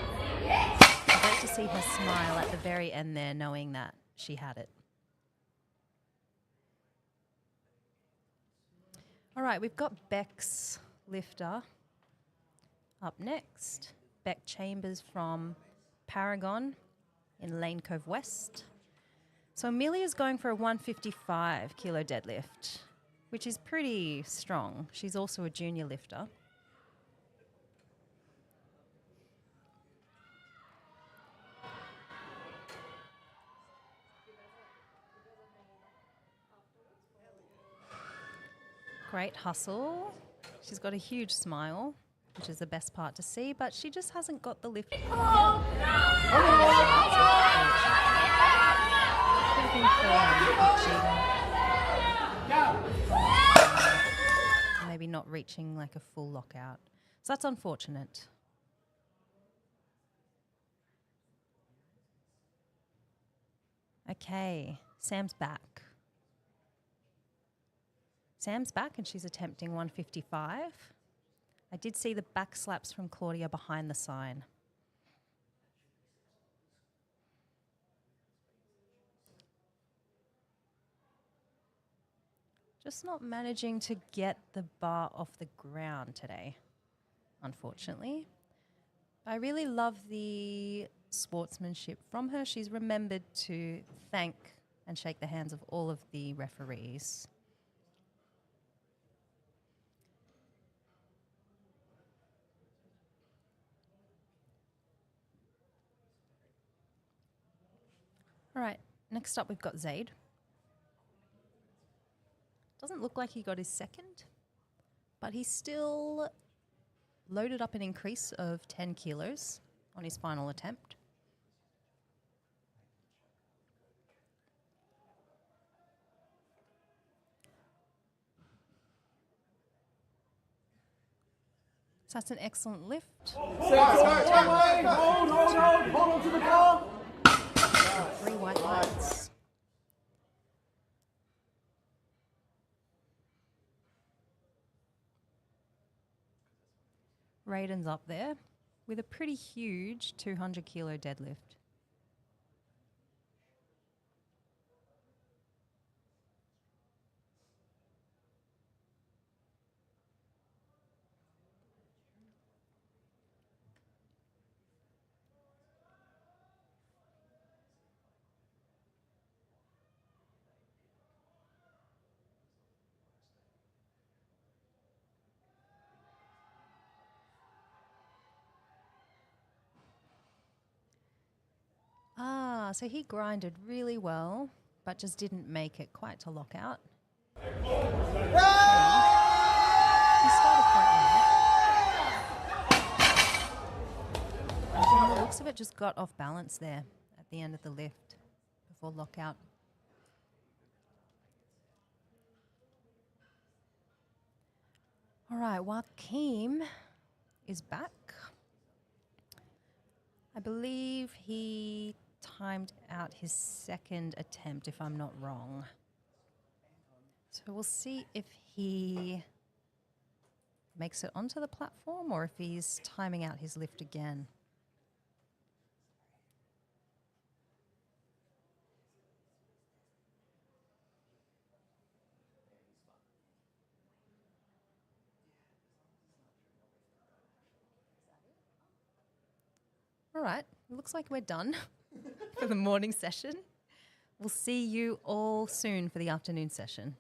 Great to see her smile at the very end there, knowing that she had it. All right, we've got Beck's lifter up next. Beck Chambers from Paragon in Lane Cove West. So Amelia's going for a 155 kilo deadlift, which is pretty strong. She's also a junior lifter. Great hustle. She's got a huge smile, which is the best part to see, but she just hasn't got the lift. Maybe not reaching like a full lockout. So that's unfortunate. Okay, Sam's back. Sam's back and she's attempting 155. I did see the back slaps from Claudia behind the sign. Just not managing to get the bar off the ground today, unfortunately. I really love the sportsmanship from her. She's remembered to thank and shake the hands of all of the referees. All right, next up we've got Zaid. Doesn't look like he got his second, but he still loaded up an increase of 10 kilos on his final attempt. So that's an excellent lift. Hold on to the bar. 3 white lights. Raiden's up there with a pretty huge 200 kilo deadlift. So he grinded really well, but just didn't make it quite to lockout. He started quite well. From the looks of it, just got off balance there at the end of the lift before lockout. All right, Joaquim is back. I believe he timed out his second attempt, if I'm not wrong. So we'll see if he makes it onto the platform or if he's timing out his lift again. All right, it looks like we're done for the morning session. We'll see you all soon for the afternoon session.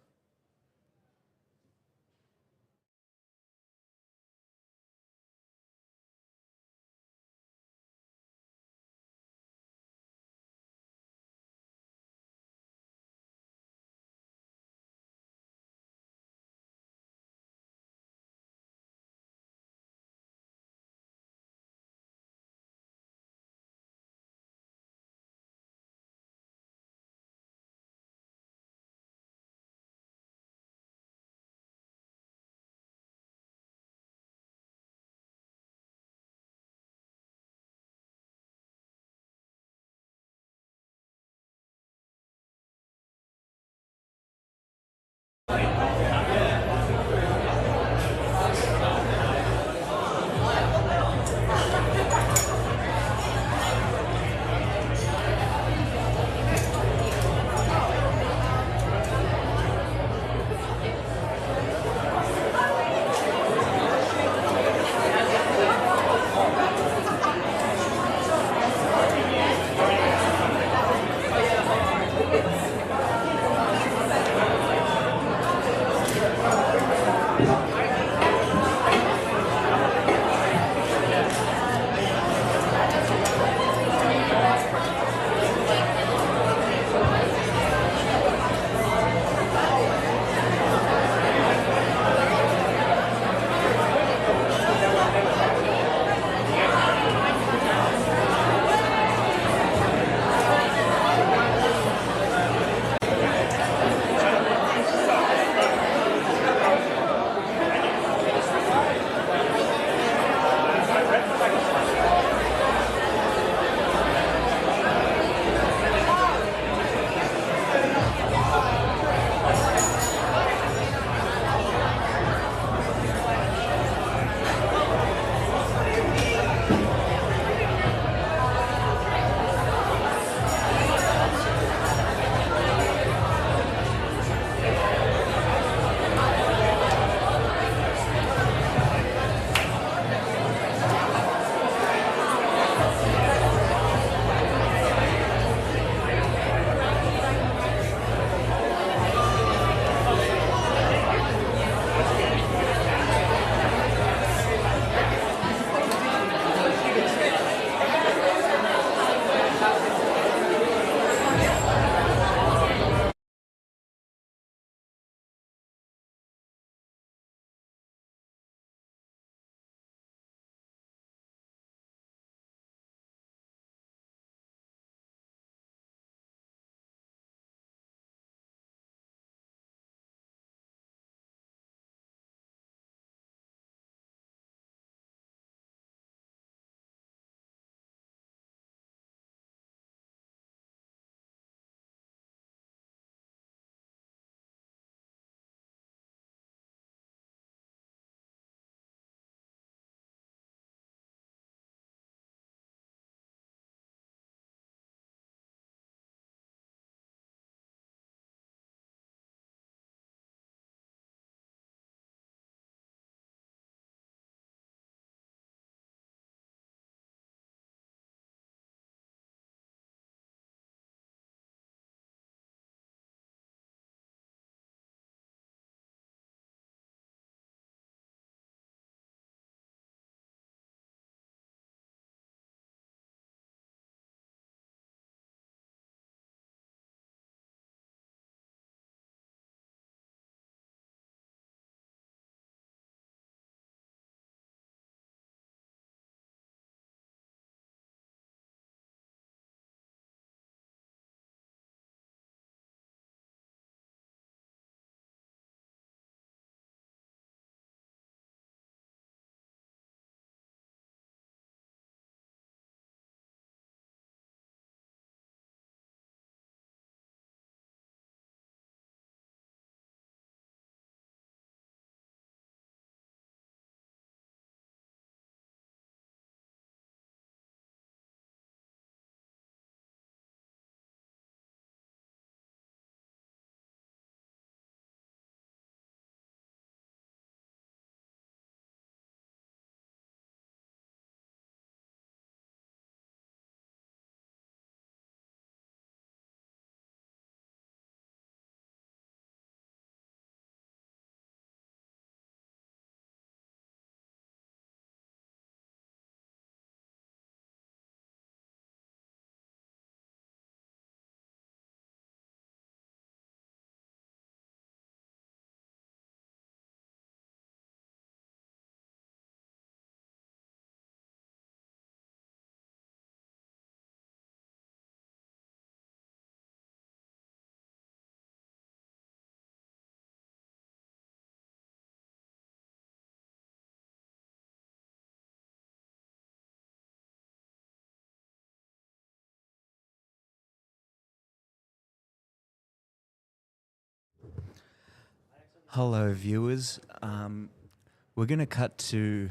Hello, viewers. We're going to cut to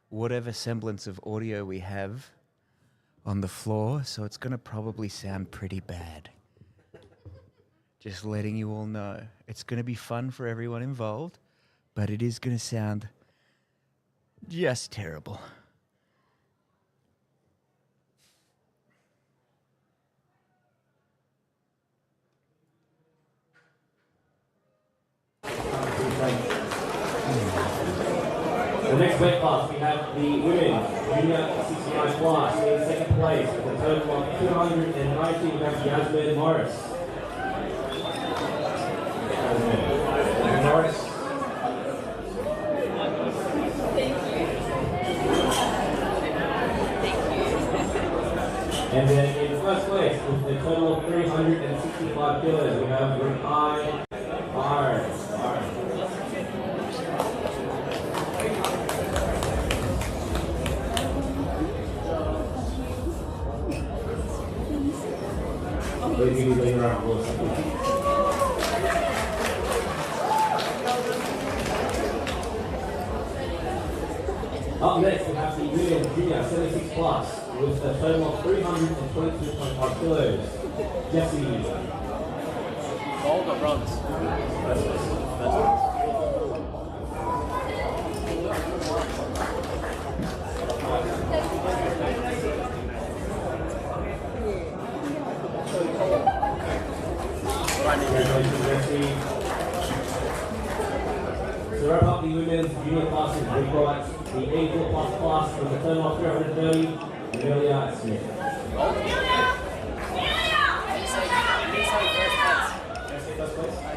whatever semblance of audio we have on the floor, so it's going to probably sound pretty bad. Just letting you all know. It's going to be fun for everyone involved, but it is going to sound just terrible. The next weight class, we have the women junior 69 class in second place with a total of 290. We have Jasmine Morris. Jasmine Morris. And then in first place with a total of 365 kilos, we have Rikai Barr. Up next, we have the women junior 76 plus with a total of 322.5 kilos. Jessie. All the runs. Congratulations, Jessie. To wrap up the women's junior classes, we've got the 84 plus class with a total of 330, Amelia Smith.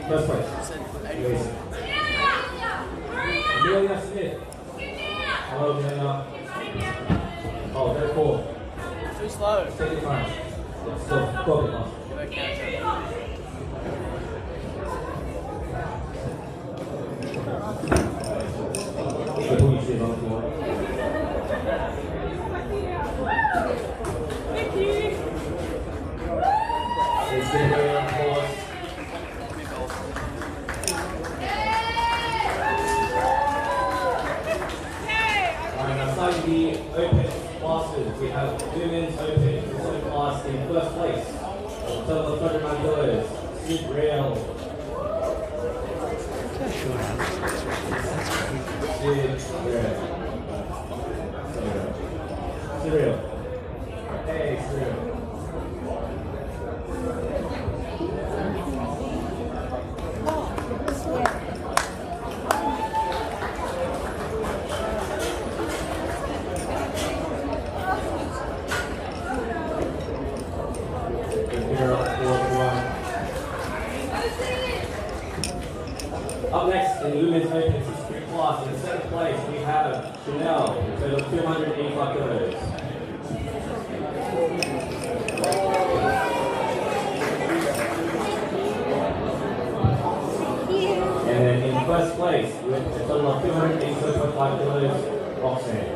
First place. Amelia Smith. Hello, Amelia. Oh, very cool. Too slow. Take your time. So, go a bit faster. Give her counter. Starting the open classes, we have women's open class in first place. Total of 200 kilos. Sid Rail. Cereal. Hey, cereal. Up next in the women's open 63 class, in second place we have Chanel, with a total of 285 kilos. And then in first place with a total of 287.5 kilos, Roxanne.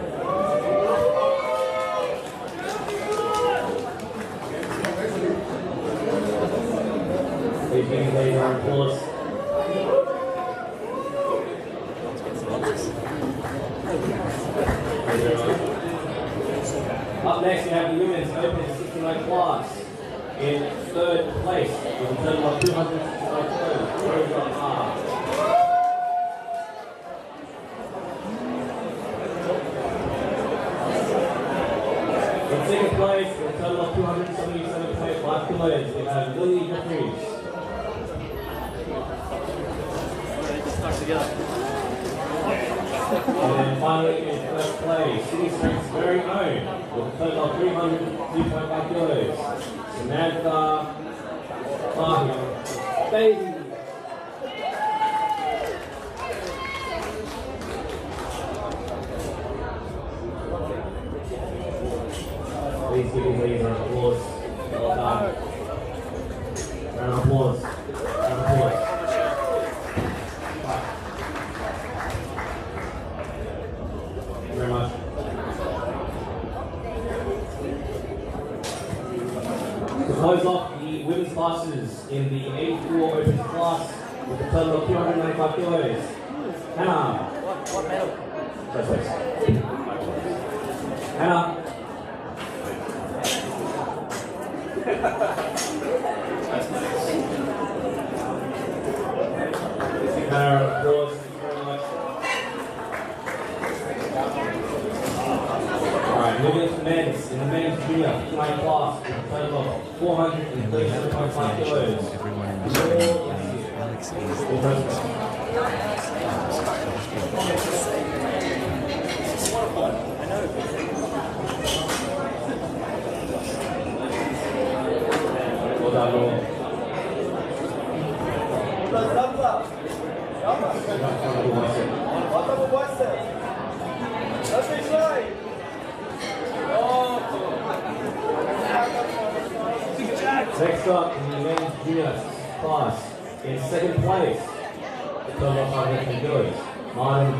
Please give me a round of applause. Up next, we have the women's open 69 class in third place with a total of 265 kilos. Rosa R. In second place with a total of 277.5 kilos, we have Lily Jeffries. Stuck together. And then finally in first place, City Strength's very own, with a total of 302.5 kilos, Samantha Fahia. Baby! Please give these ladies a round of applause. Well done. Round of applause. Round of applause. Very much. To close off the women's classes in the 84 open class, with a total of 295 kilos. Hannah. What medal? First place. Hannah. Hannah, applause. Thank you very much. Alright, moving to men's. In the men's junior flying class with a total of 437.5 kilos. Everyone in the stream, Alex is Well done, Lord. Next up in the men's junior class, in second place, the total of 500 kilos, Martin.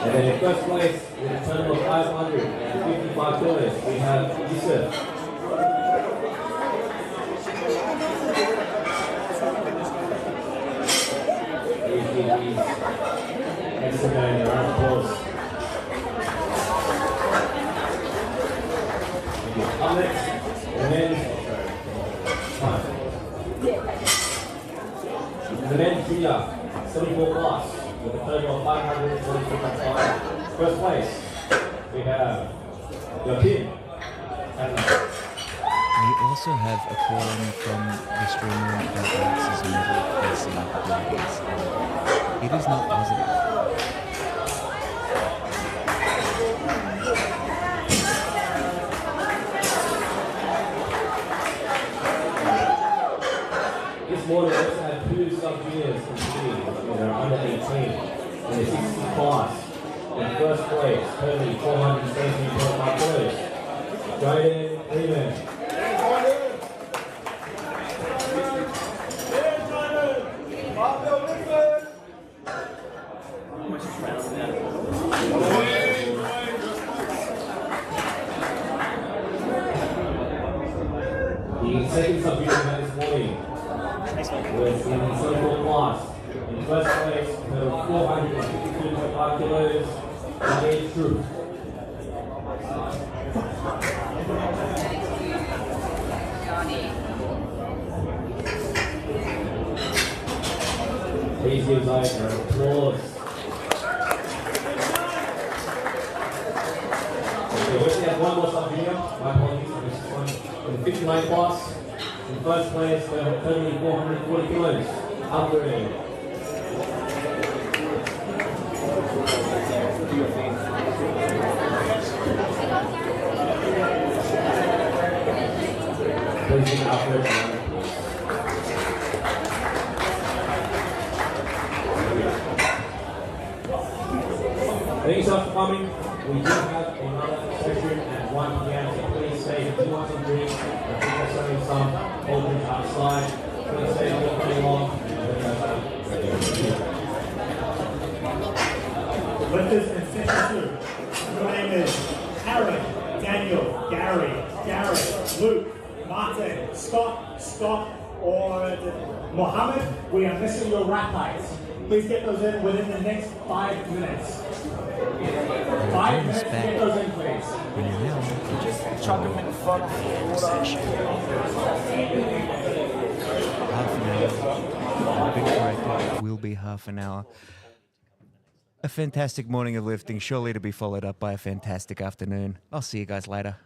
And then in first place, with a total of 555 kilos, we have Yusuf. Excellent, round of applause. Up next, the men's junior 74 plus with a total of 542.5. First place, we have Joachim. We also have a quorum from the stream room about Alex's mental pacing abilities. It is not positive. This morning we also had two sub-juniors competing that are under 18 in the 60 class. In first place, totally 417.5 kilos. Jaden Freeman. The second sub-junior we had this morning was in the 74 class. In first place, there were 452.5 kilos. Johnny True. Please give Zayat an applause. Okay, we actually have one more sub-junior. My apologies for this one. In the 59 class. In first place, they have totally 440 kilos. Upgrade. Please give an upgrade. Thank you so much for coming. We do have another session at 1 p.m. So please stay if you want some drinks. I think we're serving some cold drinks outside. Please stay if you're coming along. Lifters in session 2. Your name is Aaron, Daniel, Gary, Garrett, Luke, Martin, Scott, or Mohammed. We are missing your rap heights. Please get those in within the next 5 minutes. 5 minutes to get those in, please. Just chuck them in front of the session. Half an hour. I've been corrected. It will be half an hour. A fantastic morning of lifting, surely to be followed up by a fantastic afternoon. I'll see you guys later.